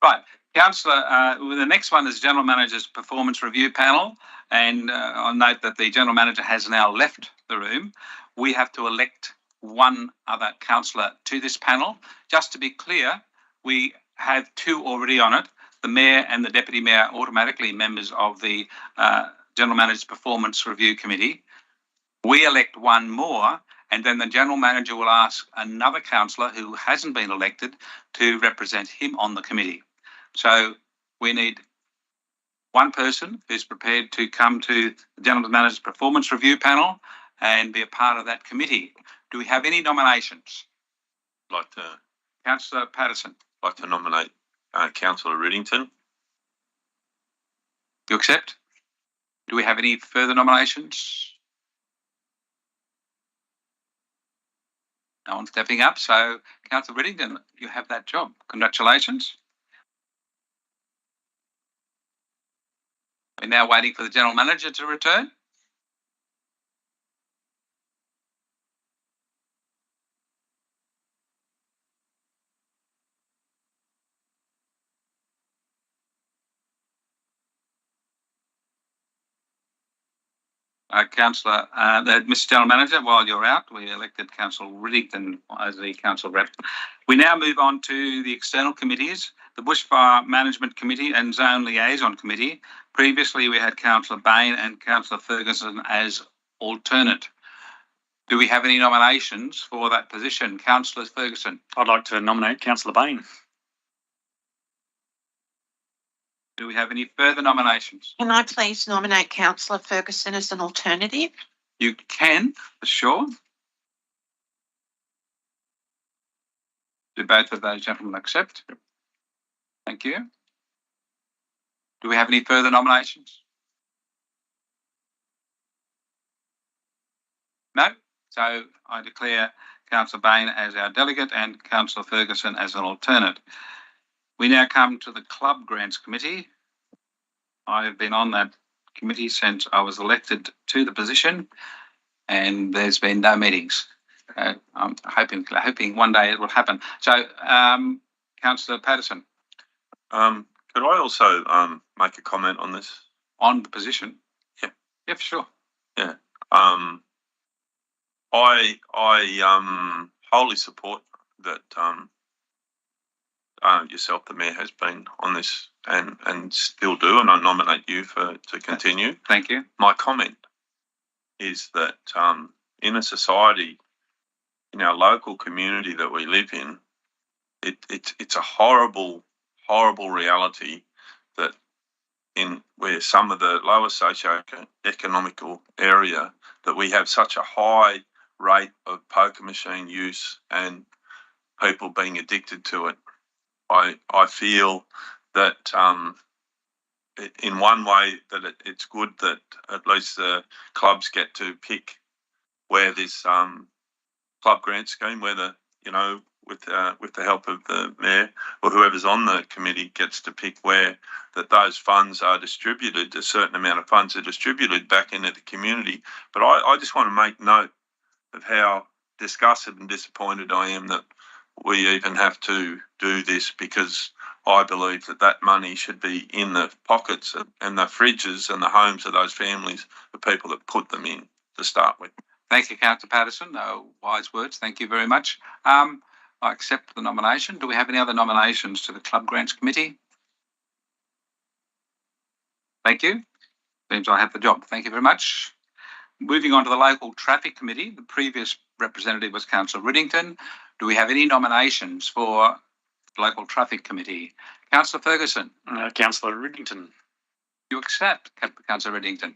Right, Councillor, the next one is General Manager's Performance Review Panel, and I'll note that the General Manager has now left the room. We have to elect 1 other councillor to this panel. Just to be clear, we have 2 already on it. The Mayor and the Deputy Mayor are automatically members of the General Manager's Performance Review Committee. We elect 1 more, and then the General Manager will ask another councillor who hasn't been elected to represent him on the committee. So we need 1 person who's prepared to come to the General Manager's Performance Review Panel and be a part of that committee. Do we have any nominations? Councillor Patterson. I'd like to nominate Councillor Riddington. You accept? Do we have any further nominations? No one's stepping up, so Councillor Riddington, you have that job. Congratulations. We're now waiting for the General Manager to return. Councillor, Mr. General Manager, while you're out, we elected Councillor Riddington as the council rep. We now move on to the external committees, the Bushfire Management Committee and Zone Liaison Committee. Previously, we had Councillor Bain and Councillor Ferguson as alternate. Do we have any nominations for that position? Councillor Ferguson. I'd like to nominate Councillor Bain. Do we have any further nominations? Can I please nominate Councillor Ferguson as an alternative? You can, for sure. Do both of those gentlemen accept? Thank you. Do we have any further nominations? No? So I declare Councillor Bain as our delegate and Councillor Ferguson as an alternate. We now come to the Club Grants Committee. I have been on that committee since I was elected to the position, and there's been no meetings. I'm hoping one day it will happen. So, Councillor Patterson. Could I also make a comment on this? On the position? Yeah. Yeah, for sure. Yeah. I wholly support that yourself, the Mayor, has been on this and still do, and I nominate you to continue. Thank you. My comment is that in a society, in our local community that we live in, it's a horrible reality that where some of the lower socio-economical area, that we have such a high rate of poker machine use and people being addicted to it. I feel that in one way that it's good that at least the clubs get to pick where this club grant scheme, whether, with the help of the Mayor or whoever's on the committee, gets to pick where that those funds are distributed, a certain amount of funds are distributed back into the community. But I just want to make note of how disgusted and disappointed I am that we even have to do this, because I believe that money should be in the pockets and the fridges and the homes of those families, the people that put them in to start with. Thank you, Councillor Patterson. No wise words. Thank you very much. I accept the nomination. Do we have any other nominations to the Club Grants Committee? Thank you. Seems I have the job. Thank you very much. Moving on to the Local Traffic Committee, the previous representative was Councillor Riddington. Do we have any nominations for the Local Traffic Committee? Councillor Ferguson. Councillor Riddington. You accept, Councillor Riddington.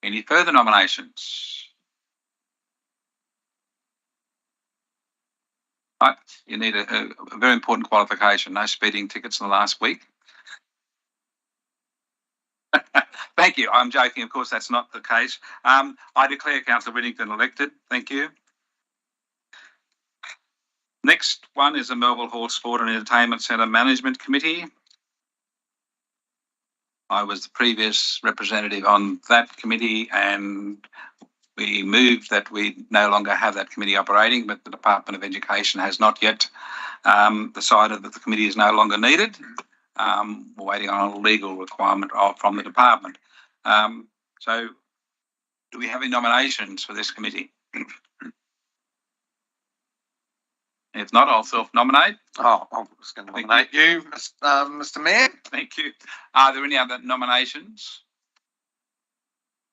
Any further nominations? Right, you need a very important qualification. No speeding tickets in the last week. Thank you. I'm joking. Of course, that's not the case. I declare Councillor Riddington elected. Thank you. Next one is the Melville Hall Sport and Entertainment Centre Management Committee. I was the previous representative on that committee, and we moved that we no longer have that committee operating, but the Department of Education has not yet decided that the committee is no longer needed. We're waiting on a legal requirement from the department. So do we have any nominations for this committee? If not, I'll self-nominate. Oh, I was going to nominate you, Mr. Mayor. Thank you. Are there any other nominations?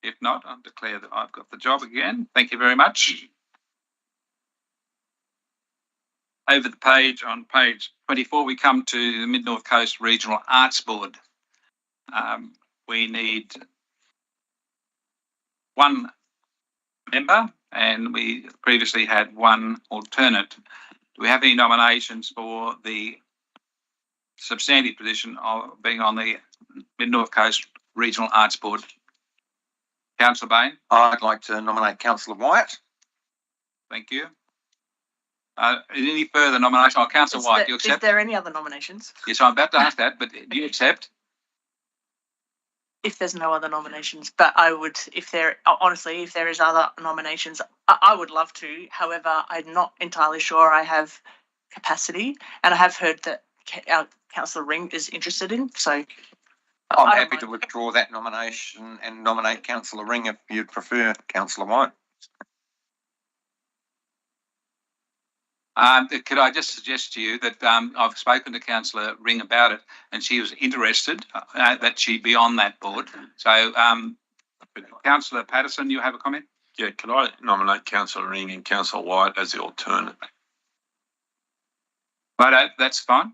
If not, I'll declare that I've got the job again. Thank you very much. Over the page, on page 24, we come to the Mid-North Coast Regional Arts Board. We need one member, and we previously had one alternate. Do we have any nominations for the substantive position of being on the Mid-North Coast Regional Arts Board? Councillor Bain? I'd like to nominate Councillor Wyatt. Thank you. Any further nomination? Oh, Councillor White, do you accept? Is there any other nominations? Yes, I'm about to ask that, but do you accept? If there's no other nominations, but I would, if there is other nominations, I would love to. However, I'm not entirely sure I have capacity, and I have heard that our Councillor Ring is interested in. So I'm happy to withdraw that nomination and nominate Councillor Ring if you'd prefer, Councillor White. Could I just suggest to you that I've spoken to Councillor Ring about it, and she was interested that she be on that board. So, Councillor Patterson, you have a comment? Yeah, can I nominate Councillor Ring and Councillor White as the alternate? Right, that's fine.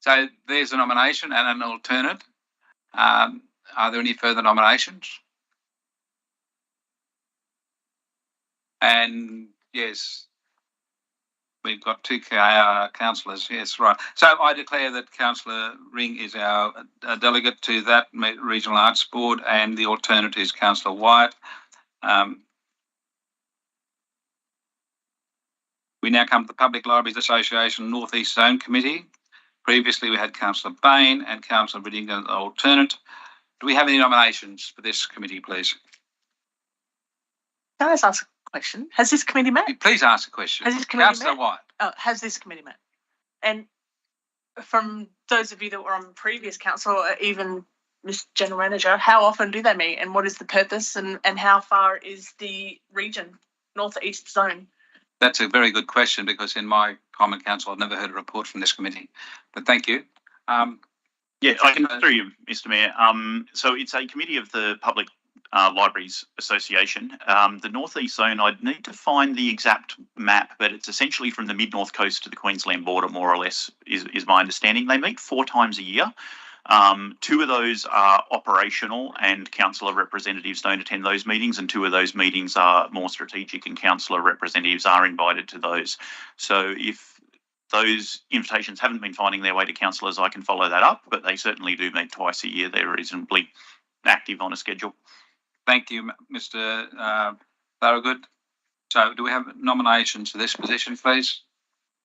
So there's a nomination and an alternate. Are there any further nominations? And yes, We've got two councillors. Yes, right. So I declare that Councillor Ring is our delegate to that Regional Arts Board, and the alternate is Councillor White. We now come to the Public Libraries Association North East Zone Committee. Previously, we had Councillor Bain and Councillor Riddington alternate. Do we have any nominations for this committee, please? Can I just ask a question? Has this committee met? Please ask a question. Has this committee Councillor met? White. Has this committee met? And from those of you that were on previous council, or even Mr. General Manager, how often do they meet, and what is the purpose, and how far is the region, North East Zone? That's a very good question, because in my time on council, I've never heard a report from this committee. But thank you. Yeah, I can through you, Mr. Mayor. So it's a committee of the Public Libraries Association. The North East Zone, I'd need to find the exact map, but it's essentially from the mid-north coast to the Queensland border, more or less, is my understanding. They meet 4 times a year. 2 of those are operational, and councillor representatives don't attend those meetings, and 2 of those meetings are more strategic, and councillor representatives are invited to those. So if those invitations haven't been finding their way to councillors, I can follow that up, but they certainly do meet twice a year. They're reasonably active on a schedule. Thank you, Mr. Thorogood. So do we have nominations for this position, please?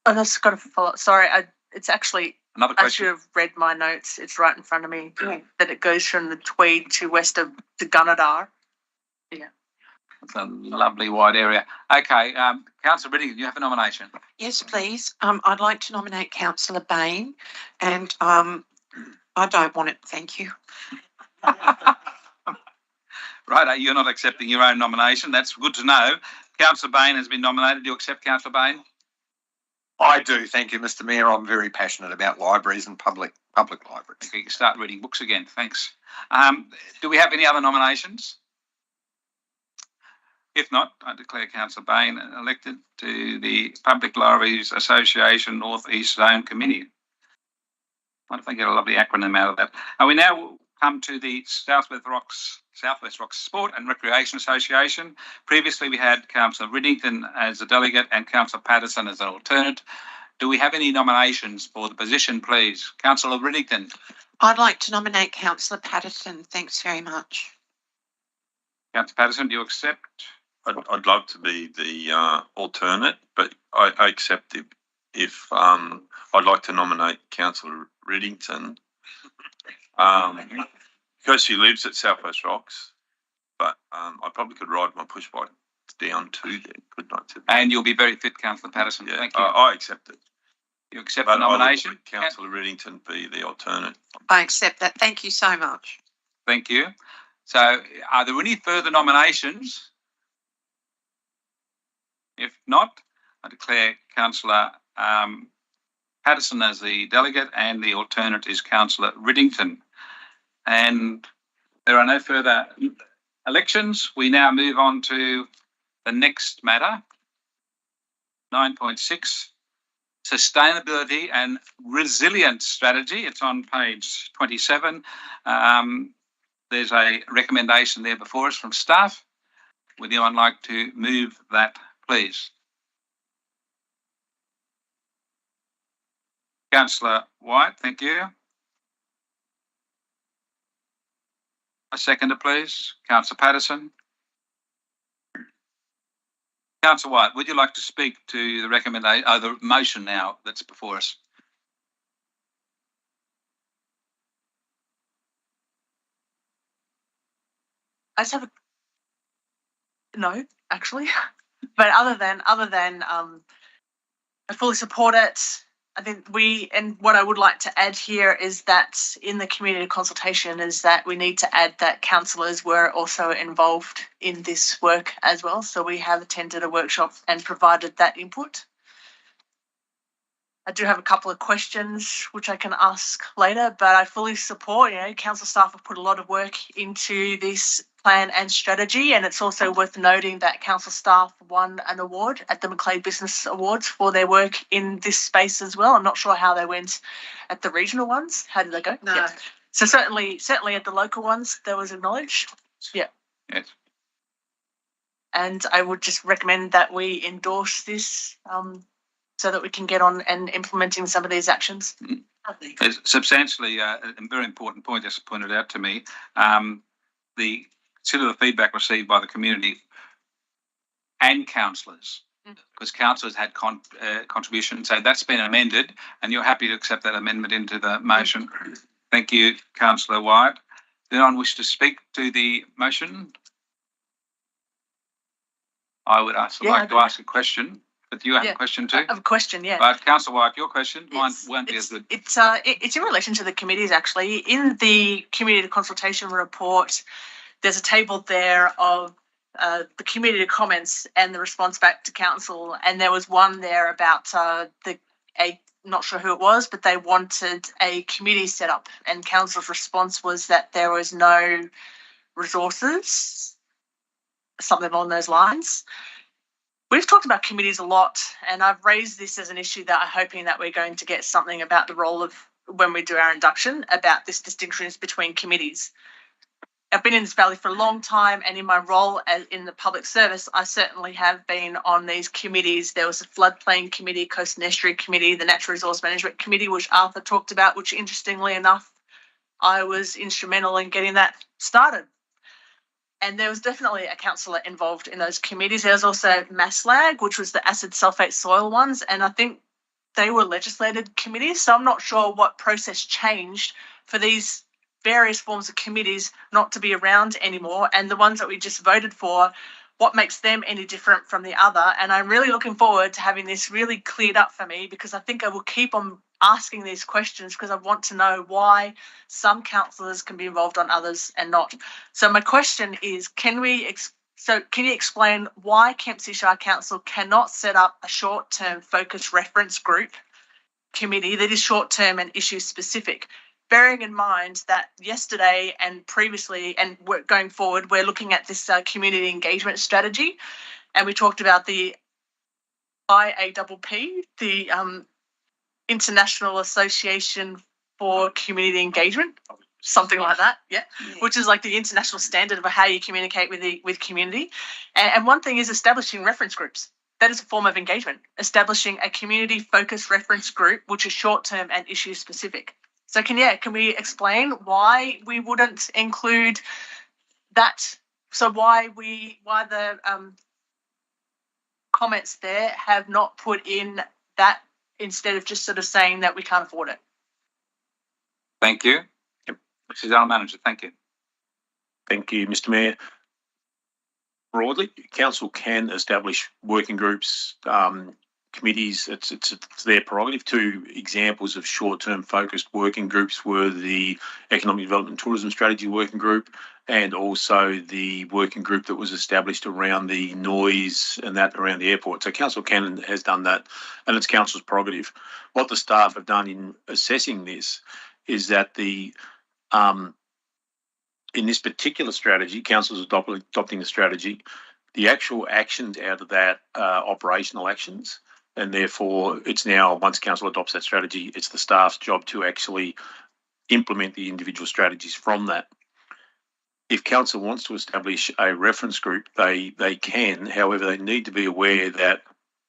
Oh, that's got to follow. Sorry, it's actually, Another I question. should have read my notes. It's right in front of me. That it goes from the Tweed to west of the Gunnedah. Yeah. It's a lovely wide area. Okay, Councillor Riddington, you have a nomination. Yes, please. I'd like to nominate Councillor Bain, and I don't want it. Thank you. Right, you're not accepting your own nomination. That's good to know. Councillor Bain has been nominated. Do you accept, Councillor Bain? I do, thank you, Mr. Mayor. I'm very passionate about libraries and public libraries. Okay, you can start reading books again. Thanks. Do we have any other nominations? If not, I declare Councillor Bain elected to the Public Libraries Association North East Zone Committee. What if I get a lovely acronym out of that? And we now come to the Southwest Rocks Sport and Recreation Association. Previously, we had Councillor Riddington as a delegate and Councillor Patterson as an alternate. Do we have any nominations for the position, please? Councillor Riddington. I'd like to nominate Councillor Patterson. Thanks very much. Councillor Patterson, do you accept? I'd love to be the alternate, but I accept it if I'd like to nominate Councillor Riddington. Because she lives at Southwest Rocks, but I probably could ride my push bike down to there, couldn't I? And you'll be very fit, Councillor Patterson. Yeah, thank you. I accept it. You accept the nomination? Councillor Riddington be the alternate. I accept that. Thank you so much. Thank you. So are there any further nominations? If not, I declare Councillor Patterson as the delegate, and the alternate is Councillor Riddington. And there are no further elections. We now move on to the next matter, 9.6, Sustainability and Resilience Strategy. It's on page 27. There's a recommendation there before us from staff. Would anyone like to move that, please? Councillor White, thank you. A seconder, please. Councillor Patterson. Councillor White, would you like to speak to the recommendation, the motion now that's before us? I just have no, actually, but other than I fully support it. I think what I would like to add here is that in the community consultation is that we need to add that councillors were also involved in this work as well. So we have attended a workshop and provided that input. I do have a couple of questions which I can ask later, but I fully support, council staff have put a lot of work into this plan and strategy, and it's also worth noting that council staff won an award at the Macleay Business Awards for their work in this space as well. I'm not sure how they went at the regional ones. How did they go? No. Yeah. So certainly at the local ones, there was acknowledged. Yeah. Yes. And I would just recommend that we endorse this so that we can get on and implementing some of these actions. It's substantially a very important point just pointed out to me. Consider the feedback received by the community and councillors, because councillors had contribution. So that's been amended, and you're happy to accept that amendment into the motion. Thank you, Councillor White. Does anyone wish to speak to the motion? I would like to ask a question, but you have a question too? I have a question, yeah. Councillor White, your question? Mine won't be as good. It's in relation to the committees, actually. In the community consultation report, there's a table there of the community comments and the response back to council, and there was one there about not sure who it was, but they wanted a committee set up, and council's response was that there was no resources, something along those lines. We've talked about committees a lot, and I've raised this as an issue that I'm hoping that we're going to get something about the role of, when we do our induction, about this distinction between committees. I've been in this valley for a long time, and in my role as in the public service, I certainly have been on these committees. There was a floodplain committee, coast and estuary committee, the natural resource management committee, which Arthur talked about, which interestingly enough, I was instrumental in getting that started. And there was definitely a councillor involved in those committees. There was also MASLAG, which was the acid sulfate soil ones, and I think they were legislated committees. So I'm not sure what process changed for these various forms of committees not to be around anymore, and the ones that we just voted for, what makes them any different from the other. And I'm really looking forward to having this really cleared up for me, because I think I will keep on asking these questions, because I want to know why some councillors can be involved on others and not. So my question is, can you explain why Kempsey Shire Council cannot set up a short-term focused reference group committee that is short-term and issue specific? Bearing in mind that yesterday and previously and going forward, we're looking at this community engagement strategy, and we talked about the IAPP, the International Association for Community Engagement, something like that, which is like the international standard of how you communicate with community. And one thing is establishing reference groups. That is a form of engagement, establishing a community-focused reference group, which is short-term and issue-specific. So can we explain why we wouldn't include that? So why the comments there have not put in that, instead of just sort of saying that we can't afford it? Thank you. Mrs. Allen Manager, thank you. Thank you, Mr. Mayor. Broadly, council can establish working groups, committees. It's their prerogative. Two examples of short-term focused working groups were the Economic Development and Tourism Strategy Working Group, and also the working group that was established around the noise and that around the airport. So council has done that, and it's council's prerogative. What the staff have done in assessing this is that in this particular strategy, council's adopting the strategy, the actual actions out of that are operational actions. And therefore, it's now, once council adopts that strategy, it's the staff's job to actually implement the individual strategies from that. If council wants to establish a reference group, they can. However, they need to be aware that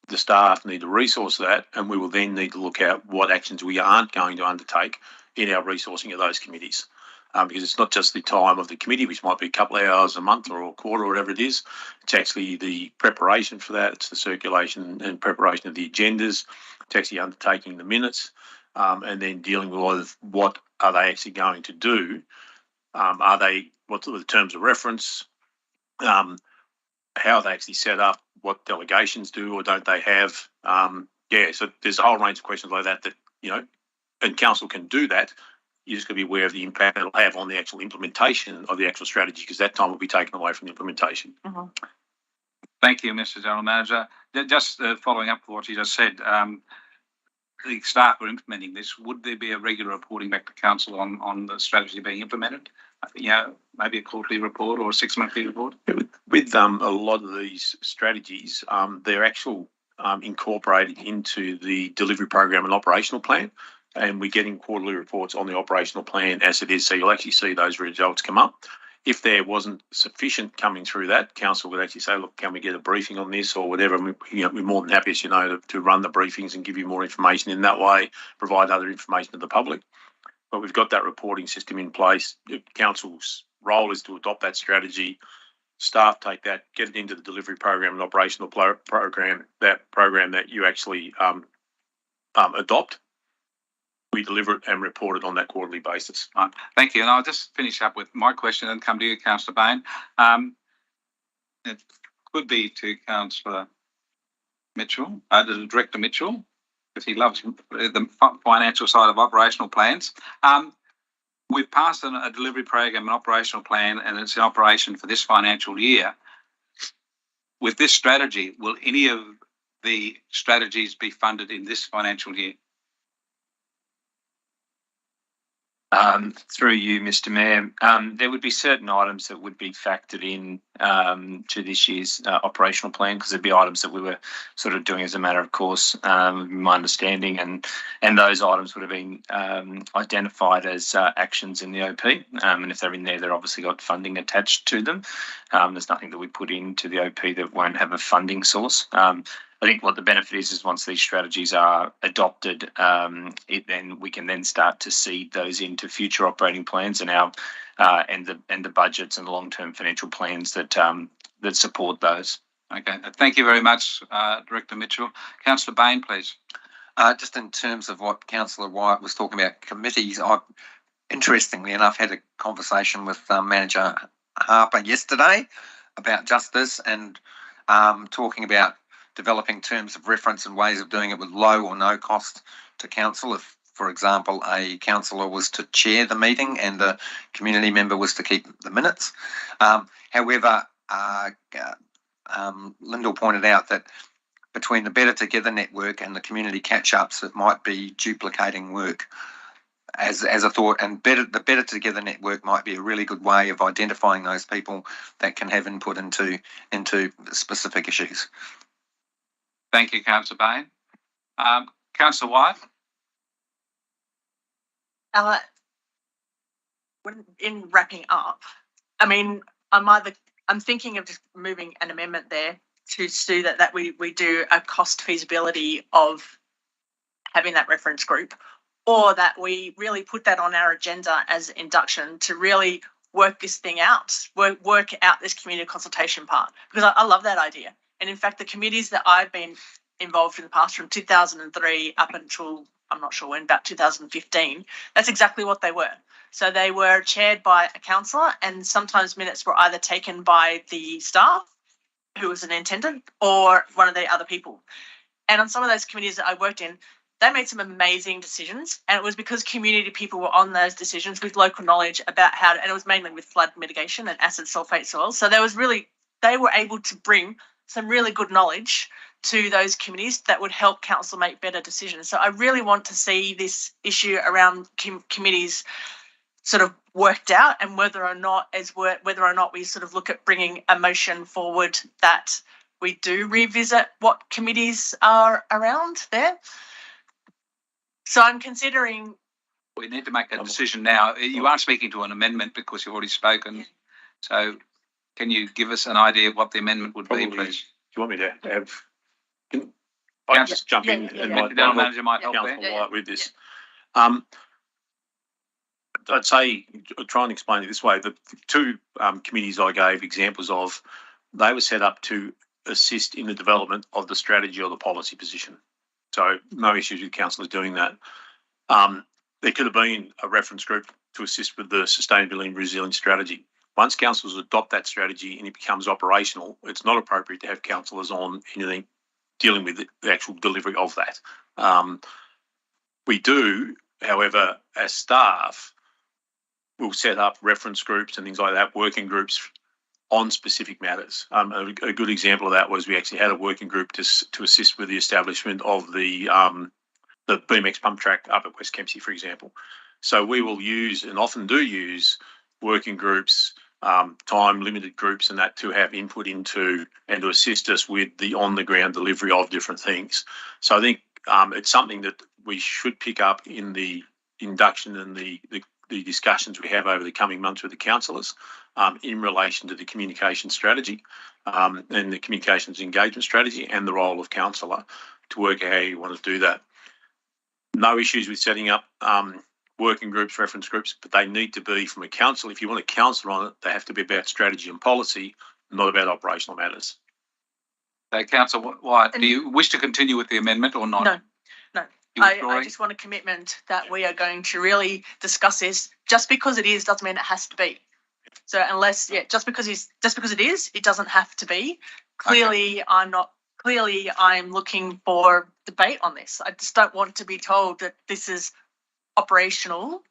the staff need to resource that, and we will then need to look at what actions we aren't going to undertake in our resourcing of those committees. Because it's not just the time of the committee, which might be a couple of hours a month or a quarter or whatever it is. It's actually the preparation for that. It's the circulation and preparation of the agendas. It's actually undertaking the minutes, and then dealing with what are they actually going to do. What are the terms of reference? How are they actually set up? What delegations do or don't they have? So there's a whole range of questions like that, and council can do that. You just got to be aware of the impact it'll have on the actual implementation of the actual strategy, because that time will be taken away from the implementation. Mm-hmm. Thank you, Mr. General Manager. Just following up what you just said, the staff are implementing this. Would there be a regular reporting back to council on the strategy being implemented? Maybe a quarterly report or a 6-monthly report? With a lot of these strategies, they're actual incorporated into the delivery program and operational plan. And we're getting quarterly reports on the operational plan as it is. So you'll actually see those results come up. If there wasn't sufficient coming through that, council would actually say, look, can we get a briefing on this or whatever? And we're more than happy, as you know, to run the briefings and give you more information in that way, provide other information to the public. But we've got that reporting system in place. The council's role is to adopt that strategy. Staff take that, get it into the delivery program and operational program that you actually adopt. We deliver it and report it on that quarterly basis. Right. Thank you. And I'll just finish up with my question and come to you, Councillor Bain. It could be to Councillor Mitchell, to Director Mitchell, because he loves the financial side of operational plans. We've passed a delivery program, an operational plan, and it's in operation for this financial year. With this strategy, will any of the strategies be funded in this financial year? Through you, Mr. Mayor, there would be certain items that would be factored in to this year's operational plan, because there'd be items that we were sort of doing as a matter of course, my understanding, and those items would have been identified as actions in the OP, and if they're in there, they're obviously got funding attached to them. There's nothing that we put into the OP that won't have a funding source. I think what the benefit is once these strategies are adopted, we can then start to seed those into future operating plans and the budgets and the long-term financial plans that support those. Okay, thank you very much, Director Mitchell. Councillor Bain, please. Just in terms of what Councillor Wyatt was talking about committees, I, interestingly enough, had a conversation with Manager Harper yesterday about justice and talking about developing terms of reference and ways of doing it with low or no cost to council. If, for example, a councillor was to chair the meeting and a community member was to keep the minutes. However, Lyndall pointed out that between the Better Together network and the community catch-ups, it might be duplicating work as a thought, and the Better Together network might be a really good way of identifying those people that can have input into specific issues. Thank you, Councillor Bain. Councillor Wyatt. In wrapping up, I mean, I'm thinking of just moving an amendment there to do that we do a cost feasibility of having that reference group, or that we really put that on our agenda as induction to really work this thing out, work out this community consultation part, because I love that idea. And in fact, the committees that I've been involved in the past from 2003 up until, I'm not sure when, about 2015, that's exactly what they were. So they were chaired by a councillor, and sometimes minutes were either taken by the staff, who was an intendant, or one of the other people. And on some of those committees that I worked in, they made some amazing decisions, and it was because community people were on those decisions with local knowledge about how to, and it was mainly with flood mitigation and acid sulfate soils. So they were able to bring some really good knowledge to those committees that would help council make better decisions. So I really want to see this issue around committees sort of worked out, and whether or not we sort of look at bringing a motion forward that we do revisit what committees are around there. So I'm considering. We need to make a decision now. You are speaking to an amendment because you've already spoken. Yeah. So can you give us an idea of what the amendment would be, please? Do you want me to have? I just jump in and the manager might help with this. I'd say, try and explain it this way. The two committees I gave examples of, they were set up to assist in the development of the strategy or the policy position. So no issues with councillors doing that. There could have been a reference group to assist with the sustainability and resilience strategy. Once councillors adopt that strategy and it becomes operational, it's not appropriate to have councillors on anything dealing with the actual delivery of that. We do, however, as staff, we'll set up reference groups and things like that, working groups on specific matters. A good example of that was we actually had a working group to assist with the establishment of the BMX pump track up at West Kempsey, for example. So we will use, and often do use, working groups, time-limited groups and that to have input into and to assist us with the on-the-ground delivery of different things. So I think it's something that we should pick up in the induction and the discussions we have over the coming months with the councillors. in relation to the communication strategy and the communications engagement strategy and the role of councillor to work out how you want to do that. No issues with setting up working groups, reference groups, but they need to be from a council. If you want a councillor on it, they have to be about strategy and policy, not about operational matters. So, Councillor White, do you wish to continue with the amendment or not? No. You I withdrawing? just want a commitment that we are going to really discuss this. Just because it is doesn't mean it has to be. So unless, just because it is, it doesn't have to be. Clearly, I'm looking for debate on this. I just don't want to be told that this is operational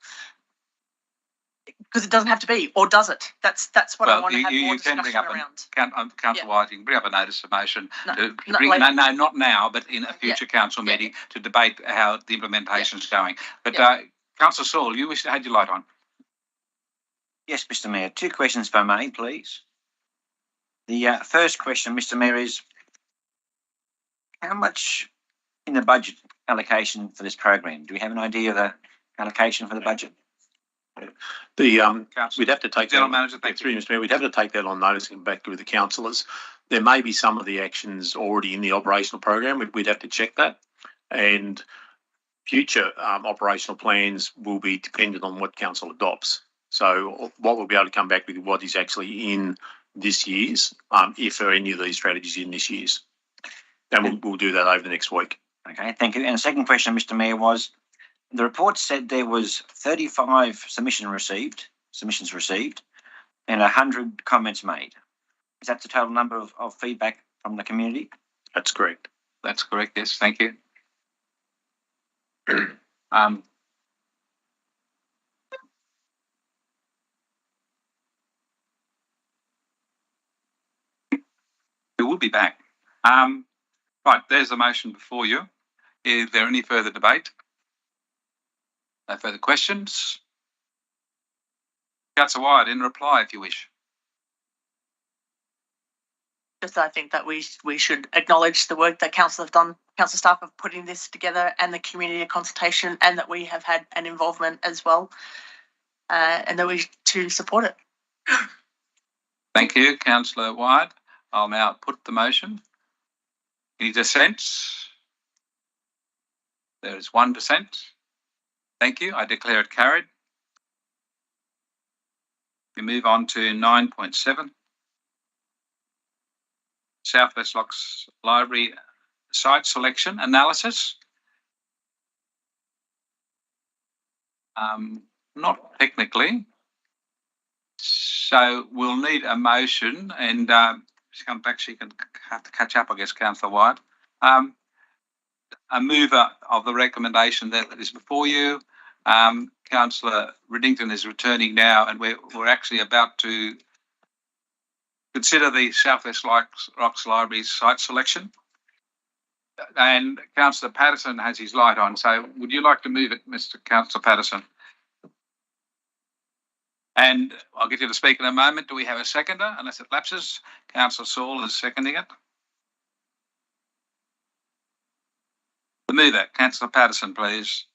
because it doesn't have to be, or does it? That's what I want to have more discussion around. Councillor White, you can bring up a notice of motion. No, not now, but in a future council meeting to debate how the implementation is going. But Councillor Saul, you had your light on. Yes, Mr. Mayor. 2 questions, if I may, please. The first question, Mr. Mayor, is how much in the budget allocation for this program? Do we have an idea of the allocation for the budget? We'd have to take General that. Manager, thank you. Mr. Mayor, we'd have to take that on notice and back with the councillors. There may be some of the actions already in the operational program. We'd have to check that, and future operational plans will be dependent on what council adopts. So what we'll be able to come back with what is actually in this year's, if there are any of these strategies in this year's, and we'll do that over the next week. Okay, thank you. And the second question, Mr. Mayor, was the report said there was 35 submissions received and 100 comments made. Is that the total number of feedback from the community? That's correct. That's correct, yes, thank you. We will be back. Right, there's the motion before you. Is there any further debate? No further questions? Councillor Wyatt, in reply, if you wish. Just I think that we should acknowledge the work that council have done, council staff of putting this together, and the community consultation, and that we have had an involvement as well, and that we to support it. Thank you, Councillor Wyatt. I'll now put the motion. Any dissents? There is 1 dissent. Thank you. I declare it carried. We move on to 9.7. South West Locks Library site selection analysis. Not technically. So we'll need a motion, and she can have to catch up, I guess, Councillor White. A mover of the recommendation that is before you. Councillor Riddington is returning now, and we're actually about to consider the South West Locks Library site selection. And Councillor Patterson has his light on. So would you like to move it, Mr. Councillor Patterson? And I'll get you to speak in a moment. Do we have a seconder? Unless it lapses. Councillor Saul is seconding it. The mover, Councillor Patterson, please.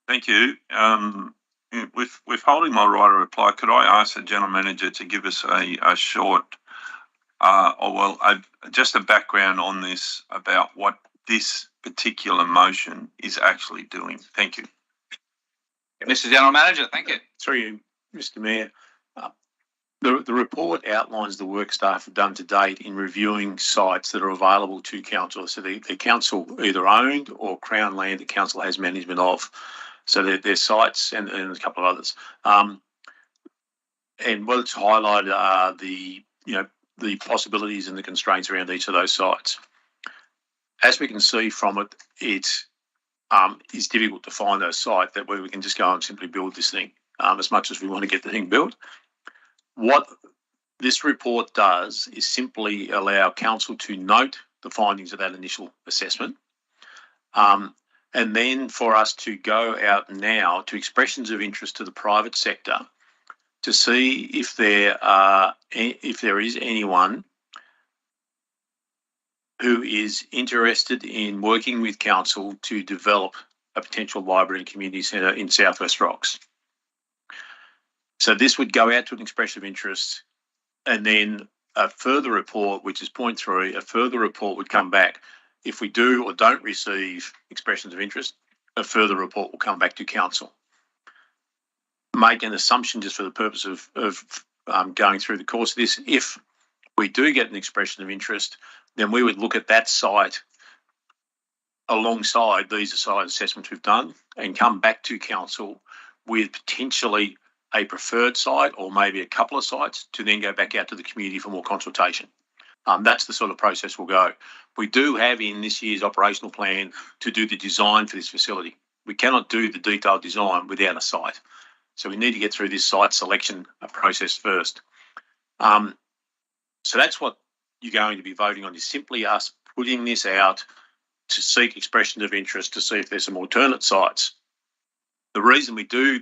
Thank you. Withholding my right of reply, could I ask the General Manager to give us a short, just a background on this about what this particular motion is actually doing? Thank you. Mr. General Manager, thank you. Through you, Mr. Mayor. The report outlines the work staff have done to date in reviewing sites that are available to council. So the council either owned or Crown land the council has management of. So there's sites and a couple of others. And what it's highlighted are the possibilities and the constraints around each of those sites. As we can see from it, it is difficult to find a site where we can just go and simply build this thing as much as we want to get the thing built. What this report does is simply allow council to note the findings of that initial assessment, and then for us to go out now to expressions of interest to the private sector to see if there is anyone who is interested in working with council to develop a potential library and community centre in South West Rocks. So this would go out to an expression of interest, and then a further report, which is point 3, a further report would come back. If we do or don't receive expressions of interest, a further report will come back to council. Make an assumption just for the purpose of going through the course of this. If we do get an expression of interest, then we would look at that site alongside these site assessments we've done and come back to council with potentially a preferred site or maybe a couple of sites to then go back out to the community for more consultation. That's the sort of process we'll go. We do have in this year's operational plan to do the design for this facility. We cannot do the detailed design without a site. So we need to get through this site selection process first. So that's what you're going to be voting on, is simply us putting this out to seek expressions of interest to see if there's some alternate sites. The reason we do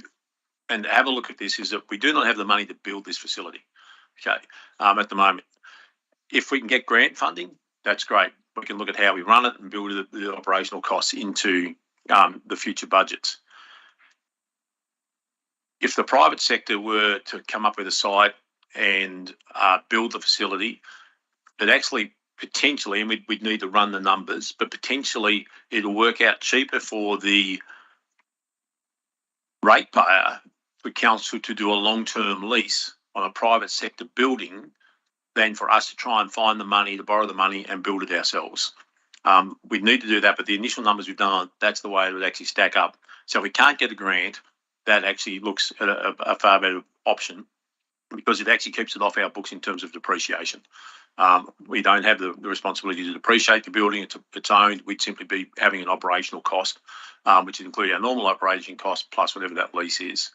and have a look at this is that we do not have the money to build this facility, okay, at the moment. If we can get grant funding, that's great. We can look at how we run it and build the operational costs into the future budgets. If the private sector were to come up with a site and build the facility, it actually potentially, and we'd need to run the numbers, but potentially it'll work out cheaper for the ratepayer for council to do a long-term lease on a private sector building than for us to try and find the money, to borrow the money and build it ourselves. We'd need to do that, but the initial numbers we've done, that's the way it would actually stack up. So if we can't get a grant, that actually looks at a far better option because it actually keeps it off our books in terms of depreciation. We don't have the responsibility to depreciate the building. It's owned. We'd simply be having an operational cost, which would include our normal operating cost plus whatever that lease is.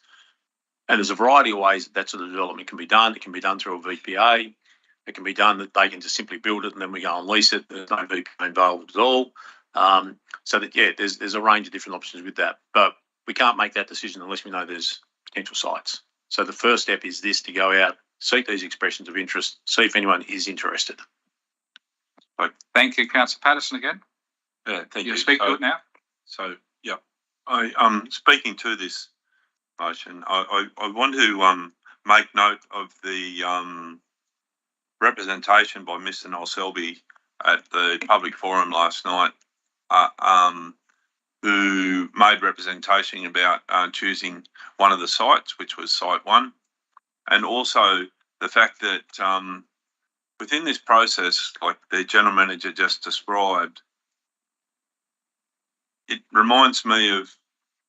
And there's a variety of ways that sort of development can be done. It can be done through a VPA. It can be done that they can just simply build it and then we go and lease it. There's no VPA involved at all. So that, yeah, there's a range of different options with that. But we can't make that decision unless we know there's potential sites. So the first step is this, to go out, seek these expressions of interest, see if anyone is interested. Thank you, Councillor Patterson again. Yeah, thank you. You speak to it now. So, yeah, speaking to this motion, I want to make note of the representation by Mr. Noel Selby at the public forum last night, who made representation about choosing one of the sites, which was site 1, and also the fact that within this process, like the general manager just described, it reminds me of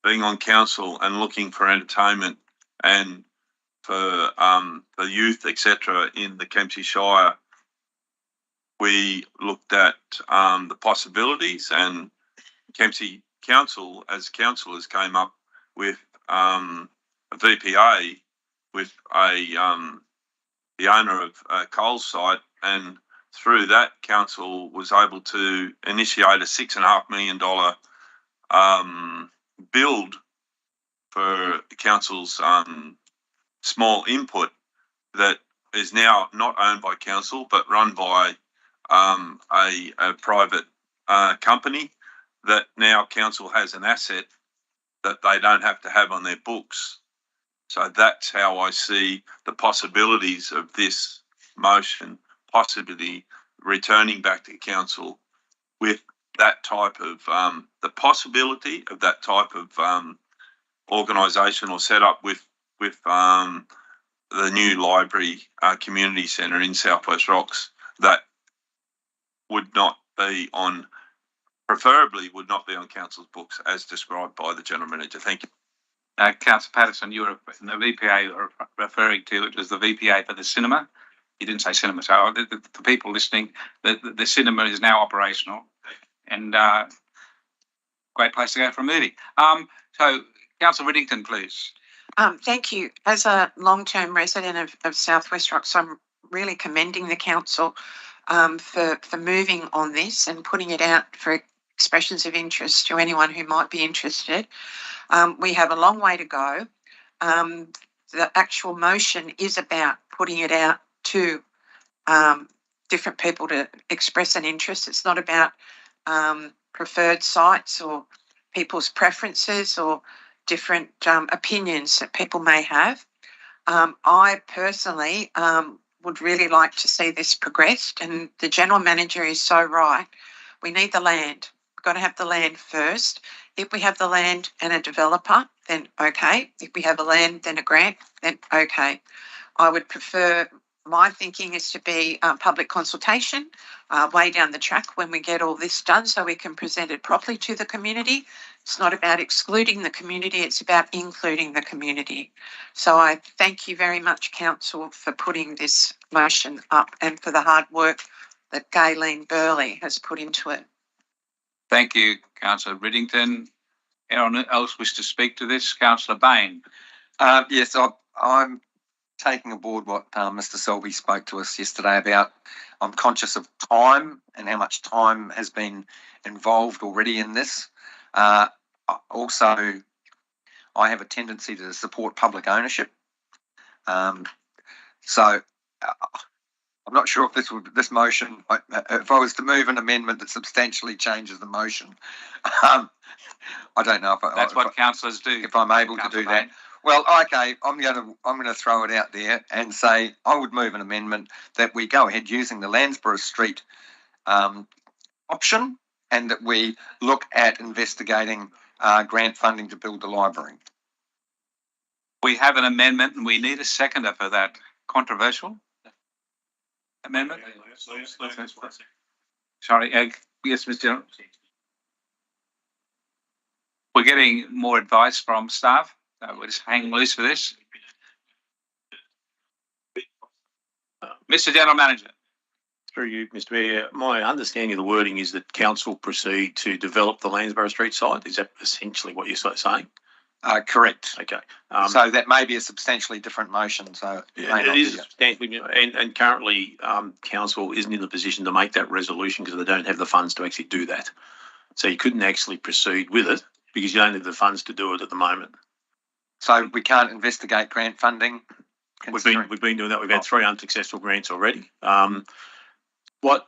being on council and looking for entertainment and for the youth, etc., in the Kempsey Shire. We looked at the possibilities, and Kempsey Council, as councillors, came up with a VPA with the owner of Cole's site, and through that, council was able to initiate a $6.5 million build for the council's small input that is now not owned by council but run by a private company, that now council has an asset that they don't have to have on their books. So that's how I see the possibilities of this motion possibly returning back to council with that type of the possibility of that type of organisation or setup with the new library community centre in Southwest Rocks that would not be on, preferably would not be on council's books as described by the general manager. Thank you. Councillor Patterson, you were the VPA you were referring to, it was the VPA for the cinema. You didn't say cinema, so the people listening, the cinema is now operational, and great place to go for a movie. So, Councillor Wittitrin, please. Thank you. As a long-term resident of Southwest Rocks, I'm really commending the council for moving on this and putting it out for expressions of interest to anyone who might be interested. We have a long way to go. The actual motion is about putting it out to different people to express an interest. It's not about preferred sites or people's preferences or different opinions that people may have. I personally would really like to see this progressed, and the General Manager is so right. We need the land. We've got to have the land first. If we have the land and a developer, then okay. If we have a land, then a grant, then okay. I would prefer, my thinking is to be public consultation way down the track when we get all this done so we can present it properly to the community. It's not about excluding the community, it's about including the community. So I thank you very much, Council, for putting this motion up and for the hard work that Gayleen Burley has put into it. Thank you, Councillor Riddington. Anyone else wish to speak to this? Councillor Bain. Yes, I'm taking aboard what Mr. Selby spoke to us yesterday about. I'm conscious of time and how much time has been involved already in this. Also, I have a tendency to support public ownership. So I'm not sure if this motion, if I was to move an amendment that substantially changes the motion, I don't know if That's what councillors do. If I'm able to do that. Well, okay, I'm going to throw it out there and say I would move an amendment that we go ahead using the Landsborough Street option, and that we look at investigating grant funding to build the library. We have an amendment and we need a seconder for that. Controversial amendment? Sorry, yes, Mr. General. We're getting more advice from staff. We're just hanging loose for this. Mr. General Manager. Through you, Mr. Mayor, my understanding of the wording is that council proceed to develop the Landsborough Street site. Is that essentially what you're saying? Correct. Okay. So that may be a substantially different motion. So it is substantially, and currently council isn't in the position to make that resolution because they don't have the funds to actually do that. So you couldn't actually proceed with it because you don't have the funds to do it at the moment. So we can't investigate grant funding. We've been doing that. We've had 3 unsuccessful grants already. What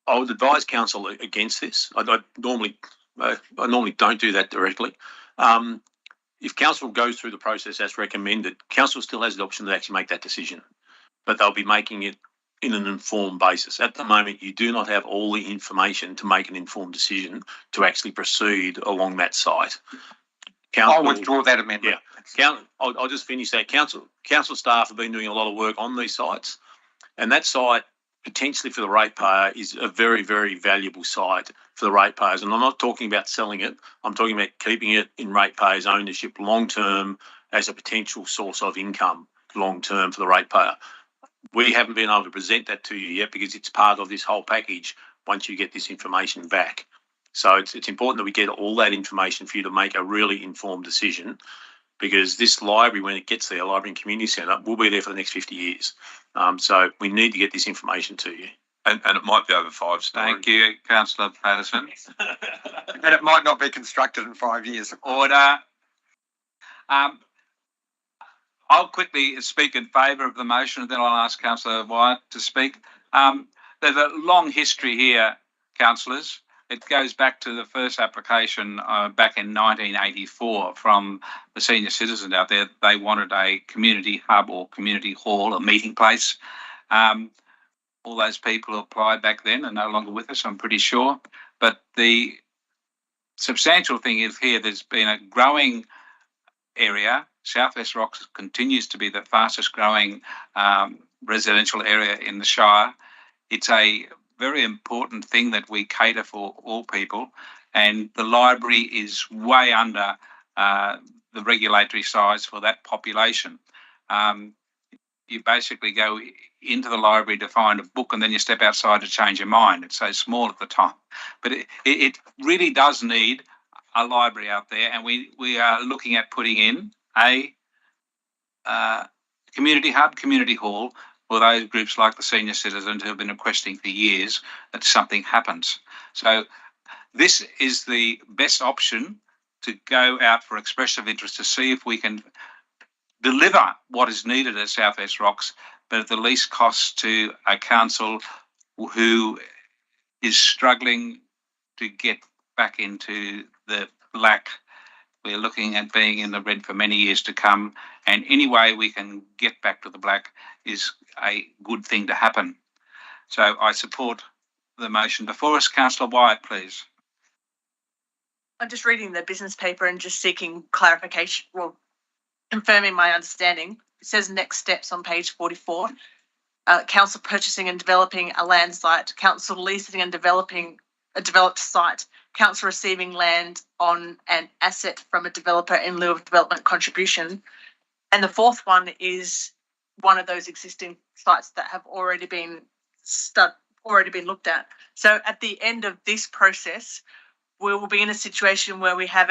I would advise council against this. I normally don't do that directly. If council goes through the process as recommended, council still has the option to actually make that decision, but they'll be making it in an informed basis. At the moment, you do not have all the information to make an informed decision to actually proceed along that site. I'll withdraw that amendment. Yeah, I'll just finish that. Council staff have been doing a lot of work on these sites, and that site potentially for the ratepayer is a very, very valuable site for the ratepayers. And I'm not talking about selling it. I'm talking about keeping it in ratepayers' ownership long term as a potential source of income long term for the ratepayer. We haven't been able to present that to you yet because it's part of this whole package once you get this information back. So it's important that we get all that information for you to make a really informed decision, because this library, when it gets there, Library and Community Centre, will be there for the next 50 years. So we need to get this information to you. And it might be over 5 stories. Thank you, Councillor Patterson. And it might not be constructed in 5 years. Order. I'll quickly speak in favour of the motion, and then I'll ask Councillor Wyatt to speak. There's a long history here, councillors. It goes back to the first application back in 1984 from the senior citizens out there. They wanted a community hub or community hall, a meeting place. All those people who applied back then are no longer with us, I'm pretty sure. But the substantial thing is here, there's been a growing area. South West Rocks continues to be the fastest growing residential area in the Shire. It's a very important thing that we cater for all people, and the library is way under the regulatory size for that population. You basically go into the library to find a book and then you step outside to change your mind. It's so small at the time. But it really does need a library out there, and we are looking at putting in a community hub, community hall, for those groups like the senior citizens who have been requesting for years that something happens. So this is the best option to go out for expression of interest to see if we can deliver what is needed at South West Rocks, but at the least cost to a council who is struggling to get back into the black. We're looking at being in the red for many years to come, and any way we can get back to the black is a good thing to happen. So I support the motion before us. Councillor Wyatt, please. I'm just reading the business paper and just seeking clarification, well, confirming my understanding. It says next steps on page 44. Council purchasing and developing a land site, council leasing and developing a developed site, council receiving land on an asset from a developer in lieu of development contribution. And the fourth one is one of those existing sites that have already been looked at. So at the end of this process, we will be in a situation where we have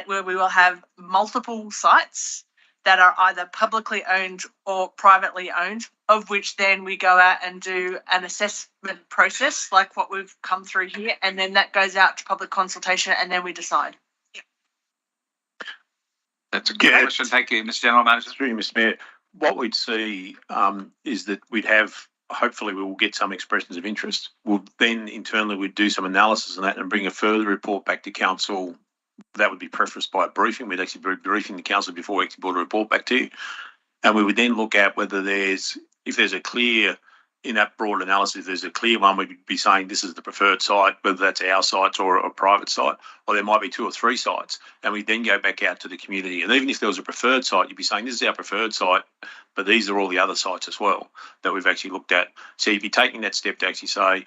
where we will have multiple sites that are either publicly owned or privately owned, of which then we go out and do an assessment process like what we've come through here, and then that goes out to public consultation, and then we decide. That's a good question. Thank you, Mr. General Manager. Through you, Mr. Mayor, what we'd see is that we'd have, hopefully we will get some expressions of interest. We'll then internally we'd do some analysis on that and bring a further report back to council. That would be prefaced by a briefing. We'd actually be briefing the council before we actually brought a report back to you. And we would then look at whether if there's a clear, in that broad analysis, if there's a clear one, we'd be saying this is the preferred site, whether that's our site or a private site, or there might be 2 or 3 sites. And we then go back out to the community. And even if there was a preferred site, you'd be saying this is our preferred site, but these are all the other sites as well that we've actually looked at. So you'd be taking that step to actually say,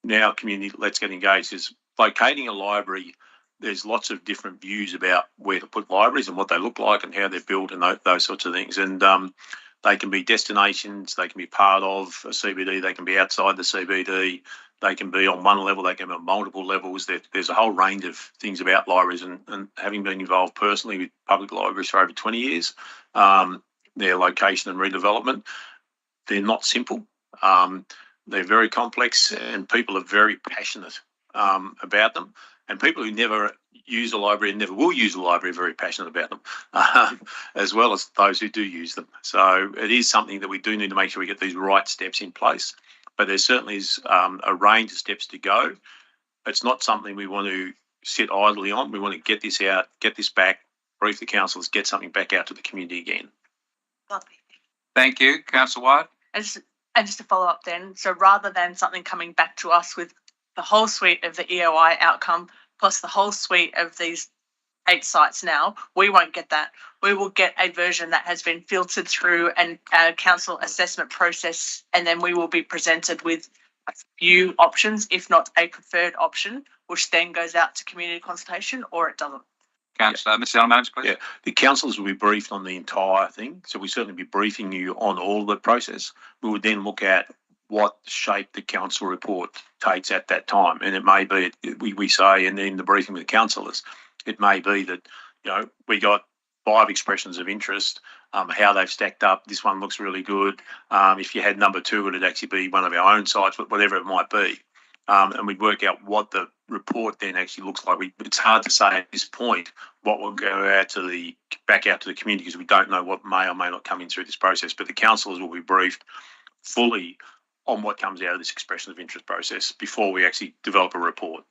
now community, let's get engaged. Because locating a library, there's lots of different views about where to put libraries and what they look like and how they're built and those sorts of things. And they can be destinations, they can be part of a CBD, they can be outside the CBD, they can be on one level, they can be on multiple levels. There's a whole range of things about libraries, and having been involved personally with public libraries for over 20 years, their location and redevelopment, they're not simple. They're very complex, and people are very passionate about them. And people who never use a library and never will use a library are very passionate about them, as well as those who do use them. So it is something that we do need to make sure we get these right steps in place. But there certainly is a range of steps to go. It's not something we want to sit idly on. We want to get this out, get this back, brief the councillors, get something back out to the community again. Thank you, Councillor Wyatt. And just to follow up then, so rather than something coming back to us with the whole suite of the EOI outcome plus the whole suite of these 8 sites now, we won't get that. We will get a version that has been filtered through a council assessment process, and then we will be presented with a few options, if not a preferred option, which then goes out to community consultation, or it doesn't. Councillor, Mr. General Manager, please. Yeah, the councillors will be briefed on the entire thing, so we certainly be briefing you on all of the process. We would then look at what shape the council report takes at that time. And it may be, we say, and in the briefing with the councillors, it may be that, we got 5 expressions of interest, how they've stacked up. This one looks really good. If you had number 2, it'd actually be one of our own sites, whatever it might be. And we'd work out what the report then actually looks like. It's hard to say at this point what will go back out to the community, because we don't know what may or may not come in through this process. But the councillors will be briefed fully on what comes out of this expression of interest process before we actually develop a report.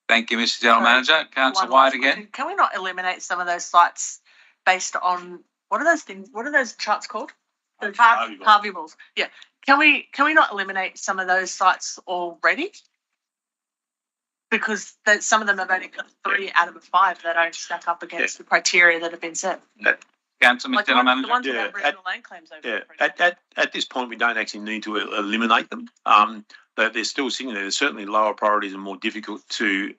Thank you, Mr. General Manager. Councillor Wyatt again. Can we not eliminate some of those sites based on, what are those things? What are those charts called? Harvey balls. Yeah. Can we not eliminate some of those sites already? Because some of them have only got 3 out of 5 that don't stack up against the criteria that have been set. Councillor, Mr. General Manager. The ones with Aboriginal land claims over. At this point, we don't actually need to eliminate them. They're still sitting there. They're certainly lower priorities and more difficult to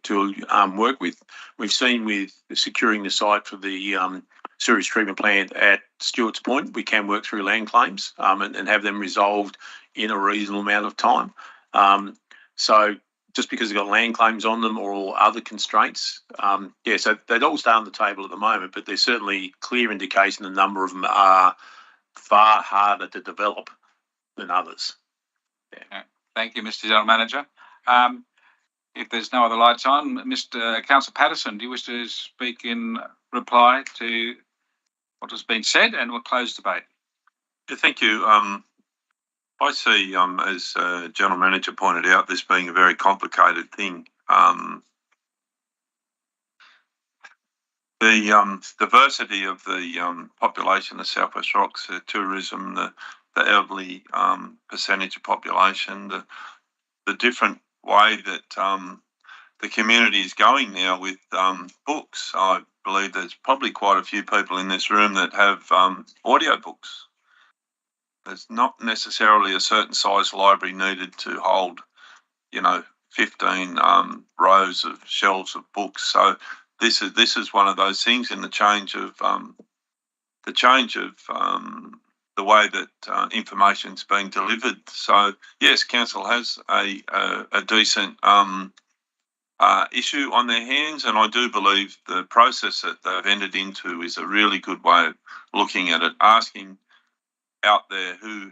work with. We've seen with securing the site for the sewage treatment plant at Stewart's Point, we can work through land claims and have them resolved in a reasonable amount of time. So just because they've got land claims on them or other constraints, so they'd all stay on the table at the moment, but there's certainly clear indication a number of them are far harder to develop than others. Yeah. Thank you, Mr. General Manager. If there's no other lights on, Councillor Patterson, do you wish to speak in reply to what has been said, and we'll close debate? Yeah, thank you. I see, as General Manager pointed out, this being a very complicated thing. The diversity of the population of South West Rocks, the tourism, the elderly percentage of population, the different way that the community is going now with books. I believe there's probably quite a few people in this room that have audio books. There's not necessarily a certain size library needed to hold, 15 rows of shelves of books. So this is one of those things in the change of the way that information is being delivered. So yes, council has a decent issue on their hands, and I do believe the process that they've entered into is a really good way of looking at it, asking out there who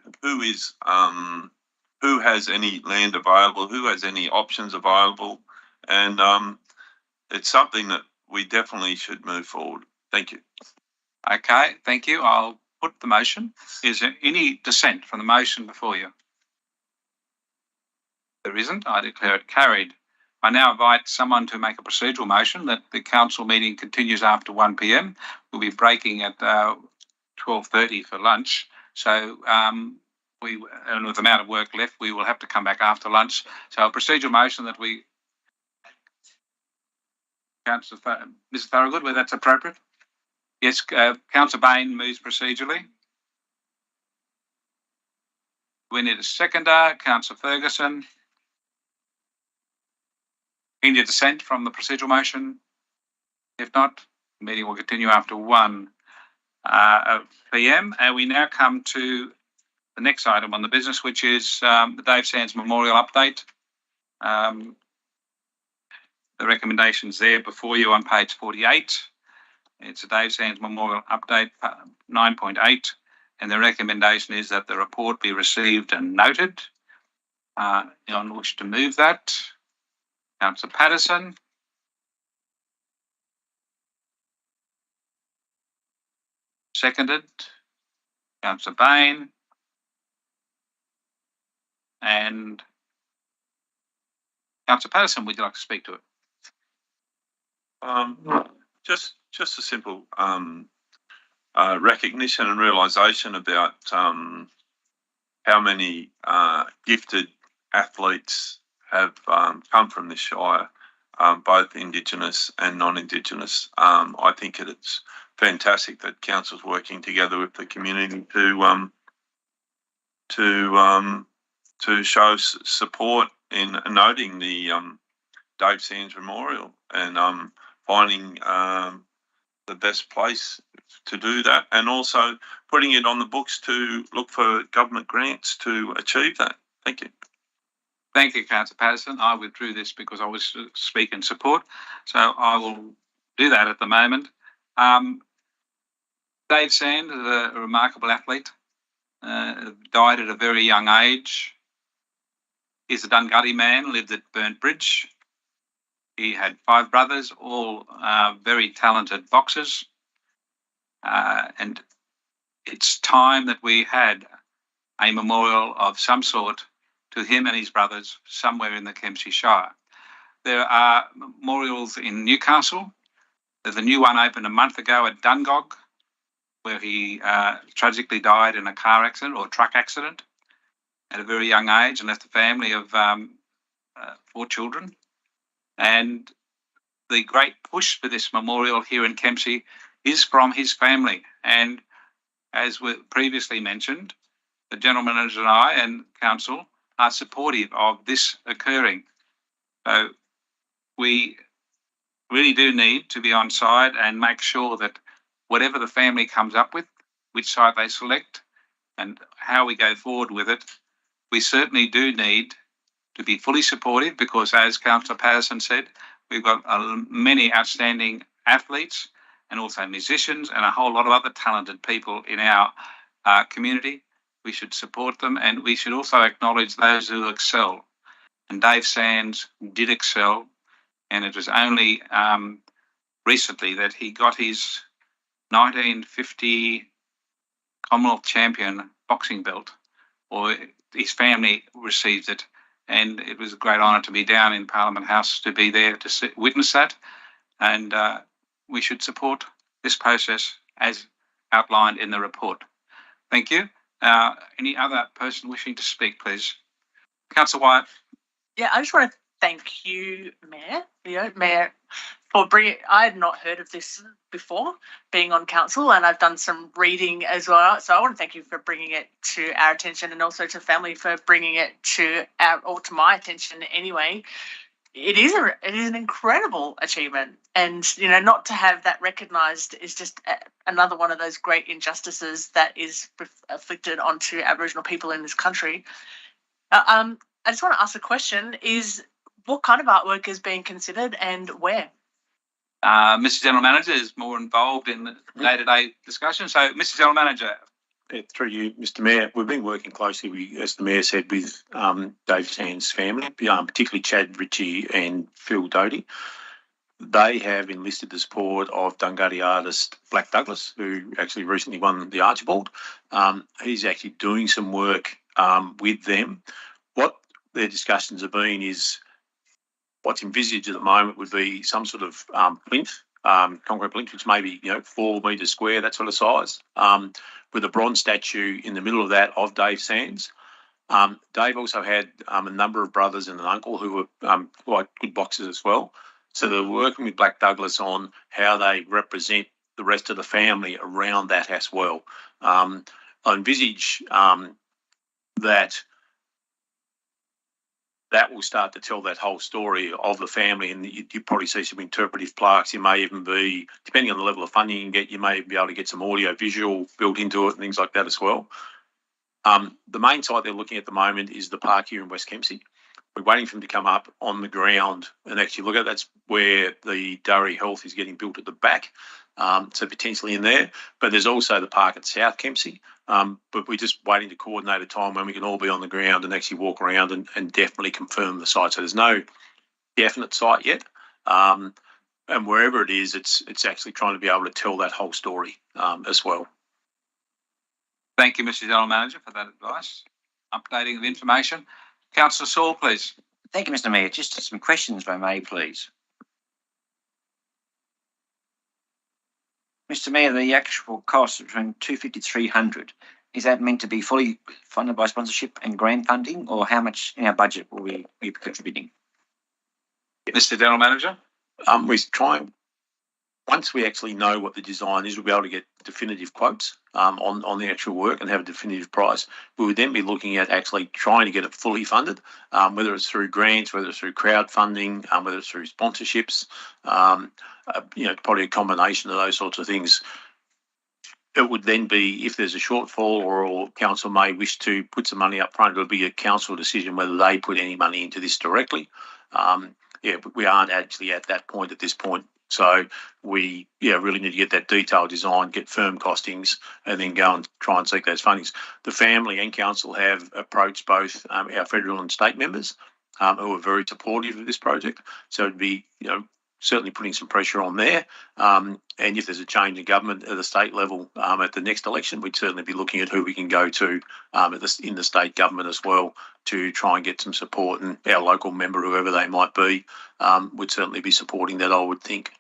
has any land available, who has any options available, and it's something that we definitely should move forward. Thank you. Okay, thank you. I'll put the motion. Is there any dissent from the motion before you? There isn't. I declare it carried. I now invite someone to make a procedural motion that the council meeting continues after 1 p.m. We'll be breaking at 12:30 for lunch. So and with the amount of work left, we will have to come back after lunch. So a procedural motion that we, Mr. Thorogood, whether that's appropriate. Yes, Councillor Bain moves procedurally. We need a seconder, Councillor Ferguson. Any dissent from the procedural motion? If not, the meeting will continue after 1 p.m. And we now come to the next item on the business, which is the Dave Sands Memorial update. The recommendations there before you on page 48. It's a Dave Sands Memorial update, 9.8, and the recommendation is that the report be received and noted. Anyone wish to move that? Councillor Patterson. Seconded. Councillor Bain. And Councillor Patterson, would you like to speak to it? Just a simple recognition and realisation about how many gifted athletes have come from this shire, both Indigenous and non-Indigenous. I think it's fantastic that council's working together with the community to show support in noting the Dave Sands Memorial and finding the best place to do that, and also putting it on the books to look for government grants to achieve that. Thank you. Thank you, Councillor Patterson. I withdrew this because I was speaking in support, so I will do that at the moment. Dave Sands is a remarkable athlete, died at a very young age. He's a Dungutty man, lived at Burnt Bridge. He had 5 brothers, all very talented boxers. And it's time that we had a memorial of some sort to him and his brothers somewhere in the Kempsey Shire. There are memorials in Newcastle. There's a new one opened a month ago at Dungog, where he tragically died in a car accident or truck accident at a very young age and left a family of 4 children. And the great push for this memorial here in Kempsey is from his family. And as we previously mentioned, the general manager and I and council are supportive of this occurring. So we really do need to be on side and make sure that whatever the family comes up with, which site they select and how we go forward with it, we certainly do need to be fully supportive because, as Councillor Patterson said, we've got many outstanding athletes and also musicians and a whole lot of other talented people in our community. We should support them, and we should also acknowledge those who excel. And Dave Sands did excel, and it was only recently that he got his 1950 Commonwealth champion boxing belt, or his family received it, and it was a great honour to be down in Parliament House to be there to witness that. And we should support this process as outlined in the report. Thank you. Any other person wishing to speak, please? Councillor Wyatt. Yeah, I just want to thank you, Mayor, for bringing. I had not heard of this before, being on council, and I've done some reading as well. So I want to thank you for bringing it to our attention, and also to family for bringing it to to my attention. Anyway, it is an incredible achievement, and not to have that recognised is just another one of those great injustices that is afflicted onto Aboriginal people in this country. I just want to ask a question: is what kind of artwork is being considered and where? Mr. General Manager is more involved in the day-to-day discussion. So, Mr. General Manager. Through you, Mr. Mayor, we've been working closely, as the Mayor said, with Dave Sand's family, particularly Chad Ritchie and Phil Doty. They have enlisted the support of Dunghutti artist Black Douglas, who actually recently won the Archibald. He's actually doing some work with them. What their discussions have been is what's envisaged at the moment would be some sort of plinth, concrete plinth, which may be 4 metres square, that sort of size, with a bronze statue in the middle of that of Dave Sands. Dave also had a number of brothers and an uncle who were quite good boxers as well. So they're working with Black Douglas on how they represent the rest of the family around that as well. I envisage that will start to tell that whole story of the family, and you probably see some interpretive plaques. You may even be, depending on the level of funding you can get, you may be able to get some audio visual built into it and things like that as well. The main site they're looking at the moment is the park here in West Kempsey. We're waiting for them to come up on the ground and actually look at. That's where the Durry Health is getting built at the back, so potentially in there. But there's also the park at South Kempsey. But we're just waiting to coordinate a time when we can all be on the ground and actually walk around and definitely confirm the site. So there's no definite site yet. And wherever it is, it's actually trying to be able to tell that whole story as well. Thank you, Mr. General Manager, for that advice. Updating of information. Councillor Saul, please. Thank you, Mr. Mayor. Just some questions, if I may, please. Mr. Mayor, the actual cost between 250 to 300, is that meant to be fully funded by sponsorship and grant funding, or how much in our budget will we be contributing? Mr. General Manager. We're trying. Once we actually know what the design is, we'll be able to get definitive quotes on the actual work and have a definitive price. We would then be looking at actually trying to get it fully funded, whether it's through grants, whether it's through crowdfunding, whether it's through sponsorships, probably a combination of those sorts of things. It would then be, if there's a shortfall or council may wish to put some money up front, it'll be a council decision whether they put any money into this directly. But we aren't actually at that point at this point. So we really need to get that detailed design, get firm costings, and then go and try and seek those fundings. The family and council have approached both our federal and state members who are very supportive of this project. So it'd be certainly putting some pressure on there. And if there's a change in government at the state level at the next election, we'd certainly be looking at who we can go to in the state government as well to try and get some support. And our local member, whoever they might be, would certainly be supporting that, I would think.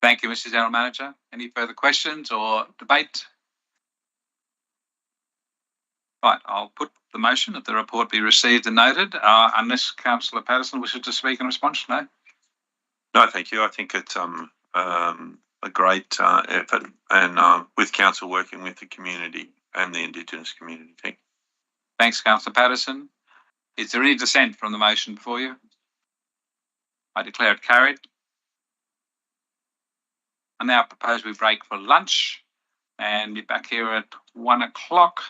Thank you, Mr. General Manager. Any further questions or debate? Right, I'll put the motion that the report be received and noted, unless Councillor Patterson wishes to speak in response. No? No, thank you. I think it's a great effort, and with council working with the community and the Indigenous community. Thank you. Thanks, Councillor Patterson. Is there any dissent from the motion before you? I declare it carried. I now propose we break for lunch and be back here at 1 o'clock.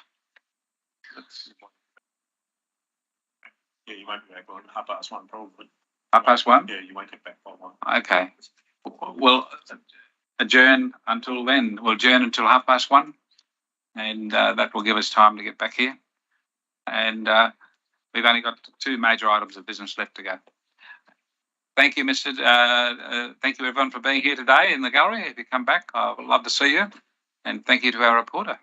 Yeah, you won't be back on 1:30 probably. 1:30? Yeah, you won't get back by 1. Okay. We'll adjourn until then. We'll adjourn until 1:30, and that will give us time to get back here. And we've only got 2 major items of business left to go. Thank you, thank you everyone for being here today in the gallery. If you come back, I would love to see you. And thank you to our reporter.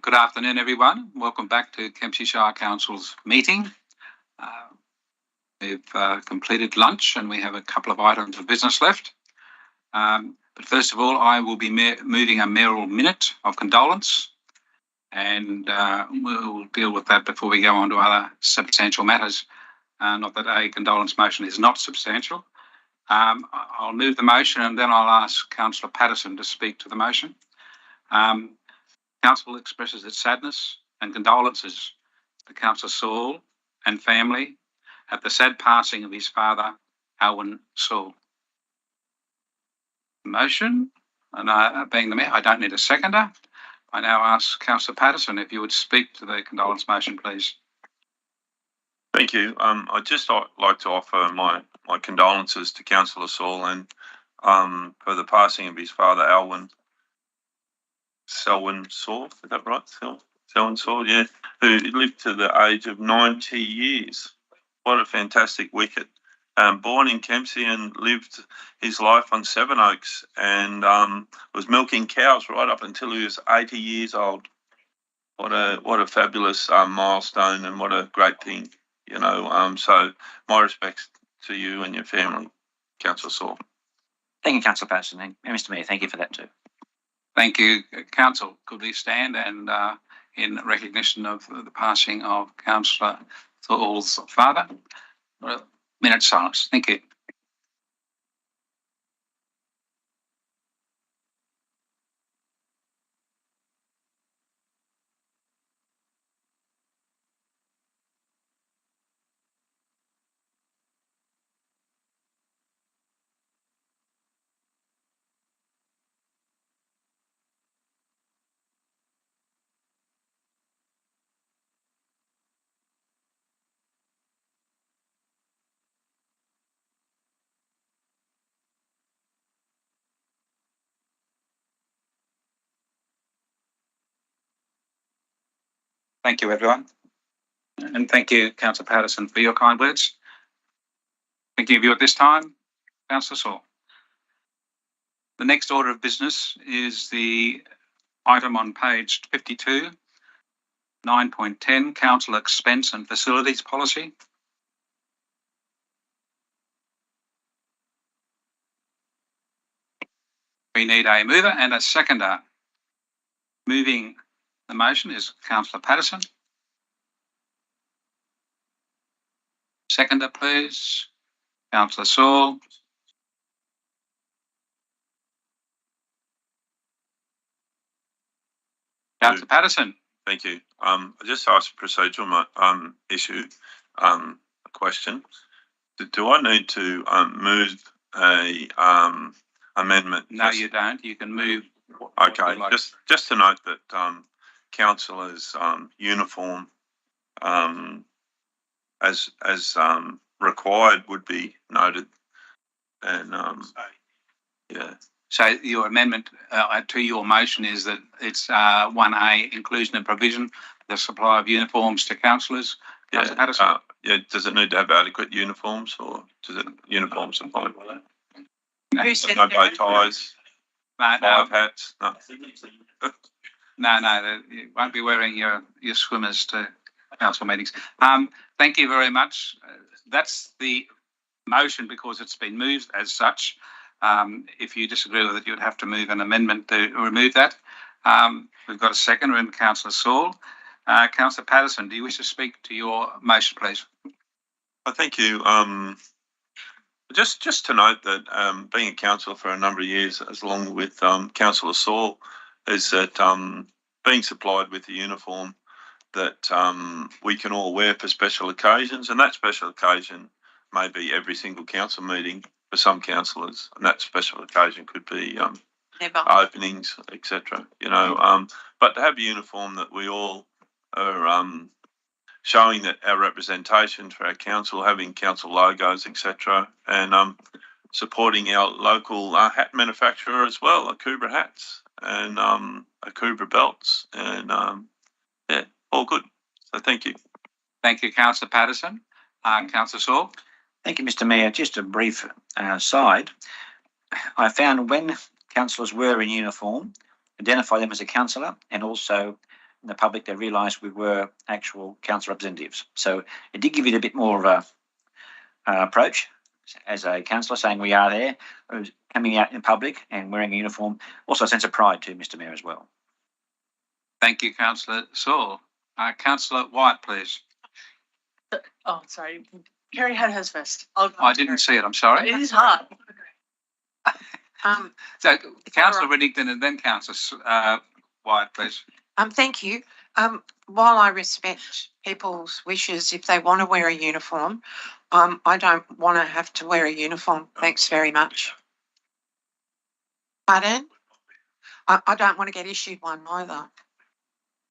Good afternoon, everyone. Welcome back to Kempsey Shire Council's meeting. We've completed lunch and we have a couple of items of business left. But first of all, I will be moving a mayoral minute of condolence, and we'll deal with that before we go on to other substantial matters. Not that a condolence motion is not substantial. I'll move the motion and then I'll ask Councillor Patterson to speak to the motion. Council expresses its sadness and condolences to Councillor Saul and family at the sad passing of his father, Alwyn Saul. Motion, and being the mayor, I don't need a seconder. I now ask Councillor Patterson if you would speak to the condolence motion, please. Thank you. I'd just like to offer my condolences to Councillor Saul and for the passing of his father, Alwyn. Selwyn Saul, is that right? Selwyn Saul, yeah, who lived to the age of 90 years. What a fantastic wicket. Born in Kempsey and lived his life on Sevenoaks and was milking cows right up until he was 80 years old. What a fabulous milestone and what a great thing, you know. So my respects to you and your family, Councillor Saul. Thank you, Councillor Patterson. And Mr. Mayor, thank you for that too. Thank you, Council. Could we stand and in recognition of the passing of Councillor Saul's father? A minute silence. Thank you. Thank you, everyone. And thank you, Councillor Patterson, for your kind words. Thank you at this time, Councillor Saul. The next order of business is the item on page 52, 9.10, Council Expense and Facilities Policy. We need a mover and a seconder. Moving the motion is Councillor Patterson. Seconder, please. Councillor Saul. Councillor Patterson. Thank you. I just asked a procedural issue, a question. Do I need to move a amendment? No, you don't. You can move. Okay, just to note that councillors' uniform as required would be noted, and yeah. So your amendment to your motion is that it's 1A, inclusion of provision, the supply of uniforms to councillors. Yeah, yeah. Does it need to have adequate uniforms, or does it uniform supply? No, no bow ties, no, 5 hats. No. No, you won't be wearing your swimmers to council meetings. Thank you very much. That's the motion because it's been moved as such. If you disagree with it, you'd have to move an amendment to remove that. We've got a second in Councillor Saul. Councillor Patterson, do you wish to speak to your motion, please? Thank you. Just to note that being a councillor for a number of years, as along with Councillor Saul, is that being supplied with a uniform that we can all wear for special occasions, and that special occasion may be every single council meeting for some councillors, and that special occasion could be openings, etc. You know, but to have a uniform that we all are showing that our representation for our council, having council logos, etc., and supporting our local hat manufacturer as well, Akubra hats and Akubra belts, and yeah, all good. So thank you. Thank you, Councillor Patterson. Councillor Saul. Thank you, Mr. Mayor. Just a brief aside. I found when councillors were in uniform, identify them as a councillor, and also in the public they realised we were actual council representatives. So it did give it a bit more of a approach as a councillor, saying we are there, coming out in public and wearing a uniform. Also a sense of pride too, Mr Mayor, as well. Thank you, Councillor Saul. Councillor White, please. Oh, sorry. Kerry had hers first. I didn't see it, I'm sorry. It is hard. So, Councillor Riddington and then Councillor White, please. Thank you. While I respect people's wishes, if they want to wear a uniform, I don't want to have to wear a uniform. Thanks very much. Pardon? I don't want to get issued one either.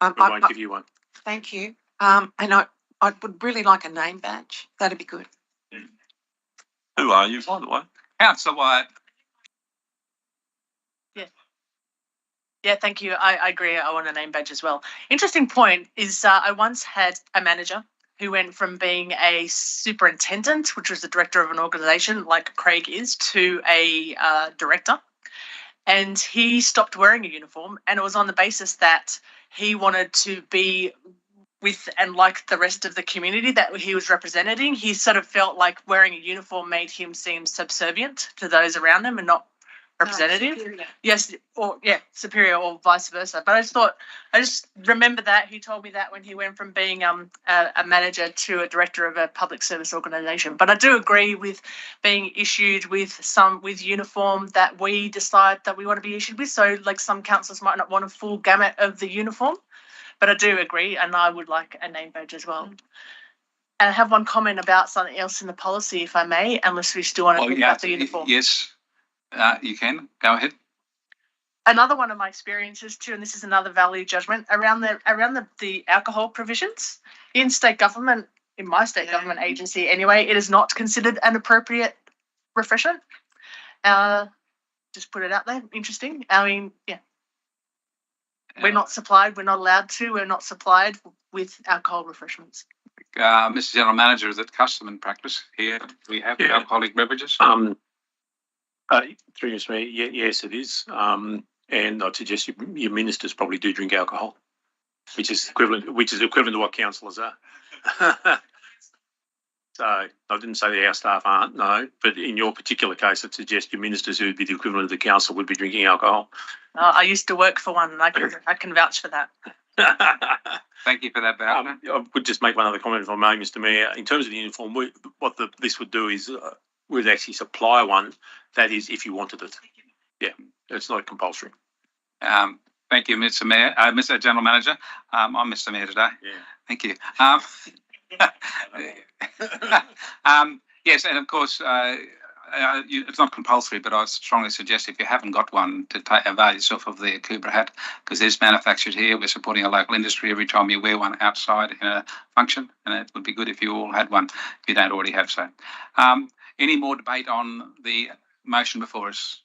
I won't give you one. Thank you. And I would really like a name badge. That'd be good. Who are you, by the way? Councillor White. Yeah, thank you. I agree. I want a name badge as well. Interesting point is I once had a manager who went from being a superintendent, which was the director of an organisation like Craig is, to a director. And he stopped wearing a uniform, and it was on the basis that he wanted to be with and like the rest of the community that he was representing. He sort of felt like wearing a uniform made him seem subservient to those around him and not representative. Superior. Yes, or yeah, superior or vice versa. But I just remember that he told me that when he went from being a manager to a director of a public service organisation. But I do agree with being issued with uniform that we decide that we want to be issued with. So like some councillors might not want a full gamut of the uniform, but I do agree, and I would like a name badge as well. And I have one comment about something else in the policy, if I may, unless we still want to talk about the uniform. Yes, you can. Go ahead. Another one of my experiences too, and this is another value judgment around the alcohol provisions in state government, in my state government agency anyway, it is not considered an appropriate refreshment. Just put it out there. Interesting. I mean, yeah. We're not supplied. We're not allowed to. We're not supplied with alcohol refreshments. Mr. General Manager, is it custom and practice here? We have alcoholic beverages. Through you, me, yes, it is. And I'd suggest your ministers probably do drink alcohol, which is equivalent to what councillors are. So I didn't say that our staff aren't, no, but in your particular case, I'd suggest your ministers who would be the equivalent of the council would be drinking alcohol. I used to work for one, and I can vouch for that. Thank you for that, Val. I would just make one other comment if I may, Mr Mayor. In terms of the uniform, this would do is we'd actually supply one. That is, if you wanted it. Yeah, it's not compulsory. Thank you, Mr. Mayor, Mr. General Manager. I'm Mr. Mayor today. Yeah. Thank you. Yes, and of course, it's not compulsory, but I strongly suggest if you haven't got one to avail yourself of the Kubra hat, because it's manufactured here. We're supporting a local industry every time you wear one outside in a function, and it would be good if you all had one if you don't already have so. Any more debate on the motion before us?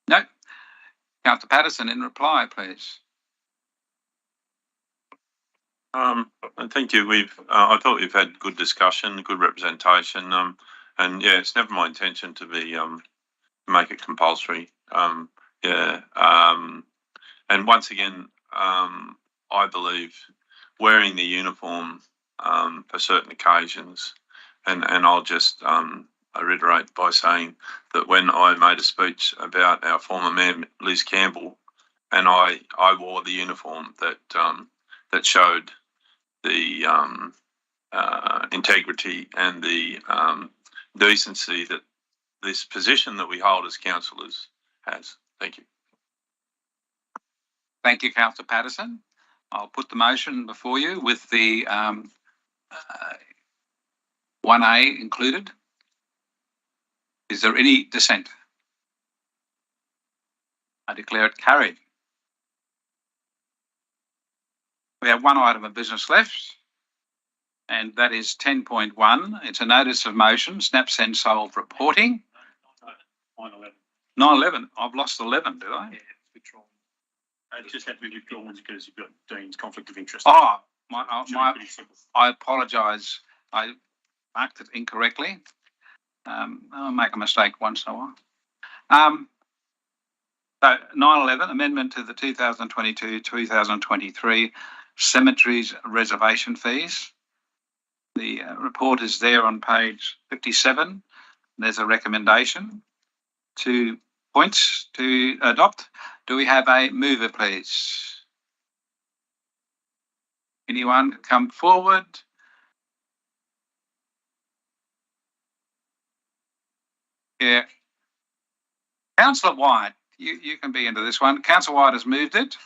No. Councillor Patterson, in reply, please. Thank you. I thought we've had good discussion, good representation, and yeah, it's never my intention to be make it compulsory. And once again, I believe wearing the uniform for certain occasions, and I'll just reiterate by saying that when I made a speech about our former Mayor Liz Campbell, and I wore the uniform that showed the integrity and the decency that this position that we hold as councillors has. Thank you. Thank you, Councillor Patterson. I'll put the motion before you with the 1A included. Is there any dissent? I declare it carried. We have one item of business left, and that is 10.1. It's a notice of motion, snap, send, solve reporting. 9/11. I've lost 11, did I? Yeah, it's withdrawn. It just had to be withdrawn because you've got Dean's conflict of interest. Oh, I apologise. I marked it incorrectly. I'll make a mistake once in a while. So 911, amendment to the 2022-2023 Cemeteries reservation fees. The report is there on page 57. There's a recommendation. 2 points to adopt. Do we have a mover, please? Anyone come forward? Yeah. Councillor White, you can be into this one. Councillor White has moved it.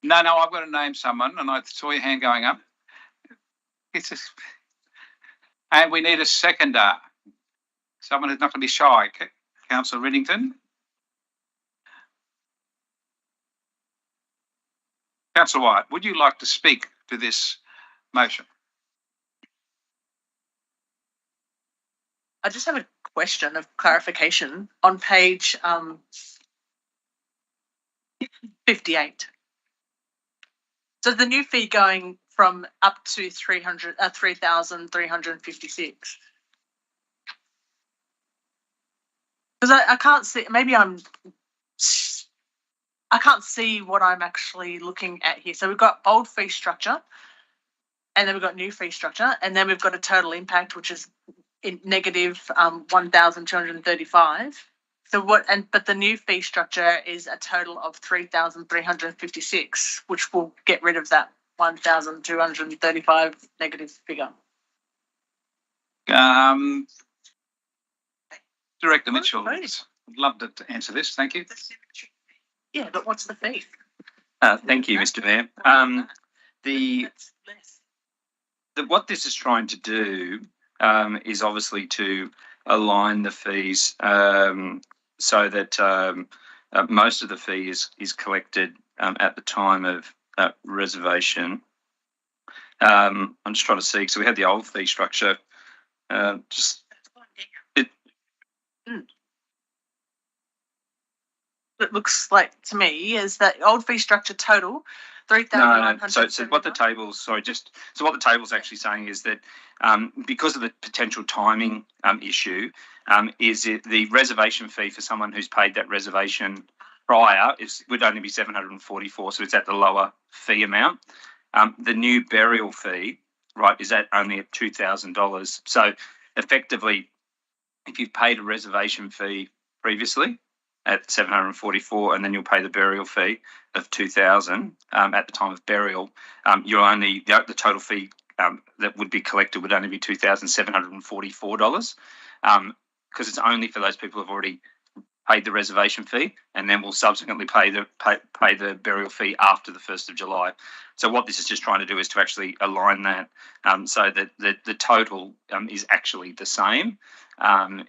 No, I've got to name someone, and I saw your hand going up. And we need a seconder. Someone who's not going to be shy. Councillor Riddington. Councillor White, would you like to speak to this motion? I just have a question of clarification on page 58. So the new fee going from up to 3,356. Because I can't see, I can't see what I'm actually looking at here. So we've got old fee structure, and then we've got new fee structure, and then we've got a total impact, which is in negative 1,235. So but the new fee structure is a total of 3,356, which will get rid of that 1,235 negative figure. Director Mitchell, I'd love to answer this. Thank you. Yeah, but what's the fee? Thank you, Mr. Mayor. What this is trying to do is obviously to align the fees so that most of the fee is collected at the time of reservation. I'm just trying to see, so we had the old fee structure. It looks like to me is that old fee structure total 3,900. No. So what the table's what the table's actually saying is that because of the potential timing issue, the reservation fee for someone who's paid that reservation prior would only be 744, so it's at the lower fee amount. The new burial fee, right, is only at $2,000. So effectively, if you've paid a reservation fee previously at 744, and then you'll pay the burial fee of 2,000 at the time of burial, the total fee that would be collected would only be $2,744, because it's only for those people who've already paid the reservation fee, and then we'll subsequently pay the burial fee after the 1st of July. So what this is just trying to do is to actually align that so that the total is actually the same, and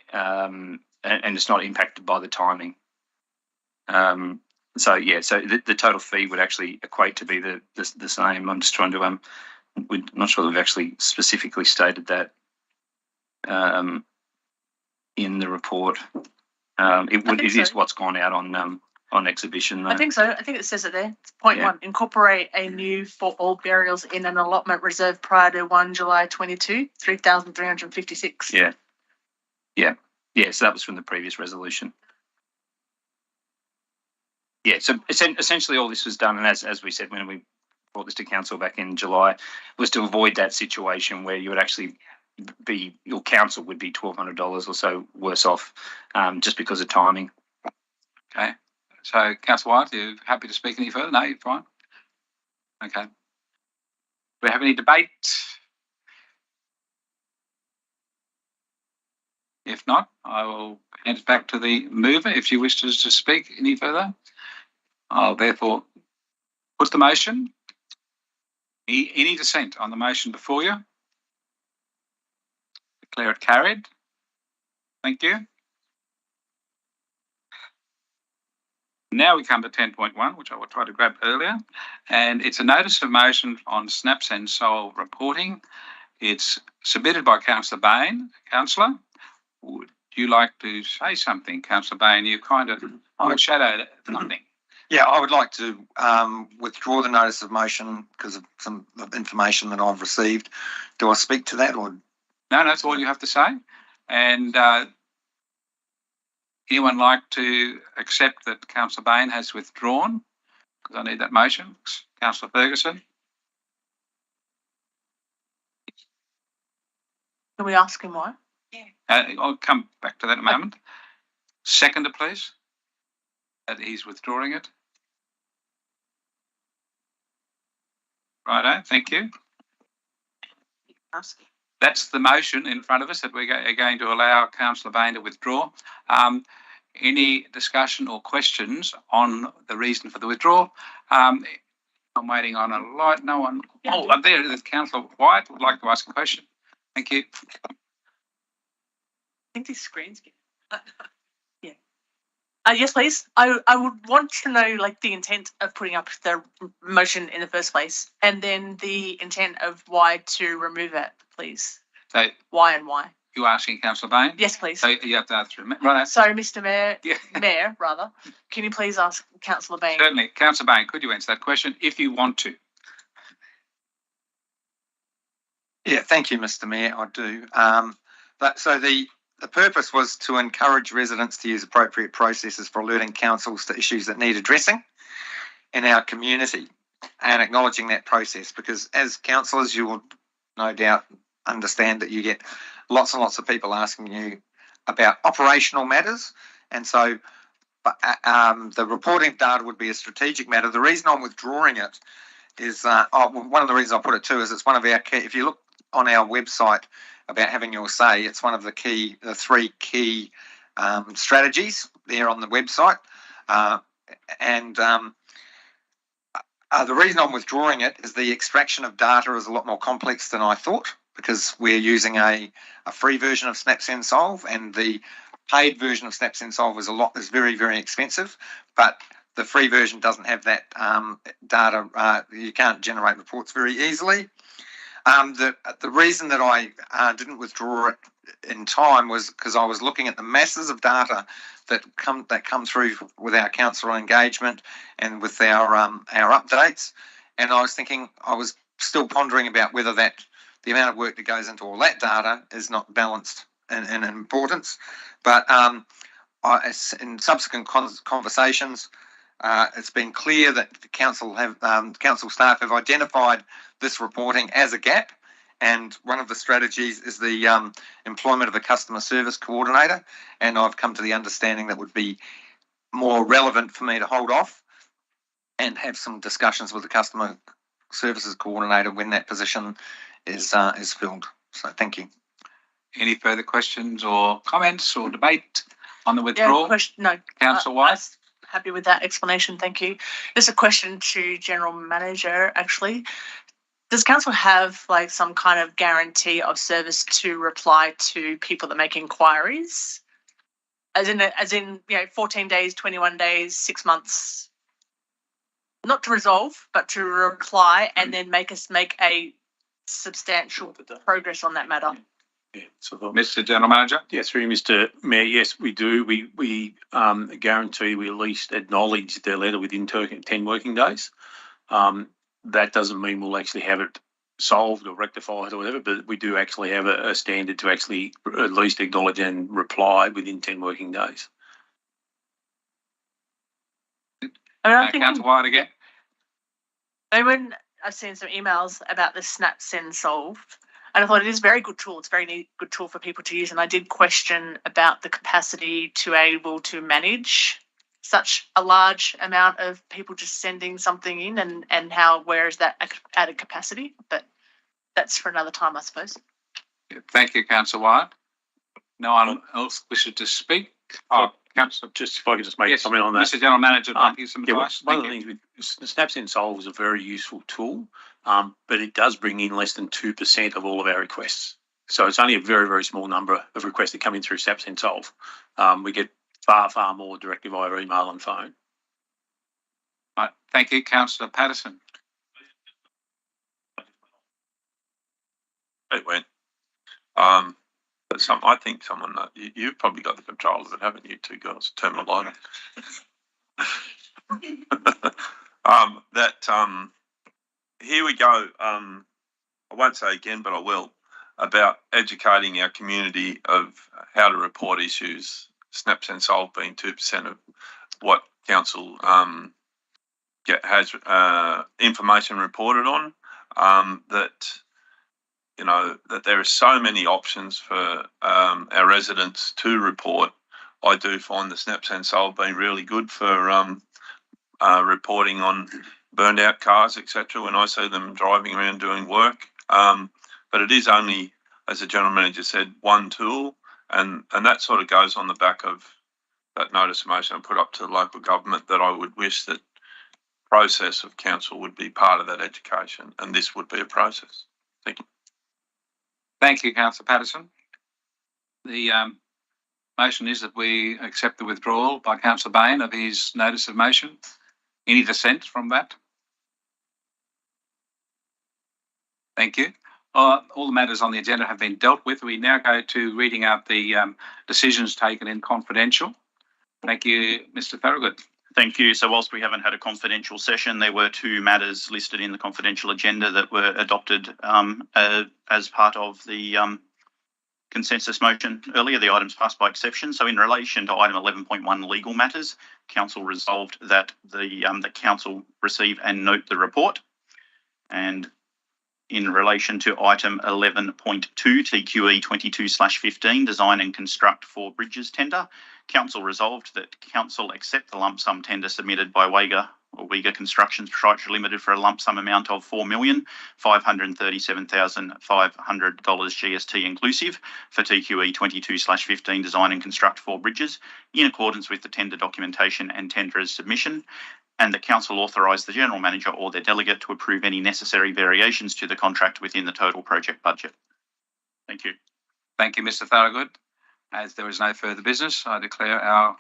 it's not impacted by the timing. So the total fee would actually equate to be the same. I'm just trying to we're not sure that we've actually specifically stated that in the report. It is what's gone out on exhibition, though. I think so. I think it says it there. It's point 1. Incorporate a new for all burials in an allotment reserved prior to 1 July 22, 3,356. Yeah. So that was from the previous resolution. Yeah. So essentially, all this was done, and as we said when we brought this to council back in July, was to avoid that situation where you would actually your council would be $1,200 or so worse off just because of timing. Okay. So, Councillor White, are you happy to speak any further? No, you're fine. Okay. Do we have any debate? If not, I will hand it back to the mover if you wish to speak any further. I'll therefore put the motion. Any dissent on the motion before you? Declare it carried. Thank you. Now we come to 10.1, which I will try to grab earlier, and it's a notice of motion on snaps and Saul reporting. It's submitted by Councillor Bain. Councillor, would you like to say something? Councillor Bain, you kind of overshadowed nothing. Yeah, I would like to withdraw the notice of motion because of some information that I've received. Do I speak to that or No, that's all you have to say. And anyone like to accept that Councillor Bain has withdrawn? Because I need that motion. Councillor Ferguson. Can we ask him why? I'll come back to that in a moment. Seconder, please. That he's withdrawing it. Righto, thank you. That's the motion in front of us that we're going to allow Councillor Bain to withdraw. Any discussion or questions on the reason for the withdrawal? I'm waiting on a light. No one. Oh, there is Councillor White would like to ask a question. Thank you. I think these screens get. Yeah. Yes, please. I would want to know like the intent of putting up the motion in the first place, and then the intent of why to remove it, please. So why and why? You asking Councillor Bain? Yes, please. So you have to answer it. Right. So, Mr. Mayor, Mayor, rather, can you please ask Councillor Bain? Certainly, Councillor Bain, could you answer that question if you want to? Yeah, thank you, Mr. Mayor. I do. So the purpose was to encourage residents to use appropriate processes for alerting councils to issues that need addressing in our community and acknowledging that process, because as councillors, you will no doubt understand that you get lots and lots of people asking you about operational matters. And so the reporting of data would be a strategic matter. The reason I'm withdrawing it is, one of the reasons I put it too is it's one of our key, if you look on our website about having your say, it's one of the three key strategies there on the website. The reason I'm withdrawing it is the extraction of data is a lot more complex than I thought, because we're using a free version of SnapSend Solve, and the paid version of SnapSend Solve is very, very expensive, but the free version doesn't have that data. You can't generate reports very easily. The reason that I didn't withdraw it in time was because I was looking at the masses of data that come through with our council engagement and with our updates, and I was thinking, I was still pondering about whether the amount of work that goes into all that data is not balanced in importance. But in subsequent conversations, it's been clear that the council staff have identified this reporting as a gap, and one of the strategies is the employment of a customer service coordinator, and I've come to the understanding that would be more relevant for me to hold off and have some discussions with the customer services coordinator when that position is filled. So thank you. Any further questions or comments or debate on the withdrawal? No. Councillor White? Happy with that explanation, thank you. There's a question to General Manager, actually. Does council have like some kind of guarantee of service to reply to people that make inquiries? As in, 14 days, 21 days, 6 months, not to resolve, but to reply and then make a substantial progress on that matter? Yeah, so Mr. General Manager? Yes, through Mr. Mayor, yes, we do. We guarantee we at least acknowledge their letter within 10 working days. That doesn't mean we'll actually have it solved or rectified or whatever, but we do actually have a standard to actually at least acknowledge and reply within 10 working days. Councillor White again. When I've seen some emails about the SnapSend Solve, and I thought it is a very good tool. It's a very good tool for people to use. And I did question about the capacity to able to manage such a large amount of people just sending something in, and where is that added capacity? But that's for another time, I suppose. Thank you, Councillor White. No one else wishes to speak? Councillor, just if I could just make a comment on that. Mr. General Manager, thank you some advice. One of the things with SnapSend Solve is a very useful tool, but it does bring in less than 2% of all of our requests. So it's only a very, very small number of requests that come in through SnapSend Solve. We get far, far more directly via email and phone. Right. Thank you, Councillor Patterson. It went. But I think someone, you've probably got the control of it, haven't you, two girls? Turn the light on. Here we go. I won't say again, but I will. about educating our community of how to report issues. SNAPs and SOL being 2% of what council has information reported on. That there are so many options for our residents to report. I do find the SNAPs and SOL being really good for reporting on burned out cars, etc. when I see them driving around doing work. But it is only, as the General Manager said, one tool, and that sort of goes on the back of that notice of motion I put up to the local government, that I would wish that process of council would be part of that education, and this would be a process. Thank you. Thank you, Councillor Patterson. The motion is that we accept the withdrawal by Councillor Bain of his notice of motion. Any dissent from that? Thank you. All the matters on the agenda have been dealt with. We now go to reading out the decisions taken in confidential. Thank you, Mr. Thorogood. Thank you. So whilst we haven't had a confidential session, there were 2 matters listed in the confidential agenda that were adopted as part of the consensus motion earlier. The items passed by exception. So in relation to item 11.1 legal matters, council resolved that the council receive and note the report. And in relation to item 11.2 TQE 22/15 design and construct 4 bridges tender, council resolved that council accept the lump sum tender submitted by Uyghur Constructions Proprietary Limited for a lump sum amount of $4,537,500 GST inclusive for TQE 22/15 design and construct 4 bridges in accordance with the tender documentation and tenderer's submission, and the council authorise the General Manager or their delegate to approve any necessary variations to the contract within the total project budget. Thank you. Thank you, Mr. Thorogood. As there is no further business, I declare our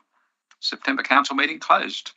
September council meeting closed.